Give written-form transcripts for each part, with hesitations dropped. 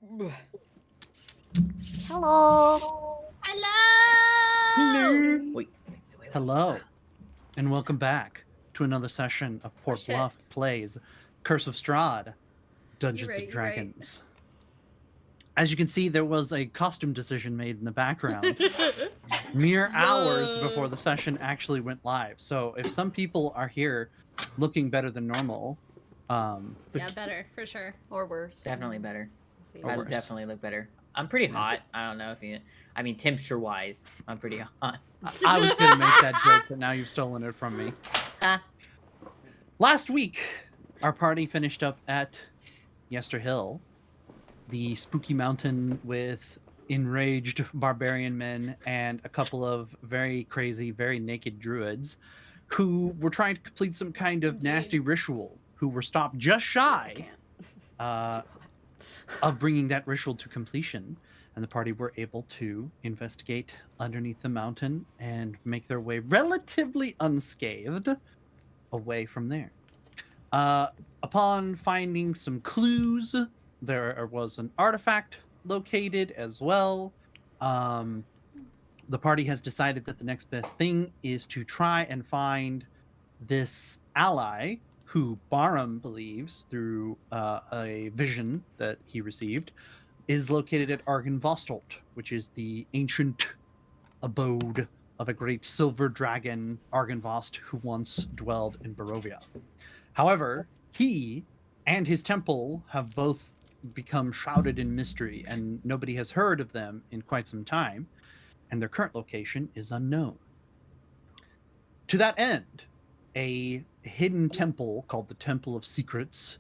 Hello. Hello. Wait. Hello, and welcome back to another session of Port shit. Bluff Plays Curse of Strahd, Dungeons You're right, and you're right. Dragons. As you can see, there was a costume decision made in the background mere hours before the session actually went live. So if some people are here looking better than normal, Yeah, better for sure. Or worse. Definitely better. Or I worse. definitely look better. I'm pretty hot. I don't know if you. I mean, temperature-wise, I'm pretty hot. I was going to make that joke, but now you've stolen it from me. Last week, our party finished up at Yester Hill, the spooky mountain with enraged barbarian men and a couple of very crazy, very naked druids who were trying to complete some kind of nasty ritual, who were stopped just shy of bringing that ritual to completion. And the party were able to investigate underneath the mountain and make their way relatively unscathed away from there. Upon finding some clues, there was an artifact located as well. The party has decided that the next best thing is to try and find this ally who Barum believes, through a vision that he received, is located at Argynvostolt, which is the ancient abode of a great silver dragon, Argynvost, who once dwelled in Barovia. However, he and his temple have both become shrouded in mystery, and nobody has heard of them in quite some time, and their current location is unknown. To that end, a hidden temple called the Temple of Secrets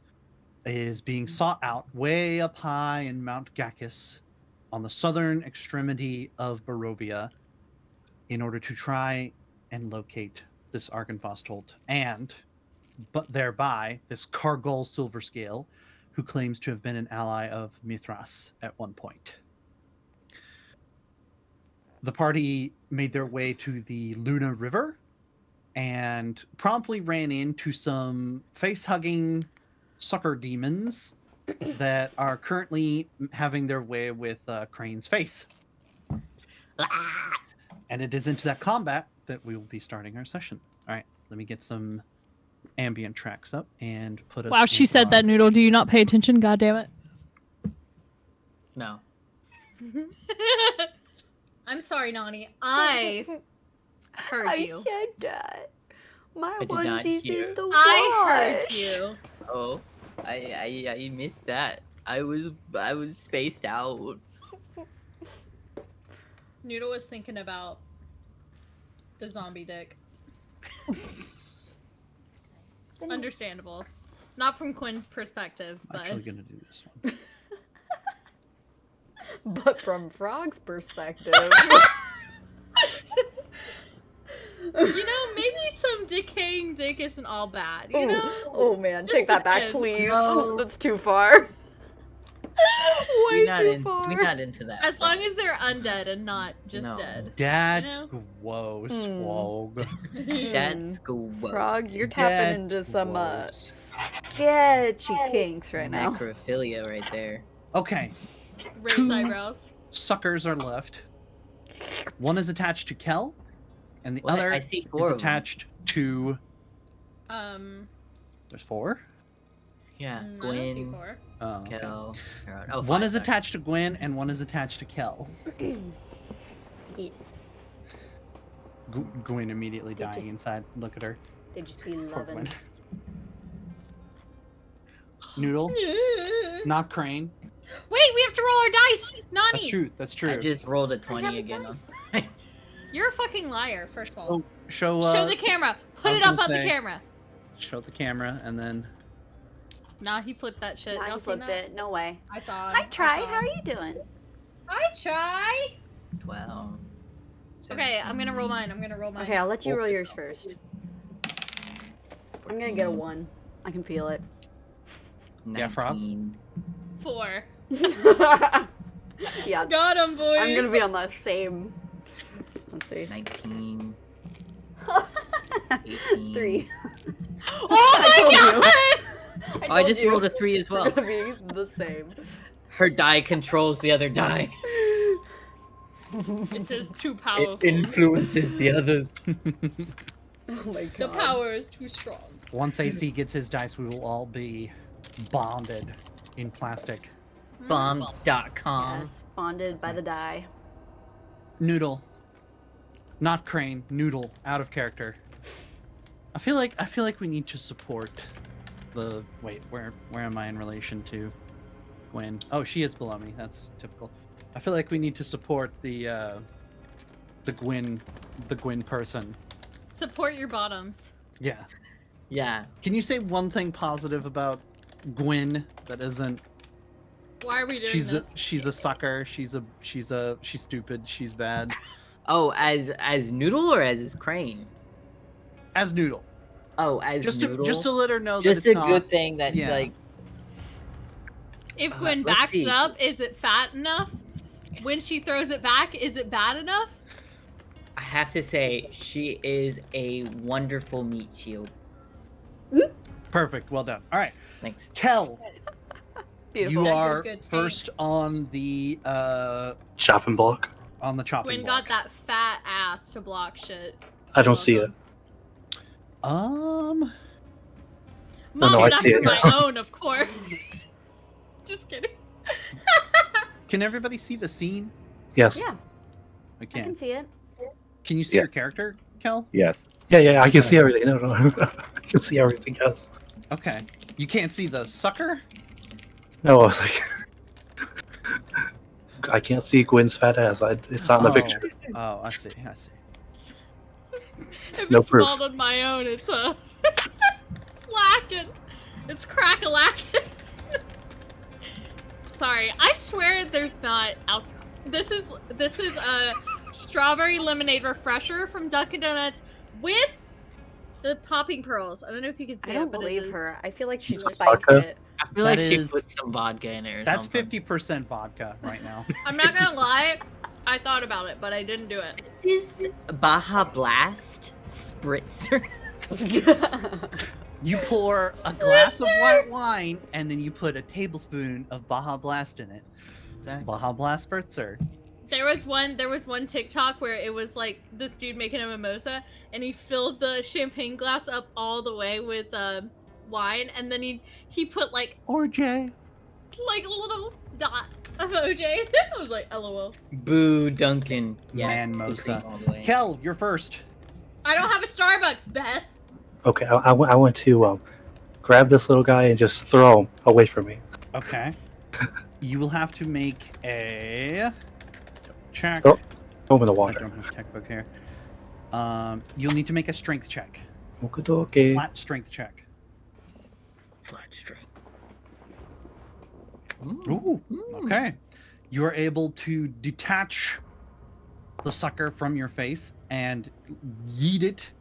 is being sought out way up high in Mount Gakis on the southern extremity of Barovia in order to try and locate this Argynvostolt and but thereby this Cargol Silverscale, who claims to have been an ally of Mithras at one point. The party made their way to the Luna River and promptly ran into some face-hugging sucker demons that are currently having their way with Crane's face. And it is into that combat that we will be starting our session. All right, let me get some ambient tracks up and put us. Wow, she said that, Noodle. Do you not pay attention? God damn it. No. I'm sorry, Nani. I heard you. I said that. My I did not onesie's hear. in the wash. I heard you. Oh, I missed that. I was spaced out. Noodle was thinking about the zombie dick. Understandable. Not from Quinn's perspective, I'm but actually going to do this one. But from Frog's perspective. you know, maybe some decaying dick isn't all bad, you know? Oh man, Just take that back, depends. please. No. That's too far. Way too far. We're not into that. As long as they're undead and not just No. dead. That's You gross, Hmm. Wog. That's gross. Frog, you're tapping That's into some gross. sketchy kinks right now. Necrophilia right there. Okay, Raise Two- eyebrows. suckers are left. One is attached to Kel, and the What? other I see is 4 of them. attached to. There's 4. Yeah, I don't see Gwen, 4. Oh, okay. Kel, Harold. Oh, One five, is sorry. attached to Gwen, and one is attached to Kel. Yes. Gwen immediately They dying just- inside. Look at her. They just be Poor loving. Gwen. Noodle, not Crane. Wait, we have to roll our dice! Nani! That's true. That's true. I just rolled a I 20 have again. dice. You're a fucking liar, first of all. Oh, show Show the camera. Put I it was up gonna on the say- camera. show the camera, and then Nah, he flipped that shit. I Y'all seen flipped that? it. No way. I saw him. Hi, Try. I saw How are him. you doing? Hi, Try. 12. Okay, I'm gonna roll mine. I'm gonna roll mine. Okay, I'll let you roll yours first. I'm gonna get a 1. I can feel it. Yeah, Frog? 19. 4. Yeah, Got him, boys. I'm gonna be on the same. Let's see. 19. 18. 3. Oh my god! I just rolled a 3 as well. It's gonna be the same. Her die controls the other die. It is too powerful. It influences the others. Oh my The god. power is too strong. Once AC gets his dice, we will all be bonded in plastic. Bomb.com. Yes, bonded by the die. Noodle. Not Crane. Noodle. Out of character. I feel like we need to support the. Wait, where am I in relation to Gwen? Oh, she is below me. That's typical. I feel like we need to support the Gwen person. Support your bottoms. Yeah. Yeah. Can you say one thing positive about Gwen that isn't? Why are we doing She's this? she's a sucker. She's stupid. She's bad. Oh, as Noodle or as Crane? As Noodle. Oh, as To Noodle. just to let her know Just that a it's good not, thing that yeah. like. If Gwen let's backs see. it up, is it fat enough? When she throws it back, is it bad enough? I have to say, she is a wonderful meat shield. Perfect. Well done. All right. Thanks. Kel, Beautiful. you Good, are good take. first on the Chopping block. chopping Gwen block. got that fat ass to block shit. I don't see it. Welcome. No, Mom I and see after it. my own, of course. Just kidding. Can everybody see the scene? Yes. Yeah, We I can. can see it. Can you see your Yes. character, Kel? Yes. Yeah, I can see everything. No. I can see everything, yes. Okay. You can't see the sucker? No, I was like... I can't see Gwen's fat ass. It's not in the Oh. picture. Oh, I see. If No it's proof. small on my own, it's flacking. It's crack-a-lacking. Sorry, I swear there's not alcohol. This is a strawberry lemonade refresher from Dunkin' Donuts with the popping pearls. I don't know if you can see I it, don't but it believe is- her. I feel like she Is it spiked vodka? it. I feel That like she is- put some vodka in it or That's something. 50% vodka right now. I'm not gonna lie, I thought about it, but I didn't do it. This is Baja Blast Spritzer. You pour a glass of white wine and then you put a tablespoon of Baja Blast in it. Baja Blast Spritzer. There was one TikTok where it was like this dude making a mimosa, and he filled the champagne glass up all the way with wine, and then he put like OJ. a little dot of OJ. I was like, LOL. Boo Duncan. Manmosa. all the way. Kel, you're first. I don't have a Starbucks, Beth. Okay, I want to grab this little guy and just throw him away from me. Okay. You will have to make a check. Throw him in the I water. don't have a textbook here. You'll need to make a strength check. Okie Flat strength check. Flat string. Ooh. Okay. You are able to detach the sucker from your face and yeet it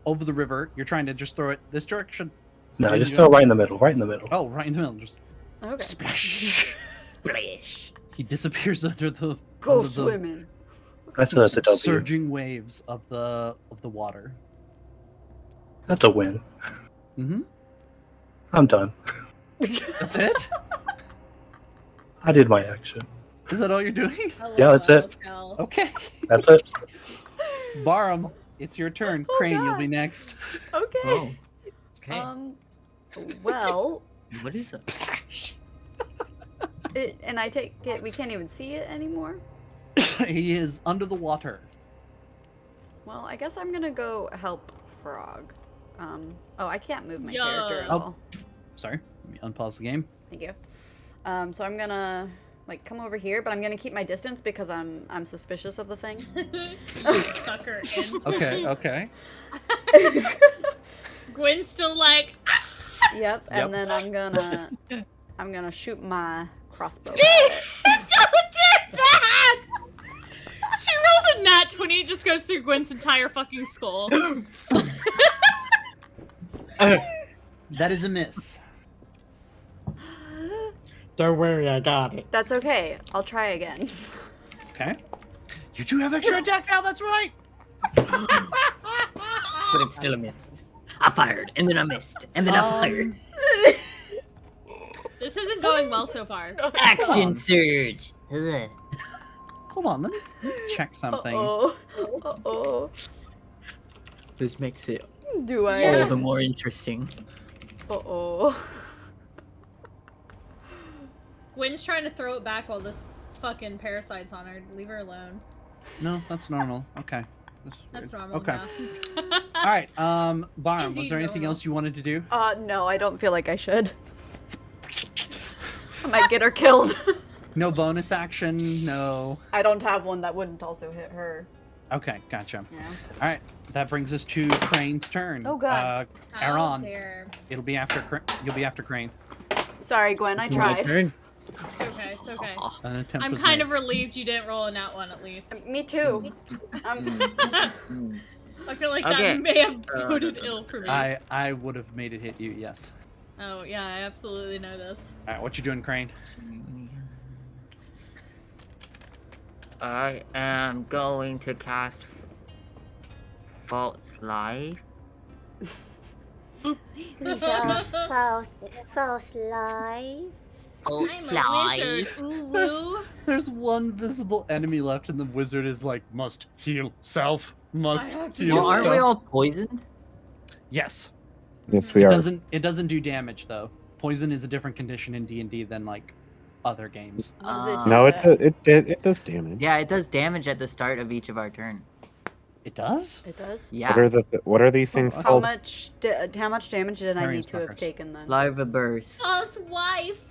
over the river. You're trying to just throw it this direction. No, just throw it right in the middle. Right in the middle. Oh, right in the middle. Just Okay. splash. Splash. He disappears under the Go under the swimming. That's a W. surging waves of the water. That's a win. Mm-hmm. I'm done. That's it. I did my action. Is that all you're doing? Yeah, that's it. Cal. Okay. That's it. Barum, it's your turn. Oh, Crane, you'll God. be next. Okay. Oh. Okay. Well, What is that? and I take it we can't even see it anymore. He is under the water. Well, I guess I'm gonna go help Frog. Oh, I can't move my Yo. character at Oh. all. Sorry, let me unpause the game. Thank you. So I'm gonna like come over here, but I'm gonna keep my distance because I'm suspicious of the thing. Sucker in. Okay. Gwen's still like, Yep. And Yep. then I'm gonna shoot my crossbow. don't do that! She rolls a nat 20, it just goes through Gwen's entire fucking skull. That is a miss. Don't worry, I got it. That's okay. I'll try again. Okay. You do have extra attack now. That's right. But it's still a miss. I fired, and then I missed, and then I fired. This This isn't going well so far. Action surge. Ugh. Hold on, let me check something. Uh-oh. Uh-oh. This makes it Do I? Yeah. all the more interesting. Uh-oh. Gwen's trying to throw it back while this fucking parasite's on her. Leave her alone. No, that's normal. Okay. That's weird. normal Okay. now. All right. Barm, was Indeed there anything normal. else you wanted to do? No, I don't feel like I should. I might get her killed. No bonus action. No. I don't have one that wouldn't also hit her. Okay, gotcha. Yeah. All right. That brings us to Crane's turn. Oh, God. How Aaron, dare. it'll be after. You'll be after Crane. Sorry, Gwen. I It's my tried. turn. It's okay, it's okay. An attempt I'm was kind made. of relieved you didn't roll a nat one at least. Me too. Mm. I feel like Okay. that may have boded ill for me. I would have made it hit you. Yes. Oh yeah, I absolutely know this. All right. What you doing, Crane? I am going to cast False Life. False life. False I'm a wizard. Ooh woo. There's one visible enemy left, and the wizard is like, must heal self. Must I have to heal Well, aren't self. we all poisoned? Yes. Yes, we It are. doesn't do damage though. Poison is a different condition in D&D than like other games. What does it do? No, it does damage. Yeah, it does damage at the start of each of our turn. It does? It does. Yeah. What are these things Oh, How called? much damage did I Carrying need to have suckers. taken then? Larva burst. False wife.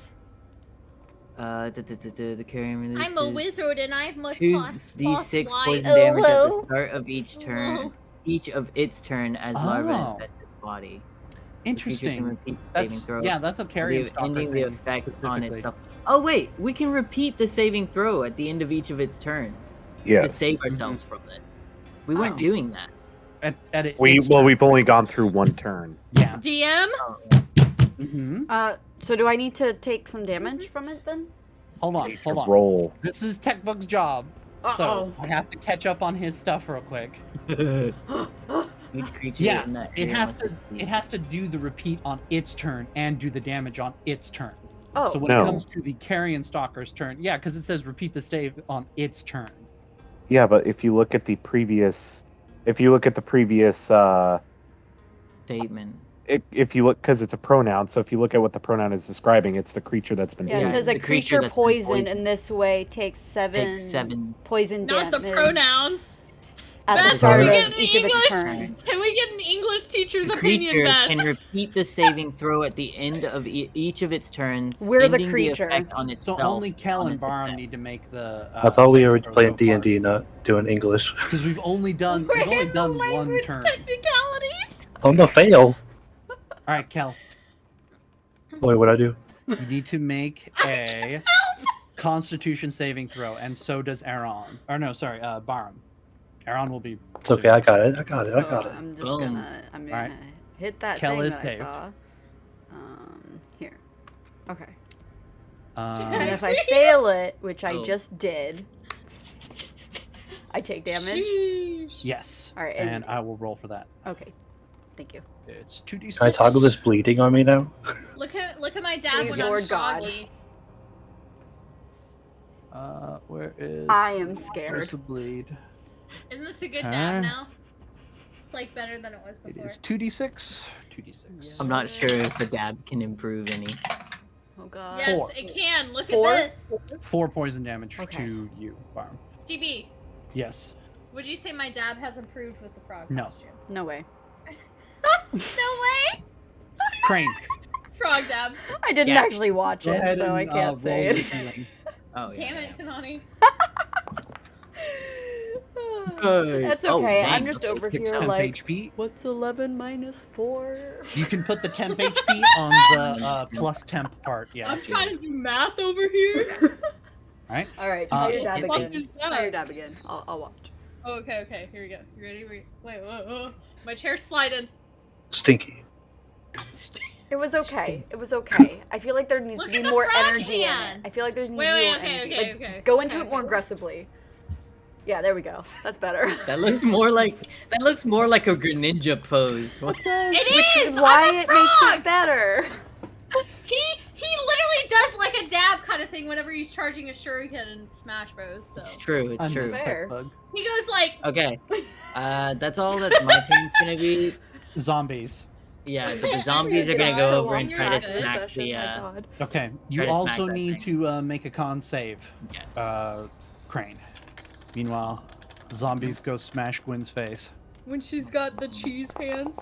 The carrying releases. I'm a wizard and I must Two false d6 wife. poison damage at the Hello? start of each turn. Hello. Each of its turn as larva Oh. infests its body. The creature can Interesting. repeat the saving That's throw. yeah, that's a carrion leave- stalker ending the thing, effect on specifically. itself. Oh wait, we can repeat the saving throw at the end of each of its turns to Yes. save ourselves from this. We weren't Oh. doing that. At its We've turn. only gone through one turn. Yeah. DM. Mm-hmm. So do I need to take some damage from it then? Hold on, Need to hold on. roll. This is Techbug's job, so I have to catch up on his stuff real quick. Each creature Yeah, in that it area has must to. succeed. It has to do the repeat on its turn and do the damage on its turn. Oh, So when No. it comes to the carrion stalker's turn, yeah, because it says repeat the save on its turn. Yeah, but if you look at the previous, Statement. if you look, because it's a pronoun, so if you look at what the pronoun is describing, it's the creature that's been yeah, it Yeah, poisoned. says it's a the creature creature that's been poisoned poisoned. in this way takes seven, Takes 7. poison Not damage the pronouns. at the Beth, start can we of get an each of its English? turns. Can we get an English teacher's The opinion, creature Beth? can repeat the saving throw at the end of each of its turns. We're the ending creature. effect on So itself. only Kel on and its Barham success. need to make the. I thought we were saving throw playing so far. D&D, not doing English. Because we've only done We're we've only in the done one language turn. technicalities. Oh no, fail. All right, Kel, Wait, what'd I do? you need to make a Constitution saving throw, and so does Aaron. Or no, sorry, Barham. Aaron will be. It's okay, I got it. I got it. So I got it. I'm just Boom. I'm gonna Alright. hit that Kel thing is that I saved. saw. Here. Okay. Um, And if I fail it, which I Oh. just did, I take damage. Sheesh. yes. All right, And and- I will roll for that. Okay. Thank you. It's 2d6. Can I toggle this bleeding on me now? Look at my dad Please, when I'm Lord God. froggy. Where is? I am Where's scared. the bleed? Isn't this a good Huh? dad now? It's like better than it was It before. is 2d6. 2d6. I'm not sure if a dab can improve any. Oh god. Yes, Four. it can. Look Four? at this. 4 poison damage Okay. to you, Barham. DB, Yes. would you say my dab has improved with the frog No. costume? No way. No way. Crane. Frog dab. I didn't Yes. actually watch Go it, ahead so I and can't say roll your it. healing. Oh, Damn yeah, it, Kanani. That's Oh, okay. dang, I'm just okay, over 6 here Temp like, HP. what's 11 minus 4? You can put the temp HP on the plus temp part. Yeah. I'm trying to do math over here. Alright. All right, try your dab what again. is that? Try your dab again. I'll watch. Oh, okay. Here we go. You ready? Wait. Whoa. My chair's sliding. Stinky. It was okay. It was okay. I feel like there needs Look to be at the more frog energy in hand. it. I feel like there needs to Wait, be wait, more okay, energy. okay, Like, okay. go into Okay, it more okay. aggressively. Yeah, there we go. That's better. That looks more like a Greninja pose. What? It Which is! is why I'm a it makes frog! it better. He literally thing whenever he's charging a shuriken in Smash Bros. So It's true. It's true. Fair. Bug. he goes like, Okay. That's all that my turn's gonna be. Zombies. Yeah, but the zombies are gonna go over and try to Fingers smack session, the. my God. Okay. You Try to smack also that need thing. to make a con save, Yes. Crane. Meanwhile, zombies go smash Gwen's face. when she's got the cheese hands.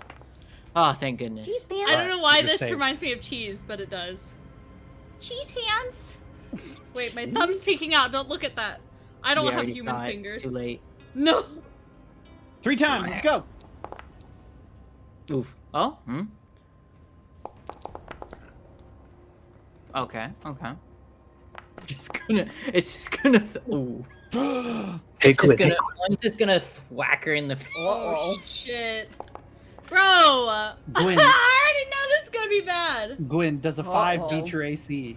Oh, thank goodness. Cheese I pants. don't know why You're this safe. reminds me of cheese, but it does. Cheese hands. Wait, my thumb's peeking out. Don't look at that. I don't We have already human saw it. fingers. It's too late. No. 3 times. Let's go. Oof. Oh. Hmm. Okay. Okay. It's just gonna. Ooh. Hey, It's just Gwen. gonna. One's just gonna thwack her in the. Oh shit. Bro. I Gwen. already know this is gonna be bad. Gwen, does a 5 Uh-oh. beat your AC?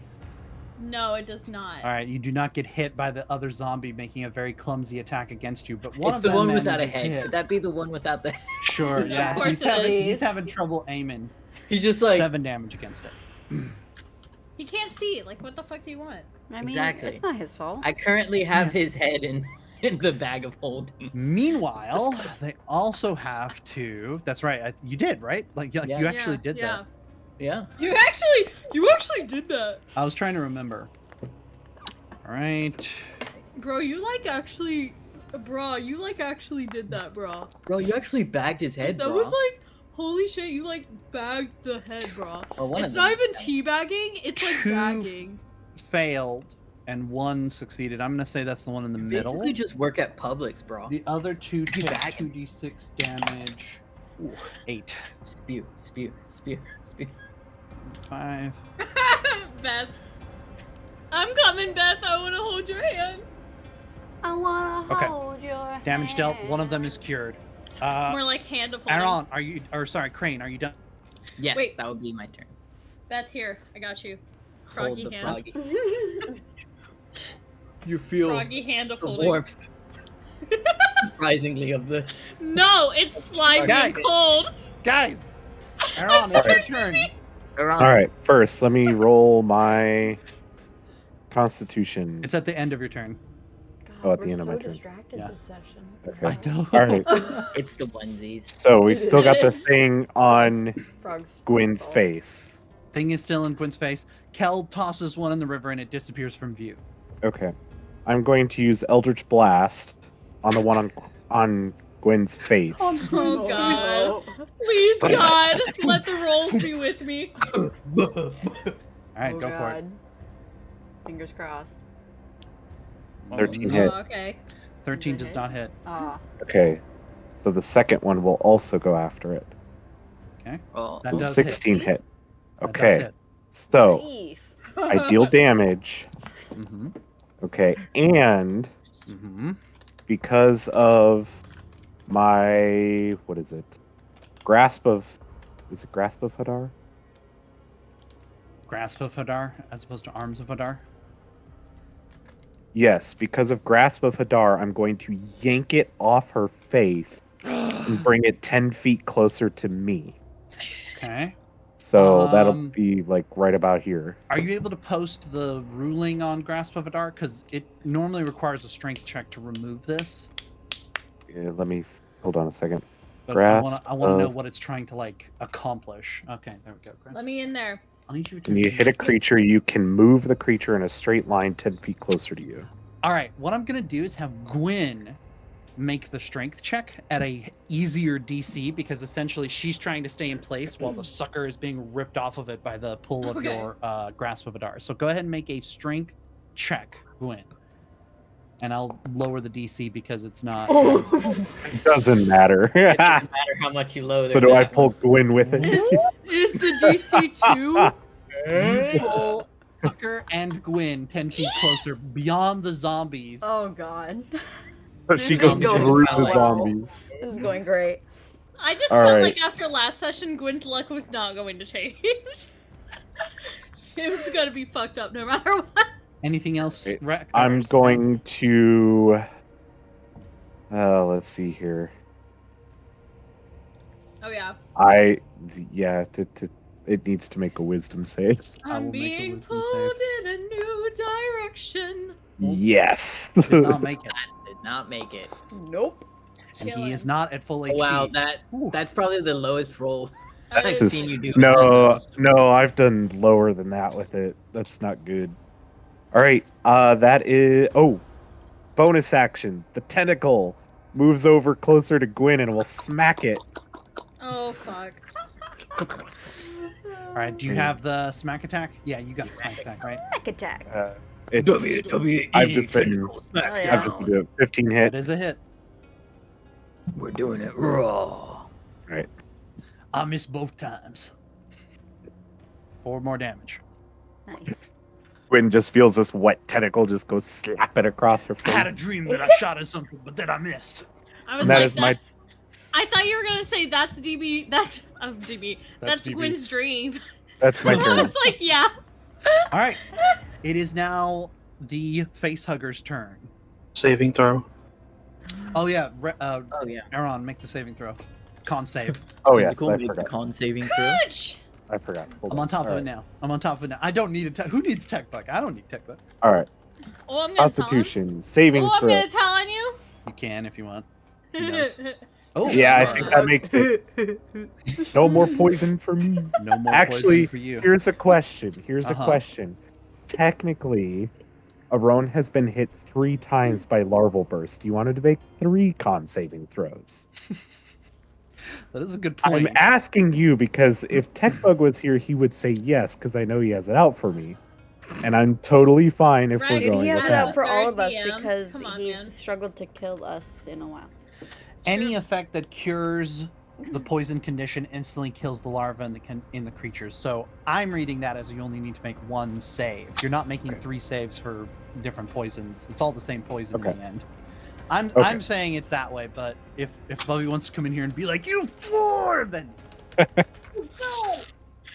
No, it does not. All right, you do not get hit by the other zombie making a very clumsy attack against you, but one It's of the them one without a manages to head. hit. Could that be the one without the head? Sure, yeah. course He's it having, is. he's having trouble aiming. He's just like. 7 damage against it. He can't see. Like, what the fuck do you want? I mean, Exactly. it's not his fault. I currently have his head in the bag of holding. Meanwhile, they also have to. That's right. You did, right? Like, Yeah. you actually did yeah. that. Yeah. You actually did that. I was trying to remember. All right. Bro, you actually did that, bro. Bro, you actually bagged his head, That bro. was like, holy shit, you bagged the head, bro. Or one It's of not them. even teabagging, it's like Two bagging. Failed, and 1 succeeded. I'm gonna say that's the one in the middle. Basically just work at Publix, bro. The other 2 take bagging. 2d6 damage. Ooh, 8. Spew, spew, spew, spew. 5. Beth. I'm coming, Beth. I want to hold your hand. I wanna Okay. hold your Damage dealt. hand. 1 of them is cured. More like hand of holding. Aaron, are you? Or sorry, Crane, are you done? Yes, Wait. that would be my turn. Beth, here. I got you. Hold Froggy the hand. froggy. You feel Froggy hand of the holding. warmth. Surprisingly, of the. No, it's slimy and Guys. cold. Guys! Aaron, it's your turn. Around. All right. First, let me roll my Constitution. It's at the end of your turn. God, Oh, at we're the end of so my turn. distracted Yeah. this session. Okay. I know. All right. It's the onesies. So we've still got the thing on Frogs. Gwen's fault. face. Thing is still in Gwen's face. Kel tosses one in the river and it disappears from view. Okay. I'm going to use Eldritch Blast on the one on Gwen's face. Oh, God. Please, God, let the rolls be with me. All right, Oh, go for God. it. Fingers crossed. 13 hit. Oh, okay. 13 does not hit. Ah. Okay. So the second one will also go after it. Oh, That does hit. 16 hit. That does Okay. hit. So Nice. I deal damage. Mm-hmm. Okay. And Mm-hmm. because of my what is it? Grasp of Hadar? Grasp of Hadar as opposed to Arms of Hadar. Yes, because of Grasp of Hadar, I'm going to yank it off her face and bring it 10 feet closer to me. Okay. So that'll Um, be like right about here. Are you able to post the ruling on Grasp of Hadar? Because it normally requires a strength check to remove this. Yeah, let me hold on a second. But Grasp I want to know of- what it's trying to accomplish. Okay, there we go. Grasp. Let me in there. I need you to. When you hit a creature, you can move the creature in a straight line 10 feet closer to you. All right, what I'm gonna do is have Gwen make the strength check at a easier DC because essentially she's trying to stay in place while the sucker is being ripped off of it by the pull of Okay. your Grasp of Hadar. So go ahead and make a strength check, Gwen. And I'll lower the DC because it's not. It doesn't matter. it doesn't matter how much you load. So do I pull Gwyn with it? Is the DC 2? Pull Sucker and Gwen 10 feet closer beyond the zombies. Oh, God. So she This goes is going through so the well. zombies. This is going great. I just All felt right. like after last session, Gwen's luck was not going to change. She was going to be fucked up no matter what. Anything else? Wait, Rex? I'm going to. Let's see here. Oh, yeah. It needs to make a wisdom save. I I'm will make a being wisdom pulled in a new direction. Yes. Did not make it. Did not make it. Nope. And he Chilling. is not at full HP. Wow, Ooh. that's probably the lowest roll I've This is- seen you do. No, I've done lower than that with it. That's not good. All right, that is bonus action. The tentacle moves over closer to Gwyn and will smack it. Oh fuck. All right, do you have the smack attack? Yeah, you got the smack attack, right? Smack attack. It's WWE I've just been- tentacle smackdown. yeah. I've just been doing 15 It hit. is a hit. We're doing it raw. I missed both times. 4 more damage. Nice. Gwyn just feels this wet tentacle just go slap it across her I had a face. dream that I shot at something, but then I missed. I was And that like, is my- I thought you were gonna say that's DB. That's DB. That's DB. Gwen's dream. That's my I turn. was like, yeah. All right, it is now the facehugger's turn. Saving throw. Oh yeah, Oh yeah. Aaron, make the saving throw. Con save. Oh yeah, Cool, I make the forgot. con saving throw. Bitch. I forgot. Hold I'm on top of All it now. I'm on top of it now. I don't need a tech. Who needs tech buck? I don't need tech buck. All right. Oh, I'm gonna tell him. Constitution saving Oh, I'm throw. gonna tell on you. You can if you want. He knows. Oh Yeah, I think that makes it. No more poison for me. No more Actually, poison for you. Here's a question. Uh-huh. Technically, Aron has been hit 3 times by larval burst. You wanted to make 3 con saving throws. That is a good point. I'm asking you because if Techbug was here, he would say yes because I know he has it out for me, and I'm totally fine if Right, we're Dude, going he has with it that. out for all of us DM. because Come on, he's man. struggled to kill us in a while. Any effect that cures the poison condition instantly kills the larva in the creatures. So I'm reading that as you only need to make 1 save. You're not making 3 saves for different poisons. It's all the same poison in Okay. the end. I'm Okay. saying it's that way, but if Bubby wants to come in here and be like, "You 4," then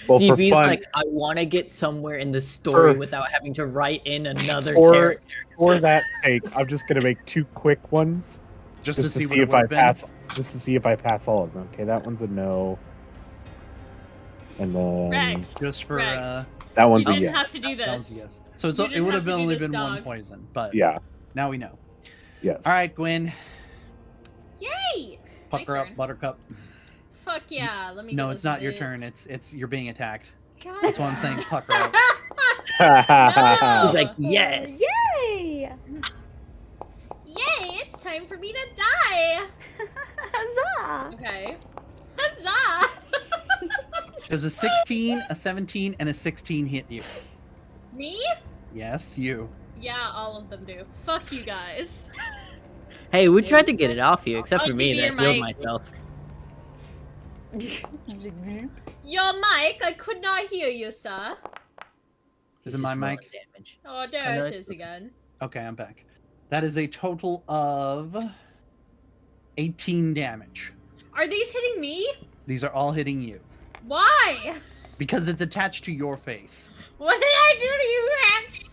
Well, for DB's fun, like, I want to get somewhere in the story For- without having to write in another For- character. for that sake, I'm just gonna make 2 quick ones just just to to see see what if it I would have been. pass. Just to see if I pass all of them. Okay, that one's a no. And then Rex. Just for Rex. that one's You a didn't yes. have to do that was this. a yes. So it's, You it didn't would have have to do only this, been 1 dog. poison, but Yeah. now we know. Yes. All right, Gwen, Yay! pucker My up, turn. Buttercup. Fuck yeah. Let me. No, get it's this not your bitch. turn. It's you're being attacked. God. That's why I'm saying pucker up. No. He's like, yes. Yay! Yay! It's time for me to die. Huzzah! Okay. Huzzah! Does a 16, a 17, and a 16 hit you? Me? Yes, you. Yeah, all of them do. Fuck you guys. Hey, we tried to get it off you, except Oh, for me DB, that your healed mic. myself. Your mic, I could not hear you, sir. Is He's it my just rolling mic? Damage. Oh, there know it it. is again. Okay, I'm back. That is a total of 18 damage. Are these hitting me? These are all hitting you Why? because it's attached to your face. What did I do to you, Rex?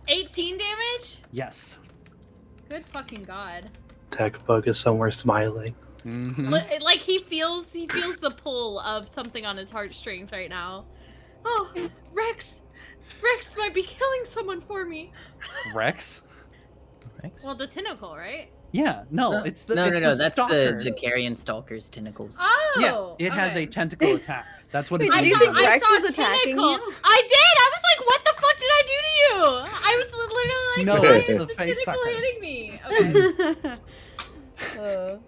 18 damage? Yes. Good fucking god. Techbug is somewhere smiling. Mm-hmm. Like he feels the pull of something on his heartstrings right now. Oh, Rex might be killing someone for me. Rex? Rex? Well, the tentacle, right? Yeah. No, it's the no, it's no, no. the That's stalker. the carrion stalker's tentacles. Oh, Yeah, it has a okay. tentacle attack. That's what Wait, it's did I you using think on. Rex saw was attacking tentacle. you? I did. I was like, what the fuck did I do to you? I was literally like, No, why it's is the the face tentacle sucker. hitting me? Okay.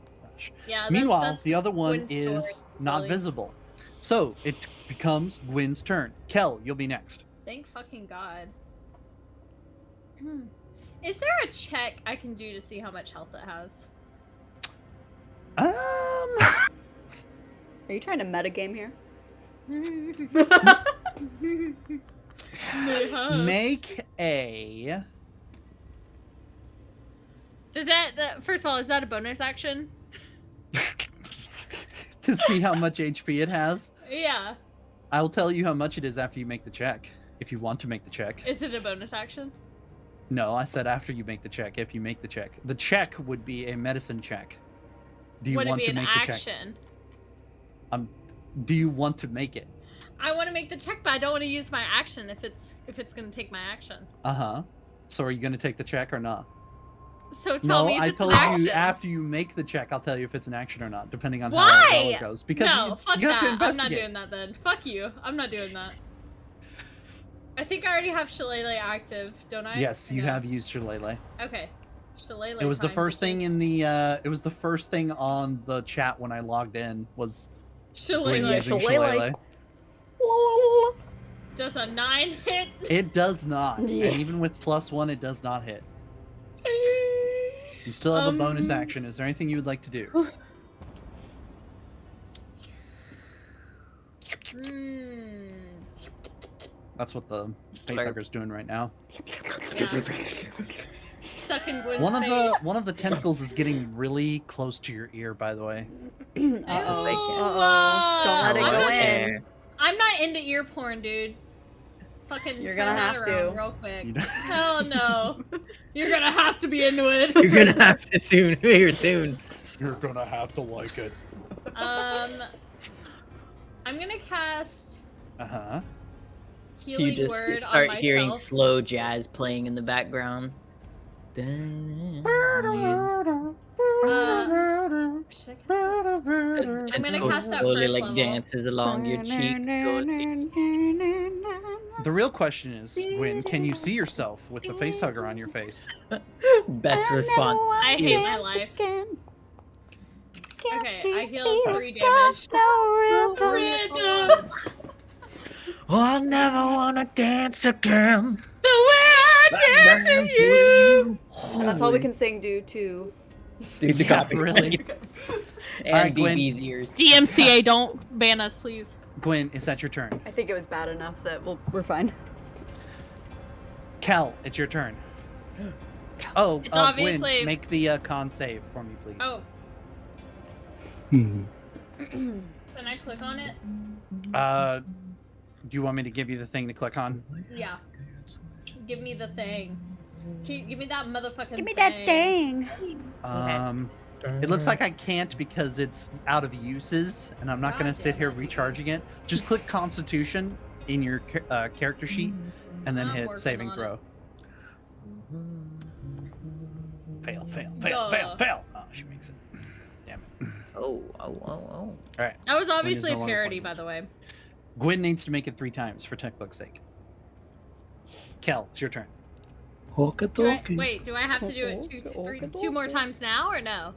Yeah. Meanwhile, that's the other one Gwen's is sword, not really. visible. So it becomes Gwyn's turn. Kel, you'll be next. Thank fucking god. Is there a check I can do to see how much health it has? Are you trying to metagame here? Make a. Does that first of all, is that a bonus action? to see how much HP it has. Yeah. I'll tell you how much it is after you make the check. If you want to make the check. Is it a bonus action? No, I said after you make the check. If you make the check, the check would be a medicine check. Do you Would it want be to an make the check? action? Do you want to make it? I want to make the check, but I don't want to use my action if it's gonna take my action. So are you going to take the check or not? So tell me if I it's told an action. you after you make the check, I'll tell you if it's an action or not, depending on how Why? well it goes. Because no, fuck you have to that. I'm not investigate. doing that then. Fuck you. I'm not doing that. I think I already have Shillelagh active, don't I? Yes, you have used Shillelagh. Okay. Shillelagh It was the time, first thing bitches. in the it was the first thing on the chat when I logged in was Gwen Shillelagh. using Shillelagh. Shillelagh. Does a 9 hit? It does not. Yeah. And even with +1 it does not hit. You still have a bonus action. Is there anything you would like to do? That's what the facehugger's doing right now. Yeah. Sucking Gwen's One face. of the tentacles is getting really close to your ear, by the way. Uh-oh. Uh-oh. Don't let it I'm go not- in. I'm not into ear porn, dude. Fucking You're turn gonna that have around to. real quick. You know- Hell no. You're gonna have to be into it. You're gonna have to soon. Here soon. You're gonna have to like it. I'm gonna cast Uh-huh. Healing You just Word start on hearing myself. slow jazz playing in the background. Should I cast it? As the I'm gonna tentacle cast that slowly first like level. dances along your cheek. The real question is, Gwen, can you see yourself with the facehugger on your face? Best response. I hate my life. Okay, I healed 3 damage. Random. Oh, I never wanna dance again. The way I dance with you. That's all we can sing, dude, too. Dude, the Yeah, copy. really. And Alright, Gwen. DB's ears. DMCA, don't ban us, please. Gwen, is that your turn? I think it was bad enough that we're fine. Kel, it's your turn. Oh, It's obviously- Gwen, make the con save for me, please. Oh, Hmm. can I click on it? Do you want me to give you the thing to click on? Yeah. Give me the thing. Give me that motherfucking Give me thing. that thing. It looks like I can't because it's out of uses, and I'm not going to sit here recharging it. Just click Constitution in your character sheet, and then I'm hit working saving on throw. Fail, fail, fail, Duh. fail, fail. Oh, she makes it. Damn it. Oh. All right. That was obviously no a longer parody, poisoned. by the way. Gwen needs to make it 3 times for textbook's sake. Kel, it's your turn. Wait, do I have to do it two more times now, or no?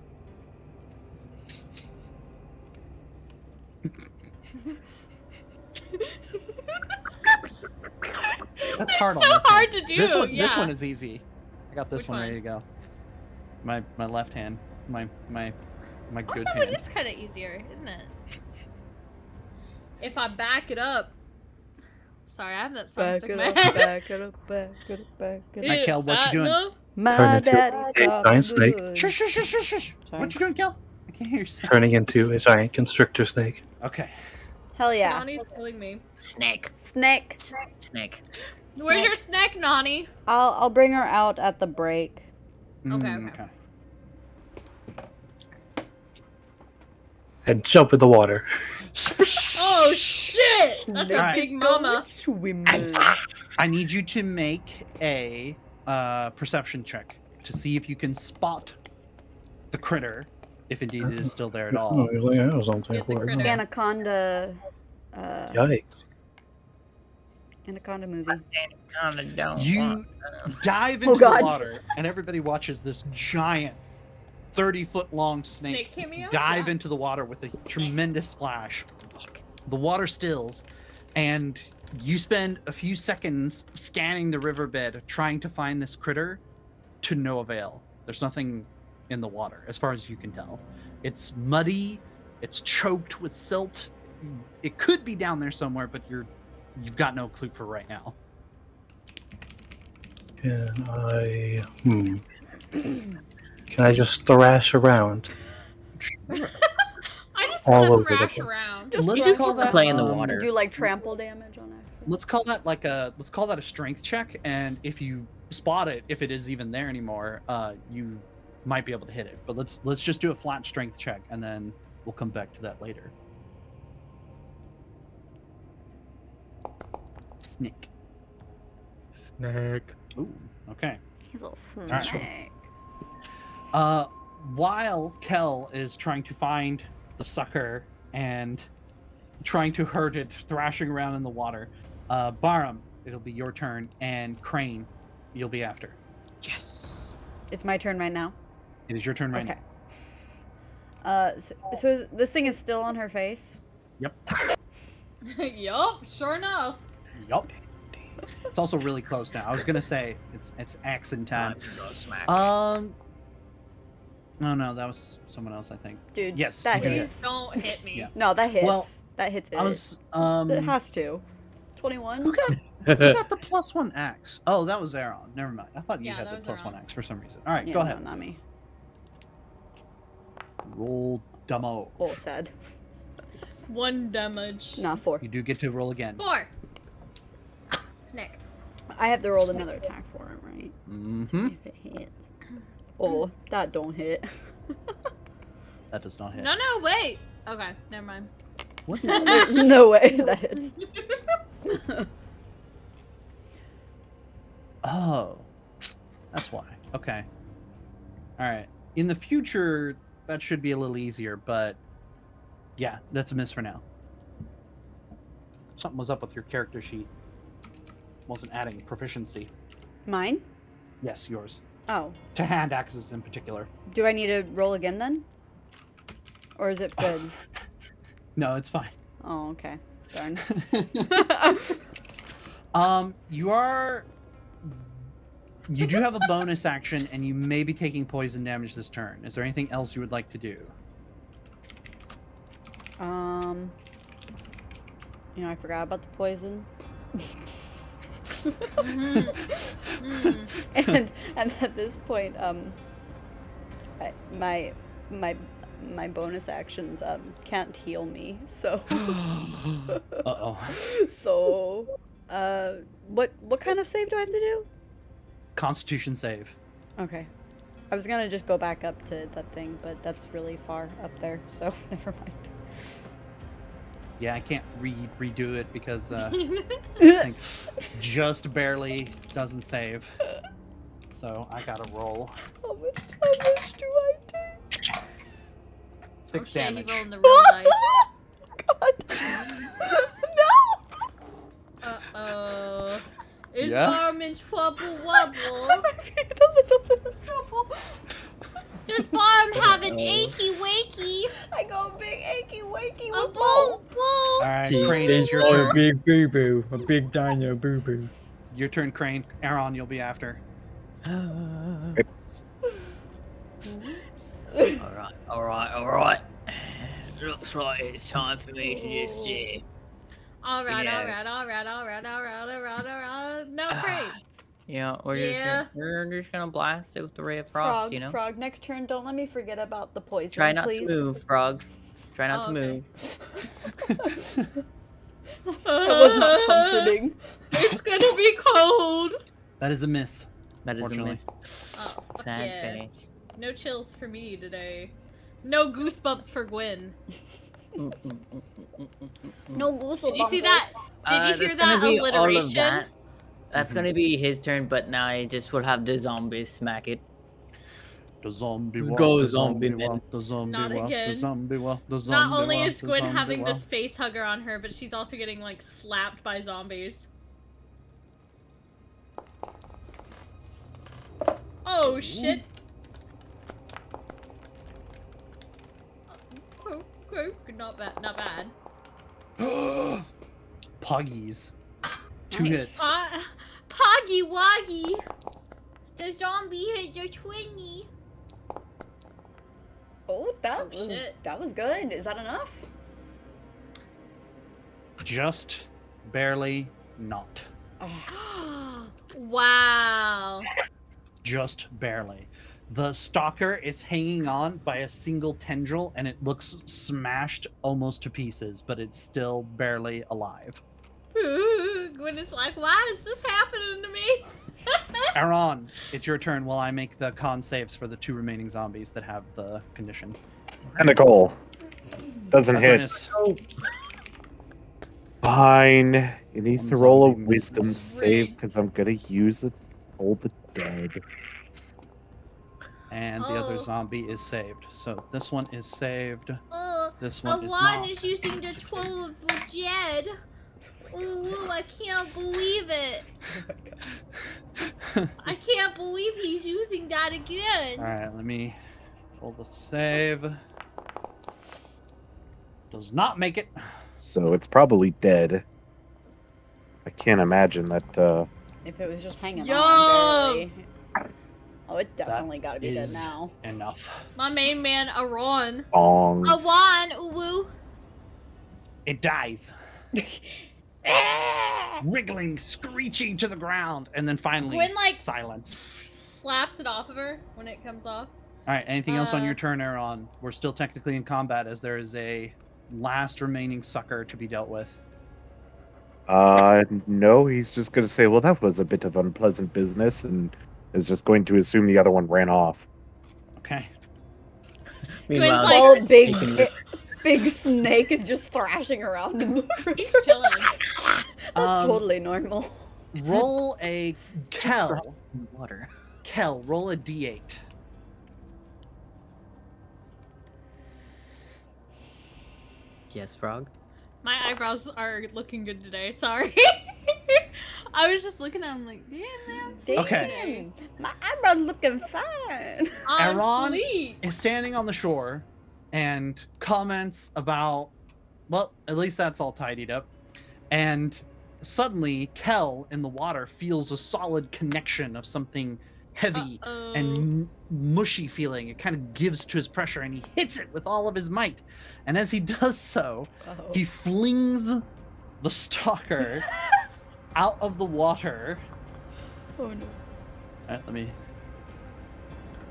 That's hard on so this hard one. to do, This one yeah. is easy. I got this Which one one? ready to go. My left hand. My good Oh, it hand. is kind of easier, isn't it? If I back it up. Sorry, I have that song Back stuck it in my up, head. back it up, back it up, back it up. Alright, Kel, what you doing? Fatten up. My Turn into daddy a taught giant me snake. good. Shush, shush, shush, shush, shush. Sorry. What you doing, Kel? I can't hear you. Turning into a giant constrictor snake. Okay. Hell yeah. Nani's killing me. Snake. Snake. Snake. Where's your snack, Nani? I'll bring her out at the break. Okay. And jump in the water. Oh shit! That's a Alright. big mama. Swimming. I need you to make a perception check to see if you can spot the critter, if indeed it is still there at all. I was on Get the critter. Anaconda. Yikes. Anaconda movie. Kinda don't You want- dive Oh, into the God. water, and everybody watches this giant, 30-foot long Snake snake cameo? dive Yeah. into the water with a tremendous splash. The water stills, and you spend a few seconds scanning the riverbed trying to find this critter, to no avail. There's nothing in the water, as far as you can tell. It's muddy, it's choked with silt. It could be down there somewhere, but you've got no clue for right now. Can I... Can I just thrash around? I just All want over to the thrash place. around. Let's just call want to that play in the water. Do like trample damage on accident? Let's call that a strength check, and if you spot it, if it is even there anymore, you might be able to hit it. But let's just do a flat strength check, and then we'll come back to that later. Snick. Snack. Ooh, okay. He's a little right. snake. While Kel is trying to find the sucker and trying to hurt it, thrashing around in the water, Barum, it'll be your turn, and Crane, you'll be after. Yes. It's my turn right now. It is your turn right Okay. So this thing is still on her face? Yep. Yup, sure enough. Yup. It's also really close now. I was gonna say it's action time. Smack. No, that was someone else, I think. Dude, Yes, that you do hits. Please don't hit me. Yeah. No, that hits. Well, that hits it. I was It has to. 21? who got the +1 axe? Oh, that was Aaron. Never mind. I thought you Yeah, had that the was +1 Aaron. axe for some reason. All right, Yeah, go no, ahead. not me. Roll dumbo. Oh, sad. 1 damage. Nah, 4. You do get to roll again. 4. Snick. I have to roll another attack for it, right? Mm-hmm. If it hits. Oh, that don't hit. That does not hit. No, wait. Okay, never mind. What? There's no way that hits. Oh, that's why. Okay. All right. In the future, that should be a little easier, but yeah, that's a miss for now. Something was up with your character sheet. Wasn't adding proficiency. Mine? Yes, yours. Oh. To hand axes in particular. Do I need to roll again then? Or is it good? No, it's fine. Oh, okay. Darn. You do have a bonus action, and you may be taking poison damage this turn. Is there anything else you would like to do? I forgot about the poison. and at this point, my bonus actions can't heal me, so. Uh-oh. So, what kind of save do I have to do? Constitution save. Okay. I was gonna just go back up to that thing, but that's really far up there, so never mind. Yeah, I can't redo it because I think just barely doesn't save. So I gotta roll. How much do I take? 6 Shane, damage. you rolling the real dice. God. No! Uh-oh. Is Yeah? Barm in trouble wobble? Trouble. Does Barm have an achy wakey? I got a big achy wakey A with boom boom? Alright, See, Crane, this it's your boy, a turn. big boo boo, a big dino boo boo. Your turn, Crane. Aaron, you'll be after. Alright. Looks like it's time for me to just Alright. Yeah. No, great. Yeah, we're just gonna blast it with the ray of frost, you know. Frog, next turn, don't let me forget about the poison, Try not please. to move, frog. Try not to okay. move. That was not comforting. It's gonna be cold. That is a miss. That is a Fortunately. miss. Oh, fuck Sad yeah. face. No chills for me today. No goosebumps for Gwen. No goose. Did you see that? Did you hear that alliteration? That's gonna be his turn, but now I just will have the zombies smack it. The zombie walk, Go, the zombie zombie man. walk, the zombie Not walk, the again. zombie walk, the zombie Not only walk, is the Gwen zombie having walk. this face hugger on her, but she's also getting like slapped by zombies. Oh shit! Okay, not bad, not bad. Puggies. 2 Nice. hits. Poggy Woggy! The zombie hit your twinny. Oh, that shit. was good. Is that enough? Just barely not. Wow. Just barely. The stalker is hanging on by a single tendril and it looks smashed almost to pieces, but it's still barely alive. Gwen is like, why is this happening to me? Aaron, it's your turn while I make the con saves for the 2 remaining zombies that have the condition. Tentacle. Doesn't That's a hit. miss. Fine. It needs One to roll a zombie wisdom misses. save Rigged. because I'm gonna use it. Hold the dead. And the other Oh. zombie is saved. So this one is saved. Oh, This one is Alon not. is using the 12 Jed. Ooh, I can't believe it. I can't believe he's using that again. Alright, let me roll the save. Does not make it. So it's probably dead. I can't imagine that. If it was just hanging Yo! on, barely. Oh, it definitely That gotta be dead is now. enough. My main man, Aron. Bong. Awan, uwu. It dies. Wriggling, screeching to the ground, and then finally Gwen, like- silence. Slaps it off of her when it comes off. Alright, anything else on your Uh, turn, Aaron? We're still technically in combat as there is a last remaining sucker to be dealt with. No, he's just gonna say, well, that was a bit of unpleasant business, and is just going to assume the other one ran off. Okay. Meanwhile, like- Oh, big, taking- big snake is just thrashing around in the room. He's chilling. That's totally normal. Roll a just Kel. drop in the water. Kel, roll a d8. Yes, frog. My eyebrows are looking good today. Sorry. I was just looking at him like, damn, man. Damn, Okay. my eyebrows looking fine. On Aaron fleek. is standing on the shore and comments about, well, at least that's all tidied up. And suddenly, Kel in the water feels a solid connection of something heavy Uh-oh. and mushy feeling. It kind of gives to his pressure and he hits it with all of his might. And as he does so, Oh. he flings the stalker out of the water. Oh no. Alright, let me.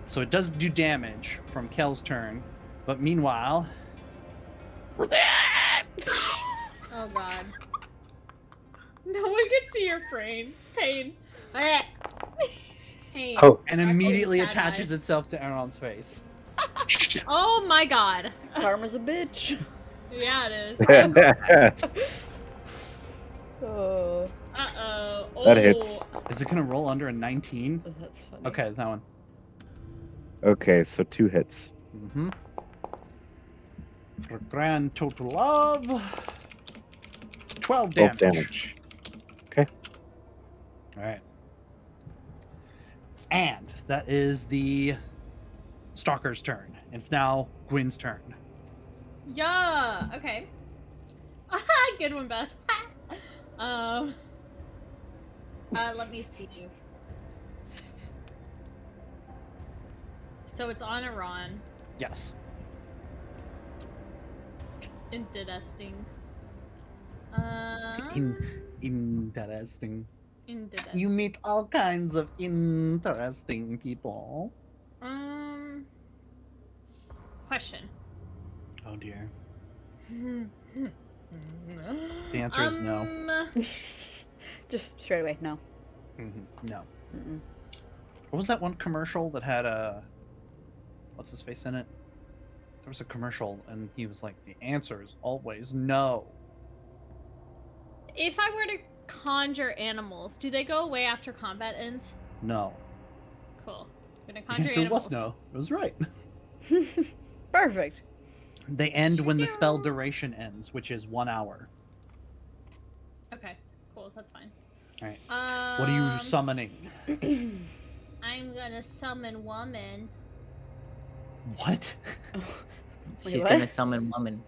So it does do damage from Kel's turn, but meanwhile. Oh god. No one can see your pain. Pain. Pain. Oh, And Our immediately cat attaches eyes. itself to Aaron's face. Oh my god. Karma's a bitch. Yeah, it is. Oh, Uh-oh. Oh. That hits. Is it gonna roll under a 19? that's funny. Okay, that one. Okay, so 2 hits. Mm-hmm. For a grand total of 12 damage. 12 damage. Alright. And that is the Stalker's turn. It's now Gwyn's turn. Yeah. Okay. Good one, Beth. Let me see. So it's on Iran. Yes. Interesting. Interesting. Interesting. You meet all kinds of interesting people. Question. Oh dear. The answer is no. Just straight away, no. No. Mm-mm. What was that one commercial that had what's his face in it? There was a commercial and he was like, the answer is always no. If I were to conjure animals, do they go away after combat ends? No. Cool. I'm gonna The conjure answer animals. was no. It was right. Perfect. They end when the spell Shoo-doo. duration ends, which is 1 hour. Okay, cool. That's fine. Alright. What are you summoning? I'm gonna summon woman. What? Wait, She's what? gonna summon woman.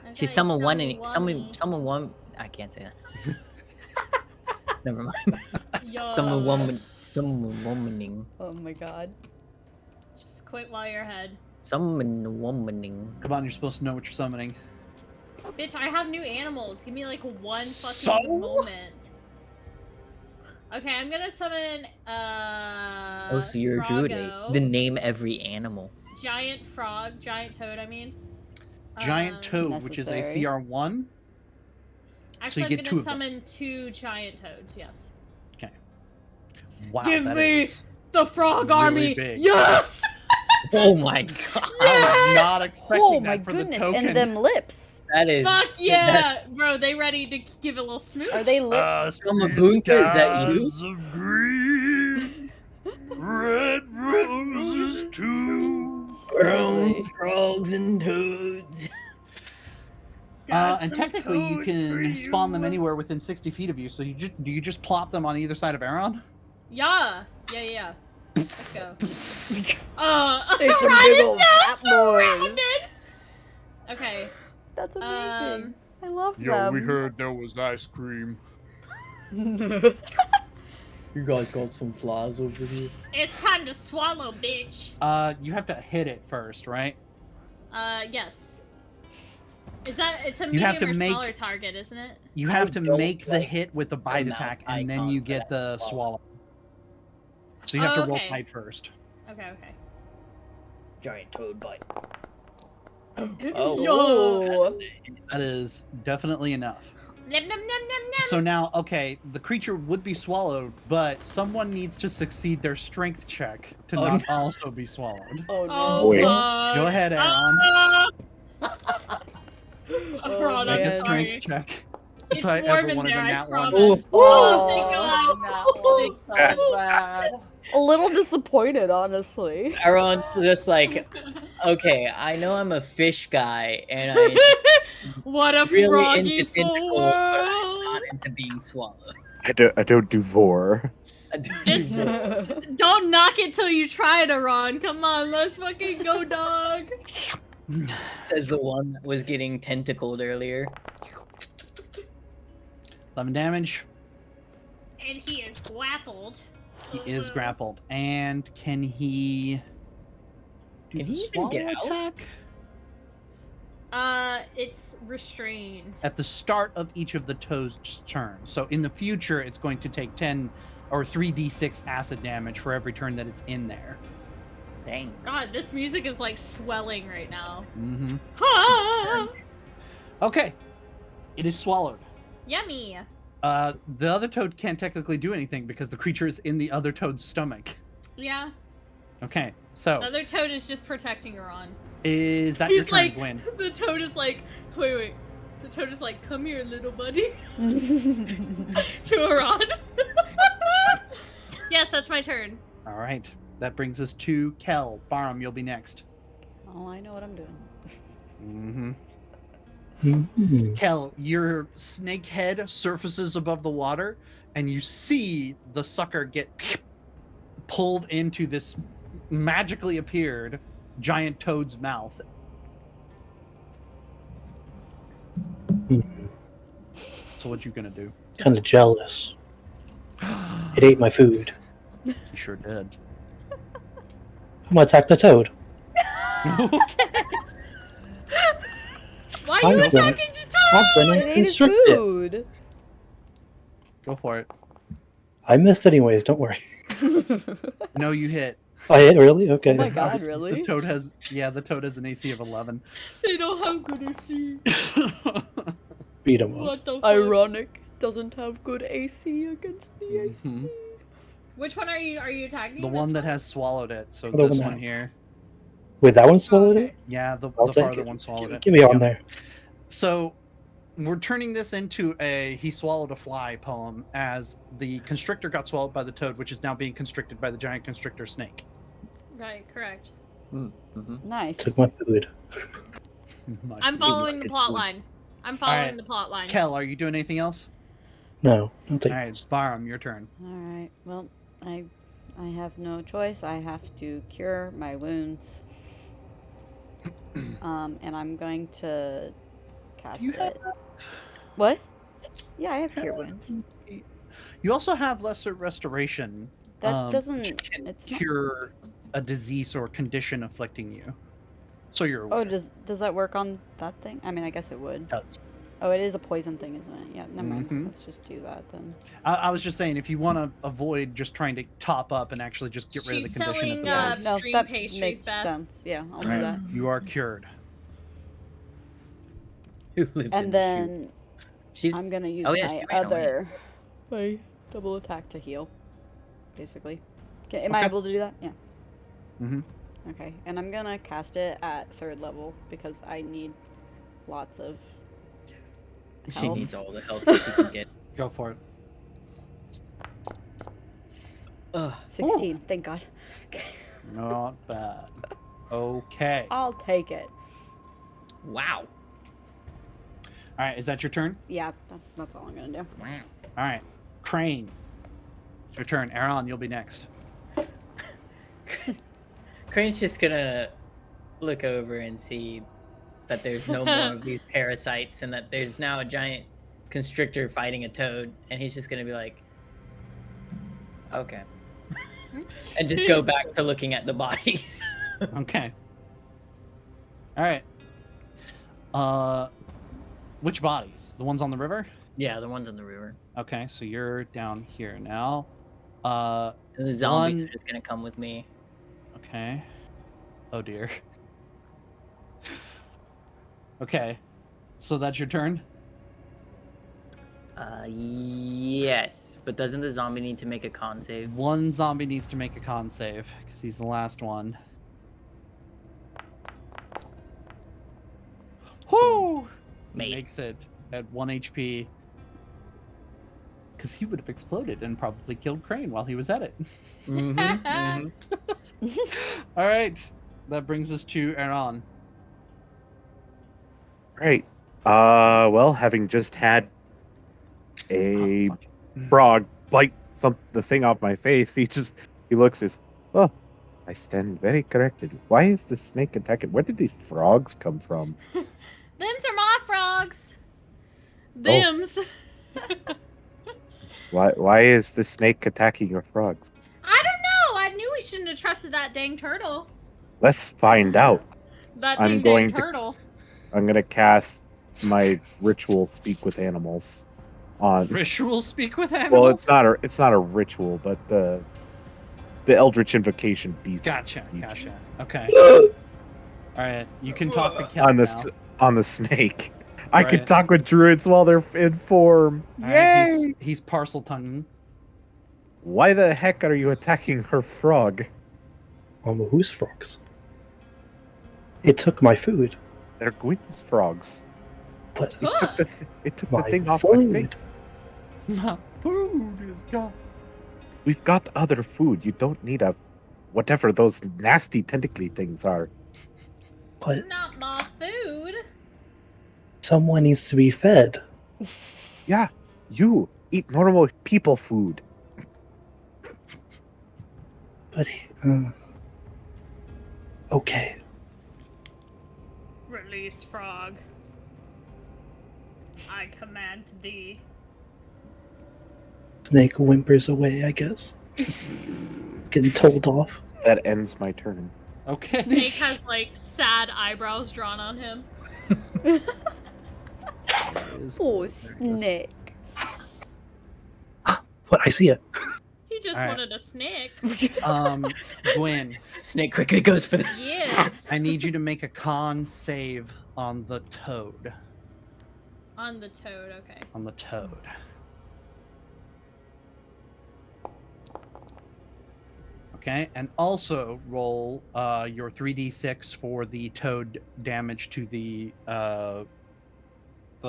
I'm She's gonna summon one summon and summon one. I can't say that. Never mind. Yo. Summon woman. Summon womaning. Oh my god. Just quit while you're ahead. Summon womaning. Come on, you're supposed to know what you're summoning. Bitch, I have new animals. Give me like one fucking So? moment. Okay, I'm gonna summon Oh, so you're a druid. Froggo. Then name every animal. Giant frog, giant toad, I mean. Giant toad, which is a necessary. CR1. Actually, you get I'm 2 gonna of them. summon 2 giant toads, yes. Wow, Give that me is the frog really army! big. Yes! Oh my god. I was not expecting Oh that my for goodness, the token. and them lips. That is. Fuck yeah, bro! They ready to give it a little smooch? Are they lip? Bunka, is that you? Skies of green, red roses too. Brown frogs and toads. And technically, you can spawn them anywhere within 60 feet of you. So do you just plop them on either side of Aaron? Yeah. Let's go. There's some Ron big is old now fat boys. surrounded! Okay. That's amazing. I love Yo, them. we heard there was ice cream. You guys got some flies over here? It's time to swallow, bitch. You have to hit it first, right? Yes. It's a You have medium to or make- smaller target, isn't it? You have to don't make the like hit with the bite mouth attack, and then icon you for get that the swallow. swallow. So you have Oh, to roll okay. bite first. Okay. Giant toad bite. Oh. Yo. That is definitely enough. Nom, nom, nom, nom, nom. So now, okay, the creature would be swallowed, but someone needs to succeed their strength check to Oh, not also be swallowed. Oh no. Oh, Wait. fuck. Go ahead, Aaron. Oh, Ron, Make I'm a man. sorry. strength check. It's If I warm ever in wanted there, a I nat one. promise. Oh, thank God. that was so bad. A little disappointed, honestly. Aaron's just like, okay, I know I'm a fish guy, and I What a really froggy into tentacles, but I'm world. not into being swallowed. I don't do vor. Just don't knock it till you try it, Aaron. Come on, let's fucking go, dog. Says the one that was getting tentacled earlier. 11 damage. And he is grappled. He is grappled. And can he do Can the he even get swallow out? attack? It's restrained. At the start of each of the toad's turns. So in the future, it's going to take 10 or 3d6 acid damage for every turn that it's in there. Dang. God, this music is like swelling right now. Mm-hmm. Ah! Okay. It is swallowed. Yummy. The other toad can't technically do anything because the creature is in the other toad's stomach. Yeah. Okay, The so other toad is just protecting Aaron. is that your He's turn, like, Gwen? the toad is like, wait. The toad is like, come here, little buddy. To Aaron. Yes, that's my turn. All right. That brings us to Kel. Barum, you'll be next. Oh, I know what I'm doing. Mm-hmm. Mhm. Kel, your snake head surfaces above the water, and you see the sucker get pulled into this magically appeared giant toad's mouth. So what you gonna do? Kind of jealous. It ate my food. You sure did. I'm gonna attack the toad. Okay. Why are you I've been- attacking the I've toad? been It ate his constricted. food. Go for it. I missed anyways. Don't worry. No, you hit. I hit really? Okay. Oh my god, The really? toad has an AC of 11. They don't have good AC. Beat him up. What the fuck? Ironic. Doesn't have good AC against the AC. Mhm. Which one are you attacking? The This one that has swallowed it. So The this one one that's- here. Wait, that one swallowed okay. it? Yeah, the I'll take farther it. one swallowed it. Give me on Yep. there. So we're turning this into a "He swallowed a fly" poem, as the constrictor got swallowed by the toad, which is now being constricted by the giant constrictor snake. Right, correct. Nice. Took my food. Much I'm good. following the plot line. I'm following Alright. the plot line. Kel, are you doing anything else? No, don't take. All right, Varum, your turn. All right. Well, I have no choice. I have to cure my wounds. And I'm going to cast You have it. What? Yeah, I have cure wounds. You also have lesser restoration. That which doesn't. can It's not. cure a disease or condition afflicting you. So you're Oh, aware. does that work on that thing? I mean, I guess it would. It does. Oh, it is a poison thing, isn't it? Yeah, never mind. Mhm. Let's just do that then. I was just saying, if you want to avoid just trying to top up and actually just get rid of She's the condition selling, at the Yeah, base. no, stream that pastries, makes Beth. sense. Yeah, I'll do Right. that. You are cured. Who lived in And the then She's I'm gonna use oh, yeah, my she ran away. my double attack to heal, basically. Okay, am I Okay. able to do that? Yeah. Mm-hmm. Okay, and I'm gonna cast it at 3rd level because I need lots of She health. needs all the help that she can get. Go for it. Ugh. 16, thank God. Not bad. Okay. I'll take it. Wow. All right, is that your turn? Yeah, that's all I'm gonna do. Wow. All right, Crane. It's your turn. Aaron, you'll be next. Crane's just gonna look over and see that there's no more of these parasites and that there's now a giant constrictor fighting a toad, and he's just gonna be like, okay. And just go back to looking at the bodies. Okay. All right. Which bodies? The ones on the river? Yeah, the ones in the river. Okay, so you're down here now. And the zombies One- are just gonna come with me. Okay. Oh dear. Okay. So that's your turn? Yes, but doesn't the zombie need to make a con save? One zombie needs to make a con save because he's the last one. Whoo! He Mate. makes it at 1 HP. Because he would have exploded and probably killed Crane while he was at it. All right. That brings us to Aaron. Right. Well, having just had a frog bite the thing off my face, he looks as, oh, I stand very corrected. Why is the snake attacking? Where did these frogs come from? Them's are my frogs. Them's. Why is the snake attacking your frogs? I don't know. I knew we shouldn't have trusted that dang turtle. Let's find out. That I'm dang going dang to- turtle. I'm gonna cast my ritual speak with animals on. Ritual speak with animals? Well, it's not a ritual, but the Eldritch Invocation beast Gotcha, speech gotcha. Okay. All right. You can talk to Kel on now. on the snake. I can Right. talk with druids while they're in form. All right, Yay! he's parcel tonguing. Why the heck are you attacking her frog? Whose frogs? It took my food. They're Gwyn's frogs. But It took My the thing off my food. face. My food is gone. We've got other food. You don't need a whatever those nasty tentacly things are. but Not my food. someone needs to be fed. Yeah, you eat normal people food. But okay. Release, frog. I command thee. Snake whimpers away, I guess. Getting told off. That ends my turn. Okay. Snake has like sad eyebrows drawn on him. Oh, Snake. But I see it. He just All right. wanted a snake. Gwen, Snake quickly goes for the. Yes. I need you to make a con save on the toad. On the toad, okay. On the toad. Okay, and also roll your 3d6 for the toad damage to the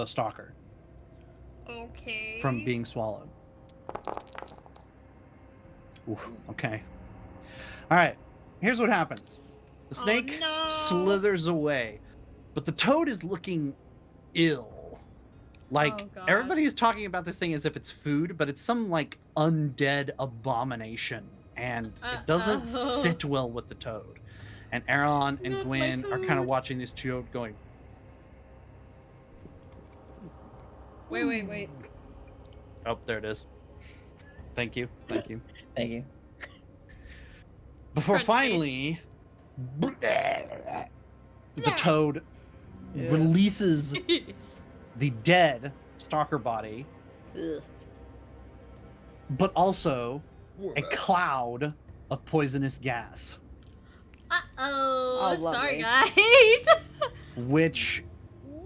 stalker Okay. from being swallowed. Oof, okay. All right. Here's what happens. The Oh, snake no. slithers away, but the toad is looking ill. Like Oh, God. everybody's talking about this thing as if it's food, but it's some like undead abomination, and it doesn't Uh-oh. sit well with the toad. And Aaron and Not my Gwen are kind of toad. watching this toad going. Wait. Oh, there it is. Thank you. Thank you. Thank you. Before Crunch finally, the toad Yeah. releases the dead stalker body, Ugh. but also a cloud of poisonous gas, Uh-oh. Oh, Sorry, lovely. guys. which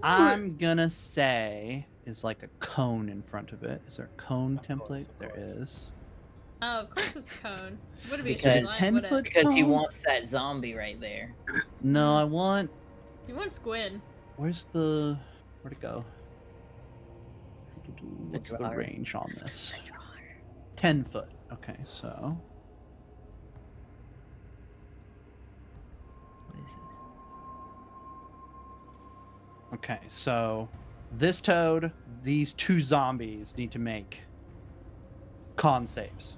I'm gonna say is like a cone in front of it. Is there a cone template? There is. Oh, of course it's Cone. Would it be Because- a line, would it? 10-foot Because he cone? wants that zombie right there. No, I want. He wants Gwyn. Where'd it go? What's the drawer. range on this? 10 foot. Okay, so What is this? okay, so this toad, these two zombies need to make con saves.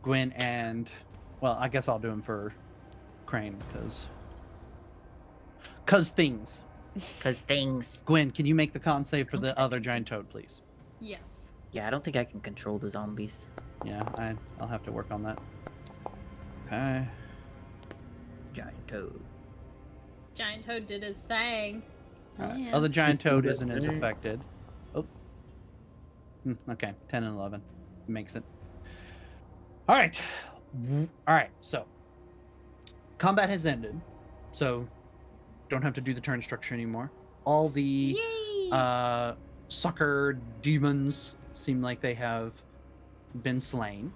Gwyn and, well, I guess I'll do them for Crane because things. Because things. Gwyn, can you make the con save for the other giant toad, please? Yes. Yeah, I don't think I can control the zombies. Yeah, I'll have to work on that. Okay. Giant toad. Giant Toad did his thing. Alright, Yeah. other giant toad Do isn't as that. affected. Oh. Okay, 10 and 11 makes it. All right. All right, so combat has ended. So don't have to do the turn structure anymore. All the Yay! sucker demons seem like they have been slain.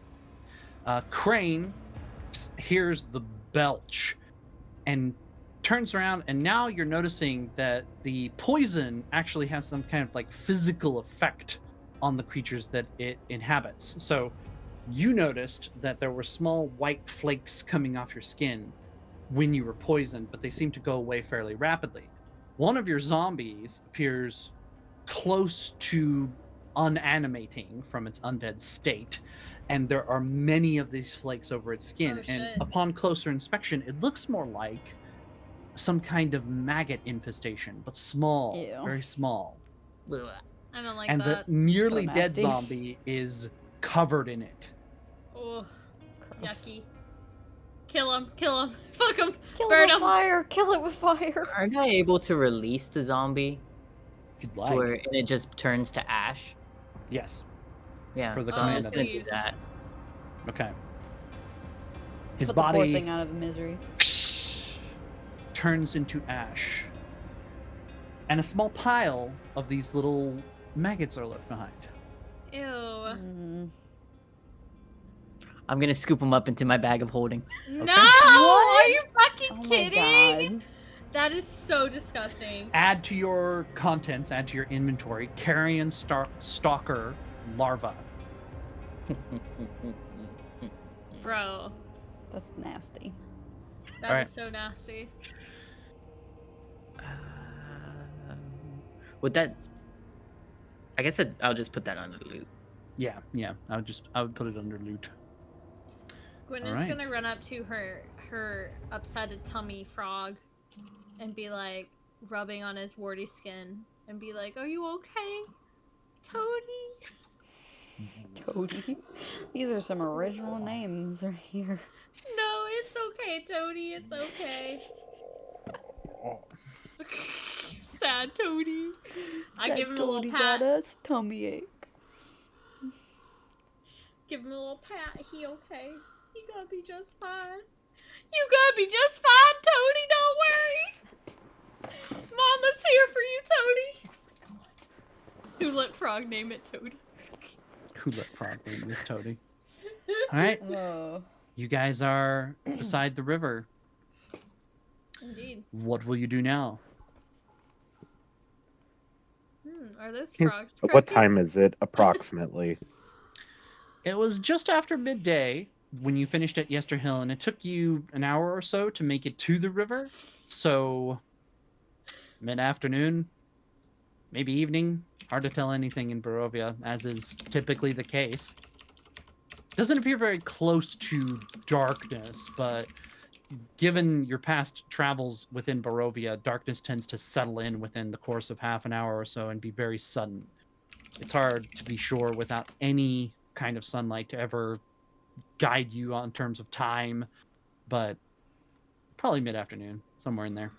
Crane hears the belch and turns around, and now you're noticing that the poison actually has some kind of like physical effect on the creatures that it inhabits. So you noticed that there were small white flakes coming off your skin when you were poisoned, but they seem to go away fairly rapidly. One of your zombies appears close to unanimating from its undead state, and there are many of these flakes over its skin. Oh, and shit. upon closer inspection, it looks more like some kind of maggot infestation, but small, Ew. very small. Ugh. I don't like And that. the nearly So dead nasty. zombie is covered in it. Oh, Gross. yucky. Kill him. Kill him. Fuck him. Kill Burn it with him. fire! Kill it with fire! Aren't I able to release the zombie If you'd to like. where and it just turns to ash? Yes. Yeah, For the so I'm just command gonna do please. that. Okay. His Put the poor body thing out of misery. turns into ash. And a small pile of these little maggots are left behind. Ew. Mm. I'm gonna scoop him up into my bag of holding. No! What? Are you fucking Oh my kidding? god. That is so disgusting. Add to your contents, add to your inventory, carrion stalker larva. Bro. That's nasty. That is Alright. so nasty. Would that? I guess I'll just put that under loot. Yeah, I would put it under loot. Gwyneth's Alright. gonna run up to her upsetted tummy frog and be like rubbing on his warty skin and be like, "Are you okay, Toady?" Toady. These are some original names right here. No, it's okay, Toady. It's okay. Sad Toady. I give him a little Toady pat. got us tummy ache. Give him a little pat. He okay. He gonna be just fine. You gonna be just fine, Toady. Don't worry. Mama's here for you, Toady. Who let Frog name it Toady? Who let frog name this toady? Alright, Oh. you guys are beside the river. Indeed. What will you do now? Are those Hmm. frogs? What croaking? time is it approximately? It was just after midday when you finished at Yester Hill, and it took you an hour or so to make it to the river. So, mid-afternoon, maybe evening. Hard to tell anything in Barovia, as is typically the case. Doesn't appear very close to darkness, but given your past travels within Barovia, darkness tends to settle in within the course of half an hour or so and be very sudden. It's hard to be sure without any kind of sunlight to ever guide you on terms of time, but probably mid-afternoon, somewhere in there.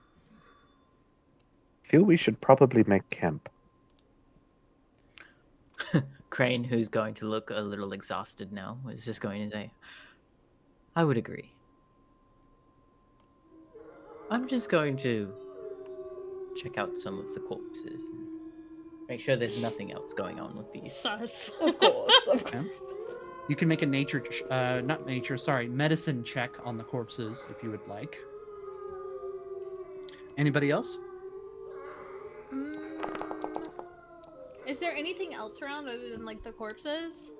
Feel we should probably make camp. Crane, who's going to look a little exhausted now, is just going to say, I would agree. I'm just going to check out some of the corpses and make sure there's nothing else going on with these. Sus. Of course, of Okay. course. You can make a medicine check on the corpses if you would like. Anybody else? Is there anything else around other than like the corpses?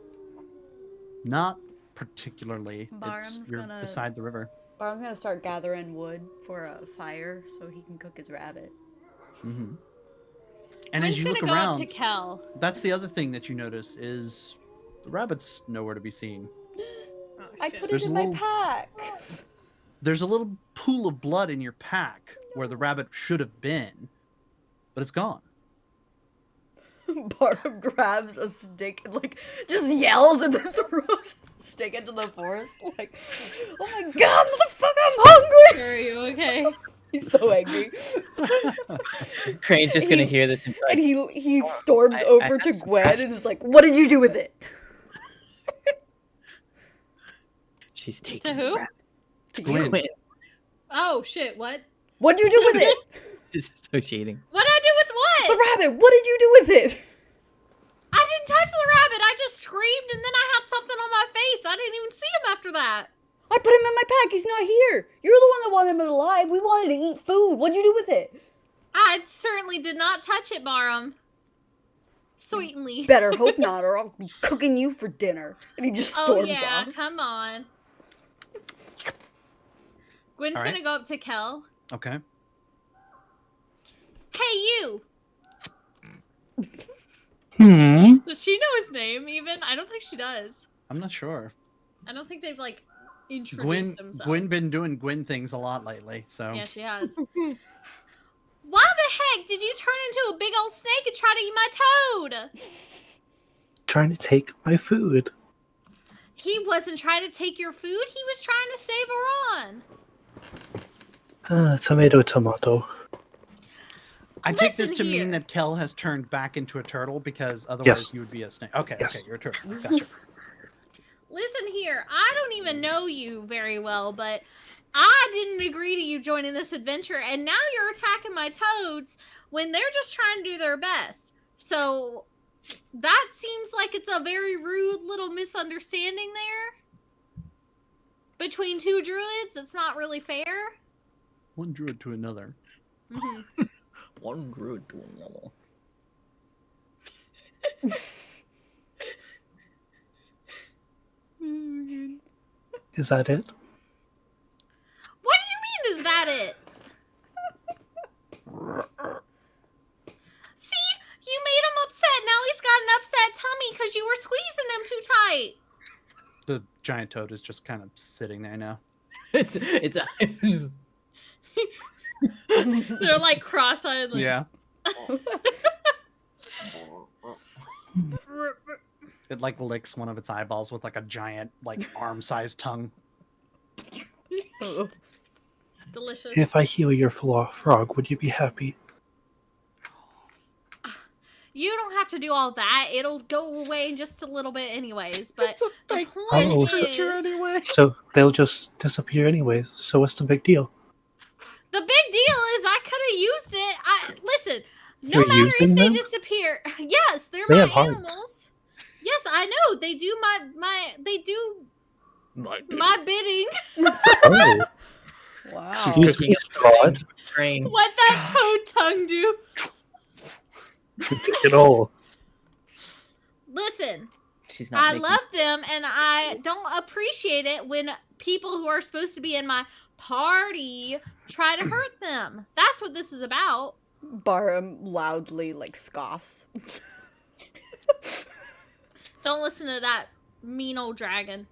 Not particularly. Barham's You're gonna- beside the river. Barham's gonna start gathering wood for a fire so he can cook his rabbit. Mm-hmm. And Gwen's as you look gonna go around, up to Kel. that's the other thing that you notice is the rabbit's nowhere to be seen. Oh, I shit. put There's it a in my little- pack. There's a little pool of blood in your pack where the rabbit should have been, but it's gone. Barham grabs a stick and like just yells and then throws a stick into the forest. Like, oh my god, motherfucker, I'm hungry! Are you okay? He's so angry. Crane's just gonna hear this and be And like, he storms I over have to some Gwen and is like, what did you do with it? she's taking To who? the rabbit. To Gwen. you. Gwen. Oh shit! What? What'd you do with it? This is so cheating. What did I do with what? The rabbit, what did you do with it? I didn't touch the rabbit. I just screamed and then I had something on my face. I didn't even see him after that. I put him in my pack, he's not here. You're the one that wanted him alive. We wanted to eat food. What'd you do with it? I certainly did not touch it, Barham. Sweetly. Better hope not, or I'll be cooking you for dinner. And he just Oh storms yeah, off. come on. Gwen's All right. gonna go up to Kel. Okay. Hey, you! Does she know his name even? I don't think she does. I'm not sure. I don't think they've like introduced Gwen themselves. been doing Gwen things a lot lately, so Yeah, she has. Why the heck did you turn into a big old snake and try to eat my toad? Trying to take my food. He wasn't trying to take your food. He was trying to save Iran. Tomato, tomato. I take this Listen to here. mean that Kel has turned back into a turtle because otherwise Yes. you would be a snake. Okay, Yes. okay, you're a turtle. Gotcha. Listen here, I don't even know you very well, but I didn't agree to you joining this adventure, and now you're attacking my toads when they're just trying to do their best. So that seems like it's a very rude little misunderstanding there between two druids. It's not really fair. One druid to another. Mhm. One druid to another. Is that it? What do you mean, is that it? See? You made him upset. Now he's got an upset tummy because you were squeezing him too tight. The giant toad is just kind of sitting there now. it's They're like cross-eyed. Like, Yeah. It like licks one of its eyeballs with like a giant like arm-sized tongue. delicious. If I heal your frog, would you be happy? You don't have to do all that. It'll go away in just a little bit anyways. But It's a the big point Oh, is, anyway. So they'll just disappear anyways. So what's the big deal? the big deal is I could have used it. Listen, no You're matter if using they them? disappear. Yes, they're They my have hearts. animals. Yes, I know. They do they do my bidding. Oh, Wow. excuse me, Strahd. train. What that toad tongue do? Take it all. Listen, She's not. I making- love them, and I don't appreciate it when people who are supposed to be in my party try to hurt them. That's what this is about. Barham loudly like scoffs. Don't listen to that mean old dragon.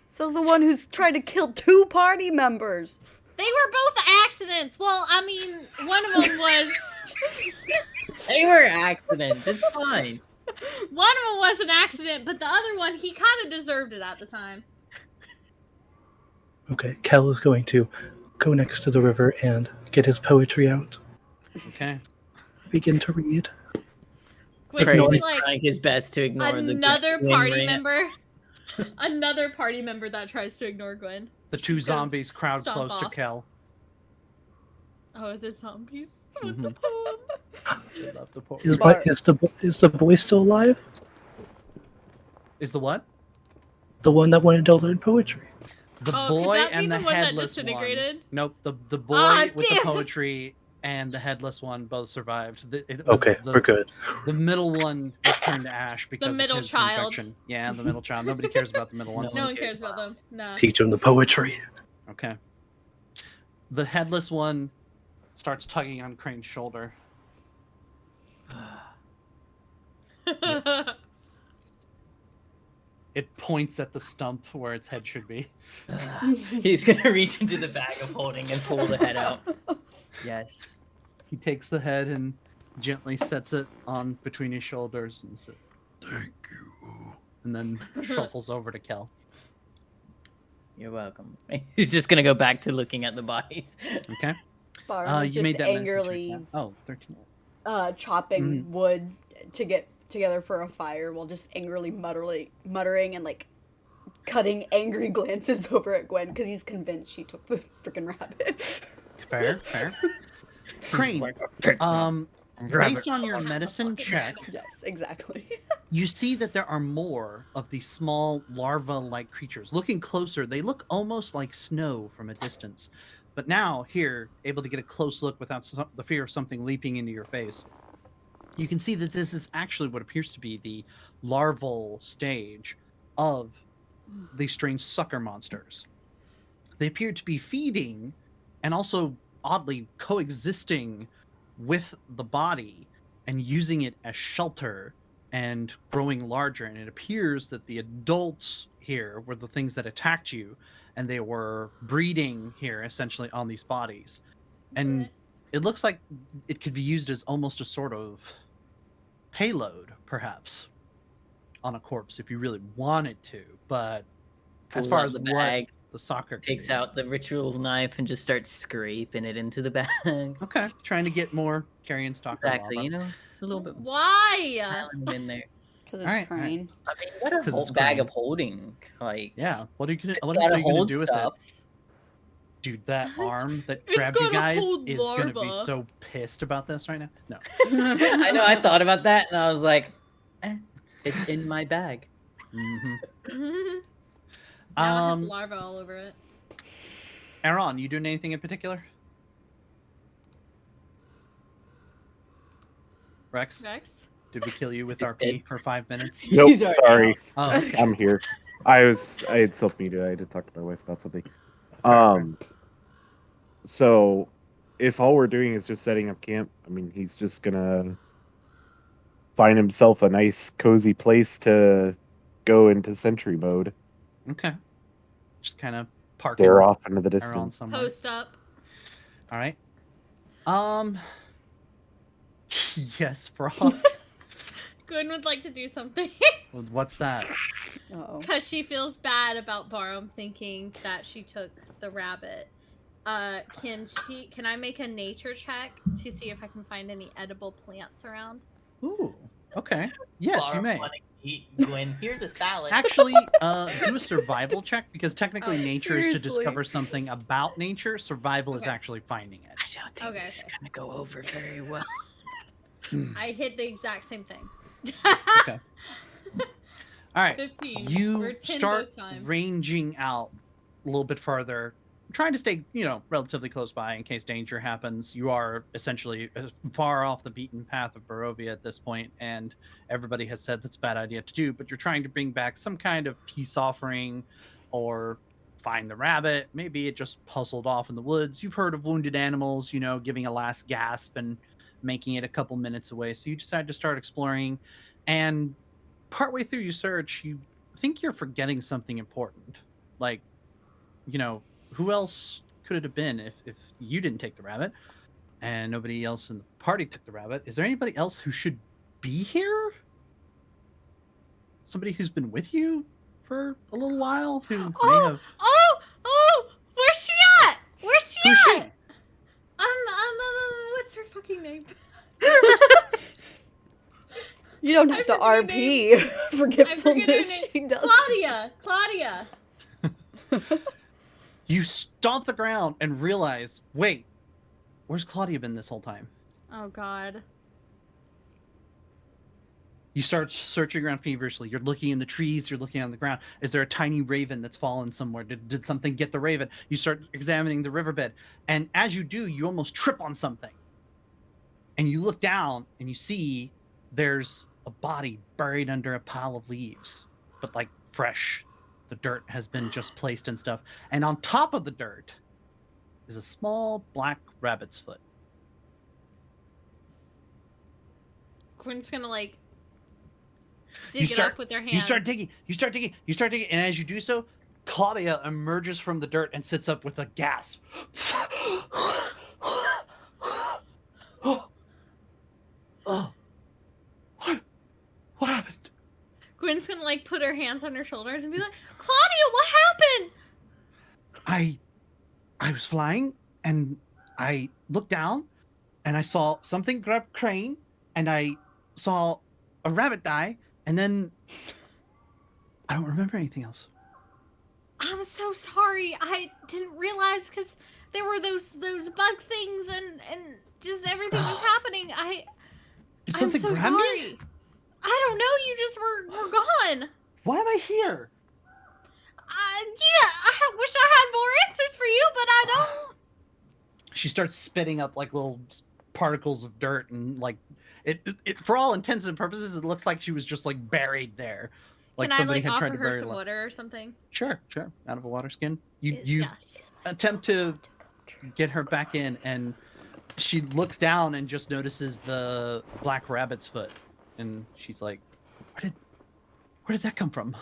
Says the one who's tried to kill 2 party members. They were both accidents. Well, I mean, one of them was They were accidents. It's fine. an accident, but the other one, he kind of deserved it at the time. Okay, Kel is going to go next to the river and get his poetry out. Okay. Begin to read. Quinn's Craig gonna be is like trying his best to ignore another the party rant. member. Another party member that tries to ignore Gwen. The two She's gonna zombies crowd stomp close to off. Kel. Oh, the zombies with Mhm. the poem. They love the poor- Is Bar- is the boy still alive? Is the what? The one that wanted to learn poetry. The Oh, could boy that be and the the one that headless one. disintegrated? Nope. The boy Ah, with the damn. poetry and the headless one both survived. It was Okay, we're good. The middle one was turned to ash because middle of his child. infection. Yeah, the middle child. Nobody cares about the middle ones. No one cares about them. No. Teach him the poetry. Okay. The headless one starts tugging on Crane's shoulder. It points at the stump where its head should be. He's gonna reach into the bag of holding and pull the head out. Yes. He takes the head and gently sets it on between his shoulders and says, "Thank you," and then shuffles over to Kel. You're welcome. He's just gonna go back to looking at the bodies. Okay. Barm is You made just that medicine check angrily now. Oh, 13. chopping wood to get together for a fire while just angrily muttering and like cutting angry glances over at Gwen because he's convinced she took the freaking rabbit. Fair. Crane, based on your medicine check, Yes, exactly. you see that there are more of these small larva-like creatures. Looking closer, they look almost like snow from a distance. But now, here, able to get a close look without the fear of something leaping into your face, you can see that this is actually what appears to be the larval stage of these strange sucker monsters. They appear to be feeding and also oddly coexisting with the body and using it as shelter and growing larger. And it appears that the adults here were the things that attacked you, and they were breeding here essentially on these bodies. And it looks like it could be used as almost a sort of payload, perhaps, on a corpse if you really wanted to. But as far as the what bag, the soccer takes out the ritual knife and just starts scraping it into the bag. Okay, trying to get more carrion stalker Exactly, lava. you know, just a little bit Why? piling them in there. Because it's Alright, Crane. I mean, what a 'Cause whole it's bag Crane. of holding. Like, Yeah, what are you gonna? it's What else gotta are you gonna hold do with stuff. it? Dude, that arm that It's grabbed you gonna guys hold is gonna be larva. so pissed about this right now. No. I know, I thought about that and I was like, it's in my bag. Mm-hmm. Now it has larva all over it. Aaron, you doing anything in particular? Rex, Rex? did we kill you with RP for 5 minutes? Nope, He's already sorry. Oh, okay. I'm here. I had self-muted. I had to talk to my wife about something. Fair. So if all we're doing is just setting up camp, I mean, he's just gonna find himself a nice cozy place to go into sentry mode. Okay. Just kind of parking Stare off into the Aaron distance. somewhere. Post up. All right. Yes, Frog. Gwen would like to do something. What's that? Uh-oh. Because she feels bad about Barham thinking that she took the rabbit. Can I make a nature check to see if I can find any edible plants around? Ooh. Okay. Yes, you may. Eat Gwen, here's a salad. Actually, do a survival check because technically nature is to seriously? discover something about nature. Survival is Okay. actually finding it. I don't think Okay, this is okay. gonna go over very well. I hit the exact same thing. Okay. All right. 15. You Or 10 start both times. ranging out a little bit further, trying to stay, relatively close by in case danger happens. You are essentially far off the beaten path of Barovia at this point, and everybody has said that's a bad idea to do, but you're trying to bring back some kind of peace offering or find the rabbit. Maybe it just puzzled off in the woods. You've heard of wounded animals, giving a last gasp and making it a couple minutes away. So you decide to start exploring, and partway through your search, you think you're forgetting something important. Like, who else could it have been if you didn't take the rabbit and nobody else in the party took the rabbit? Is there anybody else who should be here? Somebody who's been with you for a little while who may have... Oh! Where's she at? Where's she Who's at? she? What's her fucking name? You don't have to forget her RP forgetfulness. name. She does. Claudia. You stomp the ground and realize, wait, where's Claudia been this whole time? Oh God. You start searching around feverishly. You're looking in the trees. You're looking on the ground. Is there a tiny raven that's fallen somewhere? Did something get the raven? You start examining the riverbed. And as you do, you almost trip on something. And you look down and you see there's a body buried under a pile of leaves, but like fresh. The dirt has been just placed and stuff. And on top of the dirt is a small black rabbit's foot. Quinn's gonna like dig it up with their hands. You start digging, and as you do so, Claudia emerges from the dirt and sits up with a gasp. Oh, what happened? Gwen's gonna like put her hands on her shoulders and be like, Claudia, what happened? I was flying and I looked down and I saw something grab Crane and I saw a rabbit die and then I don't remember anything else. I'm so sorry. I didn't realize because there were those bug things and just everything was happening. Did something I'm so grab sorry. me? I don't know. You just were gone. Why am I here? Yeah, I wish I had more answers for you, but I don't. She starts spitting up like little particles of dirt and like it for all intents and purposes, it looks like she was just like buried there. Like Can somebody I like had offer tried to her bury some her. water or something? Sure. Out of a water skin. You Yes. attempt to get her back in, and she looks down and just notices the black rabbit's foot, and she's like, "Where did that come from?"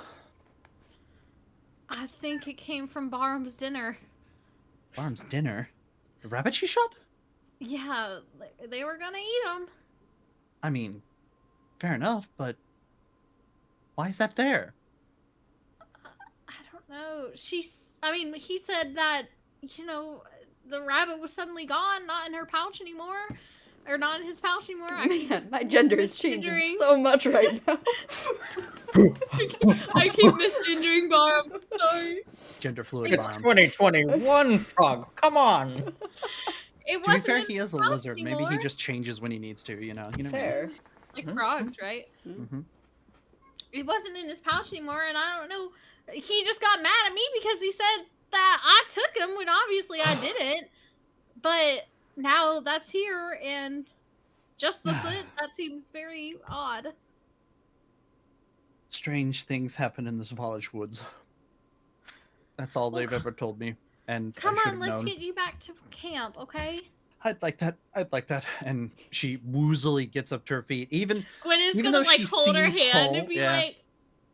I think it came from Barham's dinner. Barham's dinner? The rabbit she shot? Yeah, they were gonna eat him. I mean, fair enough, but why is that there? I don't know. He said that, the rabbit was suddenly gone, not in her pouch anymore. Or not in his pouch anymore. Man, my gender is changing so much right now. I keep misgendering Barb. Sorry. Gender fluid It's Barham. 2021, Frog. Come on. It To be wasn't fair, in he is a his pouch lizard. Maybe he anymore. just changes when he needs to, you know. Fair. Like frogs, right? Mm-hmm. It wasn't in his pouch anymore, and I don't know. He just got mad at me because he said that I took him when obviously I didn't. But now that's here, and just the foot, that seems very odd. Strange things happen in the Svalage Woods. That's all they've ever told me, and Come I should on, have let's known. get you back to camp, okay? I'd like that. And she woozily gets up to her feet. Even Gwen is even gonna though like she hold her seems hand whole, and be yeah.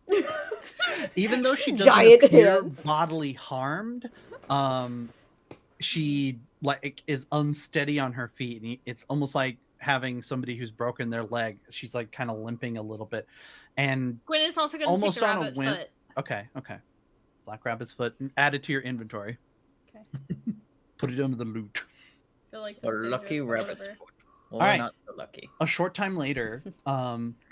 like, Even though she doesn't Giant appear hands. bodily harmed, she like is unsteady on her feet, and it's almost like having somebody who's broken their leg. She's like kind of limping a little bit, and Gwen is also gonna almost take the on a rabbit whim. foot. Okay. Black rabbit's foot added to your inventory. Okay. Put it under the loot. I feel like Or this lucky dangerous, but rabbit's whatever. foot. Well, All right. not so lucky. A short time later,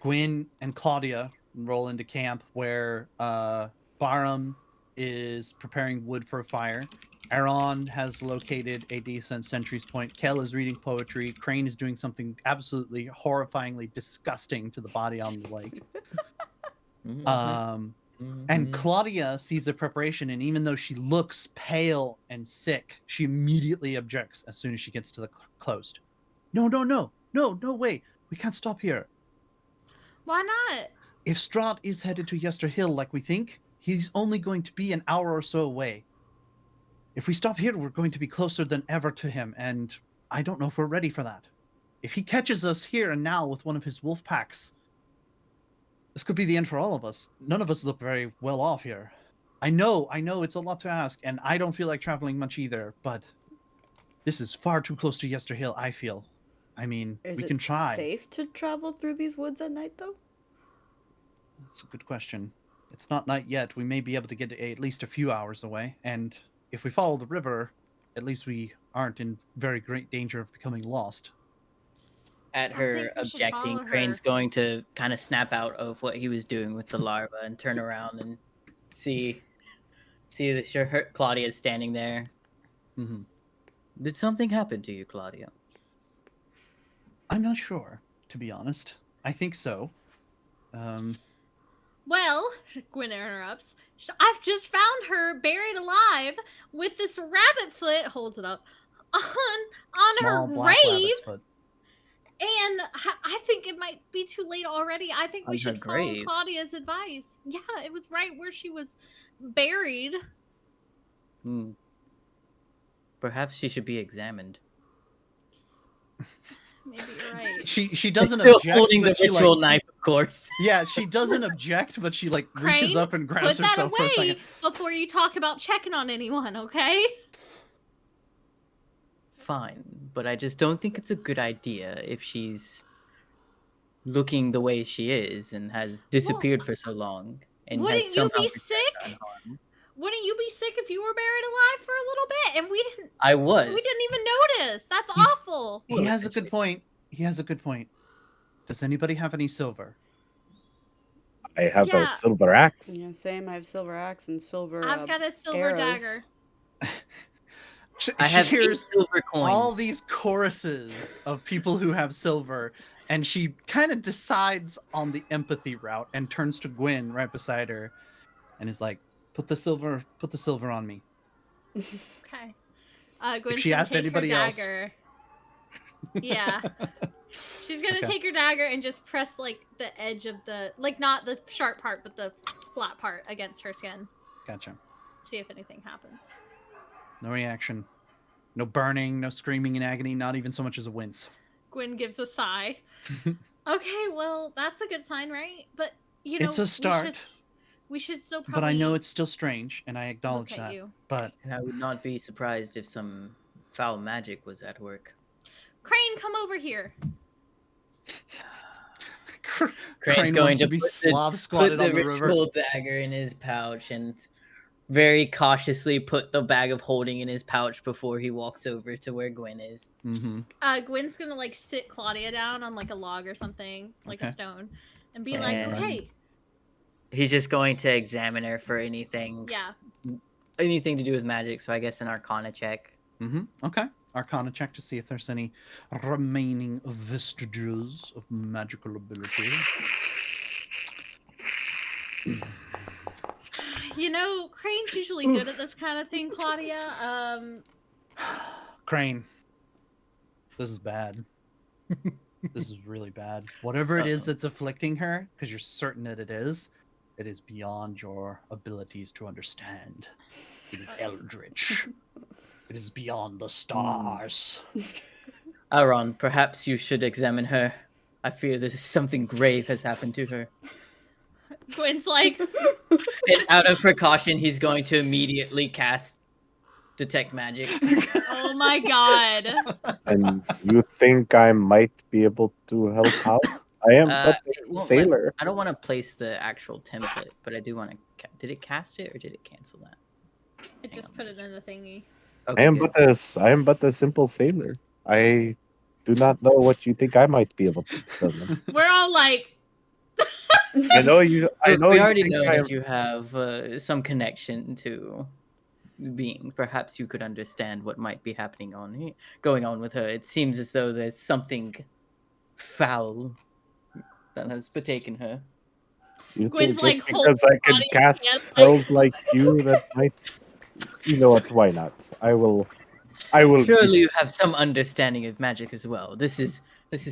Gwyn and Claudia roll into camp where Barham is preparing wood for a fire. Aaron has located a decent sentry's point. Kel is reading poetry. Crane is doing something absolutely horrifyingly disgusting to the body on the lake. And Claudia sees the preparation, and even though she looks pale and sick, she immediately objects as soon as she gets to the closed. No, wait. We can't stop here. Why not? If Strahd is headed to Yester Hill like we think, he's only going to be an hour or so away. If we stop here, we're going to be closer than ever to him, and I don't know if we're ready for that. If he catches us here and now with one of his wolf packs, this could be the end for all of us. None of us look very well off here. I know it's a lot to ask, and I don't feel like traveling much either, but this is far too close to Yester Hill, I feel. I mean, we can try. Is it safe to travel through these woods at night, though? That's a good question. It's not night yet. We may be able to get at least a few hours away, and if we follow the river, at least we aren't in very great danger of becoming lost. At her objecting, Crane's going to kind of snap out of what he was doing with the larva and turn around and see that Claudia is standing there. Mm-hmm. Did something happen to you, Claudia? I'm not sure, to be honest. I think so. Well, Gwen interrupts. I've just found her buried alive with this rabbit foot. Holds it up on her Small black grave. rabbit's foot. And I think it might be too late already. I think we On her should follow grave? Claudia's advice. Yeah, it was right where she was buried. Perhaps she should be examined. Maybe you're right. She doesn't Still object, holding the but she, ritual like, knife, of course. yeah, she doesn't object, but she like reaches Crane, up and grabs put that herself for a second. away before you talk about checking on anyone, okay? Fine, but I just don't think it's a good idea if she's looking the way she is and has disappeared for so long and has Wouldn't you somehow be returned sick? unharmed. Wouldn't you be sick if you were buried alive for a little bit and we didn't I was. even notice? That's He's- awful. He has a good point. He has a good point. Does anybody have any silver? I have Yeah. a silver axe. Yeah, same. I have silver axe and silver. I've got a silver arrows. dagger. I She have 8 hears silver coins. all these choruses of people who have silver, and she kind of decides on the empathy route and turns to Gwen right beside her, and is like, "Put the silver on me." Okay. Gwen's she gonna asked take anybody her else. dagger. Yeah. She's gonna Okay. take her dagger and just press like the edge of the not the sharp part, but the flat part against her skin. Gotcha. See if anything happens. No reaction. No burning, no screaming in agony, not even so much as a wince. Gwen gives a sigh. Okay, well that's a good sign, right? But you know, It's a start. We should still probably. But I know it's still strange, and I acknowledge look at that. you. But And I would not be surprised if some foul magic was at work. Crane, come over here. Crane's going wants to be put Slav squatted the on the river. ritual dagger in his pouch and very cautiously put the bag of holding in his pouch before he walks over to where Gwen is. Mm-hmm. Gwen's gonna like sit Claudia down on like a log or something, like Okay. a stone, and be like, And- okay, He's just going to examine her for anything yeah. to do with magic, so I guess an arcana check. Mm-hmm. Okay. Arcana check to see if there's any remaining vestiges of magical ability. You know, Crane's usually good at this kind of thing, Claudia. Crane. This is bad. This is really bad. Whatever it is that's afflicting her, because you're certain that it is beyond your abilities to understand. It is eldritch. It is beyond the stars. Aaron, perhaps you should examine her. I fear this is something grave has happened to her. Gwen's like, And out of precaution, he's going to immediately cast Detect Magic. oh my god. And you think I might be able to help out? I am but it a won't let- sailor. I don't want to place the actual template, but I do want to. Did it cast it or did it cancel that? It just put it in the thingy. Okay, I am good. but a simple sailor. I do not know what you think I might be able to tell them. We're all like, I know you. I Look, know we you already think know I that you have some connection to being. Perhaps you could understand what might be going on with her. It seems as though there's something foul that has betaken her. You Gwen's think like, just because I can body cast hands, spells like you that might. You know what? Why not? I will. Surely you have some understanding of magic as well. This is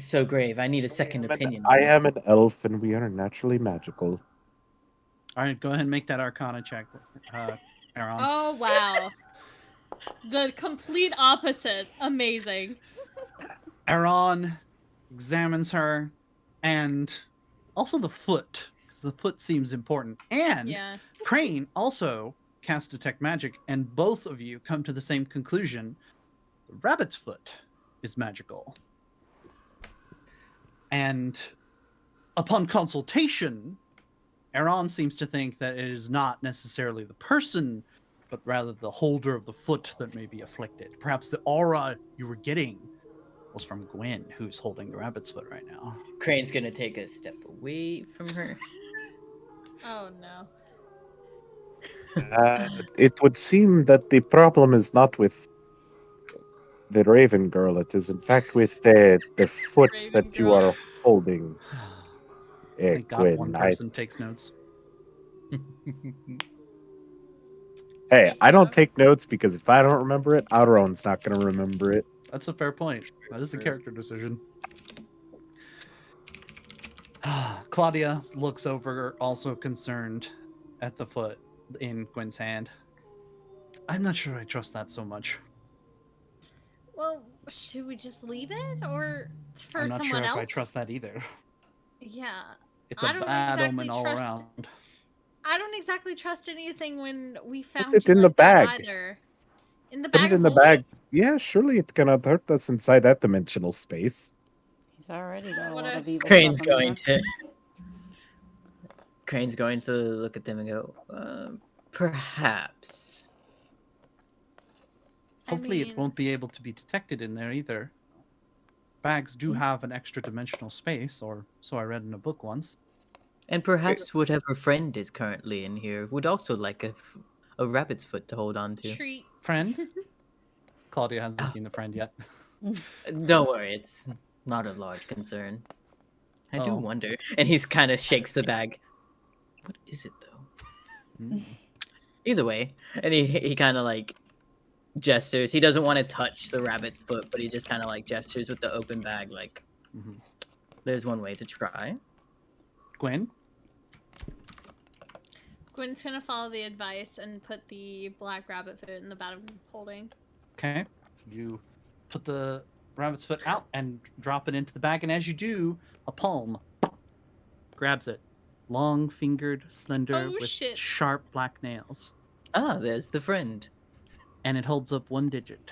so grave. I need a second opinion. I on this. am an elf, and we are naturally magical. All right, go ahead and make that Arcana check, Aaron. oh wow. The complete opposite. Amazing. Aaron examines her, and also the foot, because the foot seems important. And Yeah. Crane also casts Detect Magic, and both of you come to the same conclusion. The rabbit's foot is magical. And upon consultation, Aaron seems to think that it is not necessarily the person, but rather the holder of the foot that may be afflicted. Perhaps the aura you were getting was from Gwen, who's holding the rabbit's foot right now. Crane's gonna take a step away from her. Oh no. It would seem that the problem is not with the Raven Girl. It is, in fact, with the foot Raven that you girl. are holding. Thank God Quinn, one person takes notes. Hey, I don't take notes because if I don't remember it, Outeron's not going to remember it. That's a fair point. That is a character decision. Claudia looks over, also concerned, at the foot in Gwen's hand. I'm not sure I trust that so much. Well, should we just leave it, or for I'm not someone sure else? if I trust that either. Yeah, It's a bad omen all around. I don't exactly trust anything when we Put found it you in like the that bag. either. In the Put bag it in of the holding? bag. Yeah, surely it cannot hurt us inside that dimensional space. He's already got a What lot if of evil Crane's stuff in going there. to. Crane's going to look at them and go, perhaps. Hopefully it won't be able to be detected in there either. Bags do have an extra dimensional space, or so I read in a book once. And perhaps whatever friend is currently in here would also like a rabbit's foot to hold on to. Treat. Friend? Claudia hasn't seen the friend yet. Don't worry, it's not a large concern. I do Oh. wonder. And he's kind of shakes the bag. What is it though? Either way, and he kind of like gestures. He doesn't want to touch the rabbit's foot, but he just kind of like gestures with the open bag, like, there's one way to try. Gwen? Gwen's gonna follow the advice and put the black rabbit foot in the bag of holding. Okay. You put the rabbit's foot out and drop it into the bag, and as you do, a palm grabs it. Long-fingered, slender, with sharp black nails. Ah, there's the friend. And it holds up one digit.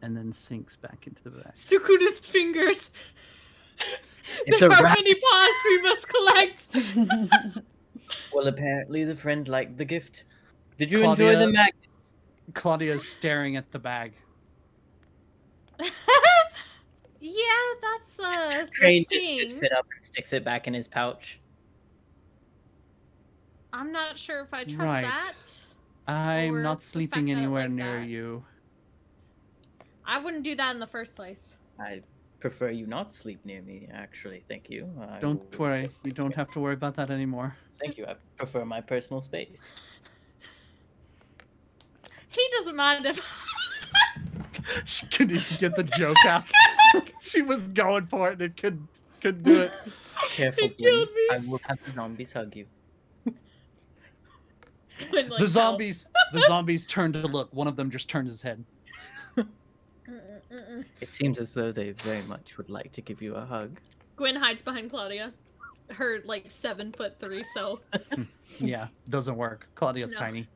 And then sinks back into the bag. Sukuna's fingers! It's there a are rat. many paws we must collect! Well, apparently the friend liked the gift. Did you enjoy the magnets? Claudia's staring at the bag. Yeah, that's the Crane just thing. scoops it up and sticks it back in his pouch. I'm not sure if I trust Right. that. I'm or not the sleeping fact that I anywhere like near that. you. I wouldn't do that in the first place. I prefer you not sleep near me, actually. Thank you. Don't worry. You don't have to worry about that anymore. Thank you. I prefer my personal space. He doesn't mind if... She couldn't even get the joke out. She was going for it and couldn't do it. Careful, It killed me. I will have the zombies hug you. When, like, The zombies turn to look. One of them just turns his head. It seems as though they very much would like to give you a hug. Gwen hides behind Claudia. Her, like, 7'3" self. Yeah, doesn't work. Claudia's No. tiny.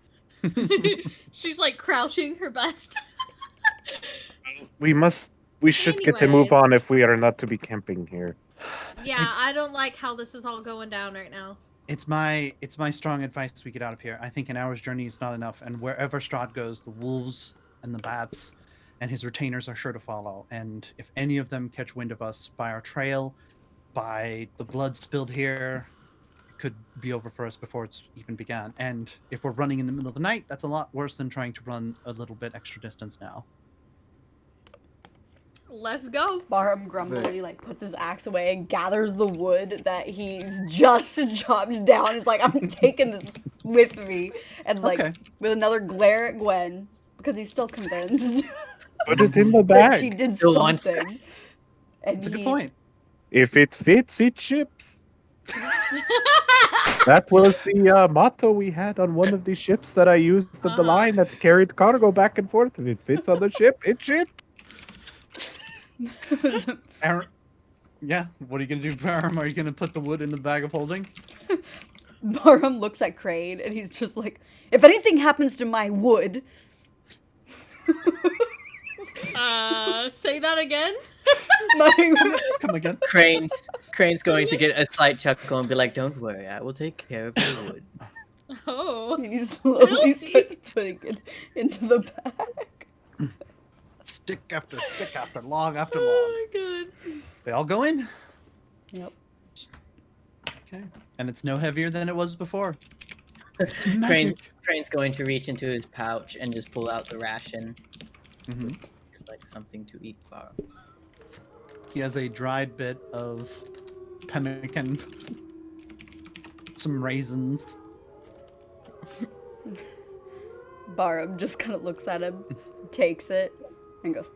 She's, like, crouching her best. We should get to move on if we are not to be camping here. Yeah, I don't like how this is all going down right now. It's my strong advice we get out of here. I think an hour's journey is not enough, and wherever Strahd goes, the wolves and the bats and his retainers are sure to follow. And if any of them catch wind of us by our trail, by the blood spilled here, it could be over for us before it's even began. And if we're running in the middle of the night, that's a lot worse than trying to run a little bit extra distance now. Let's go. Barham grumpily like puts his axe away and gathers the wood that he's just chopped down. He's like, I'm taking this with me, and like with another glare at Gwen because he's still convinced. Put it in the that bag. she did Still wants something. And That's a good point. If it fits, it ships. That was the motto we had on one of the ships that I used of the line that carried cargo back and forth. If it fits on the ship, it ships. Yeah, what are you gonna do, Barham? Are you gonna put the wood in the bag of holding? Barham looks at Crane and he's just like, if anything happens to my wood. Say that again? Come again. Crane's going to get a slight chuckle and be like, don't worry, I will take care of your wood. Oh. And he slowly starts putting it into the bag. Stick after stick after log after log. Oh my god. They all go in? Yep. Okay. And it's no heavier than it was before. It's Crane's magic. going to reach into his pouch and just pull out the ration. Mm-hmm. Like something to eat, Bar. He has a dried bit of pemmican, some raisins. Barum just kind of looks at him, takes it, and goes,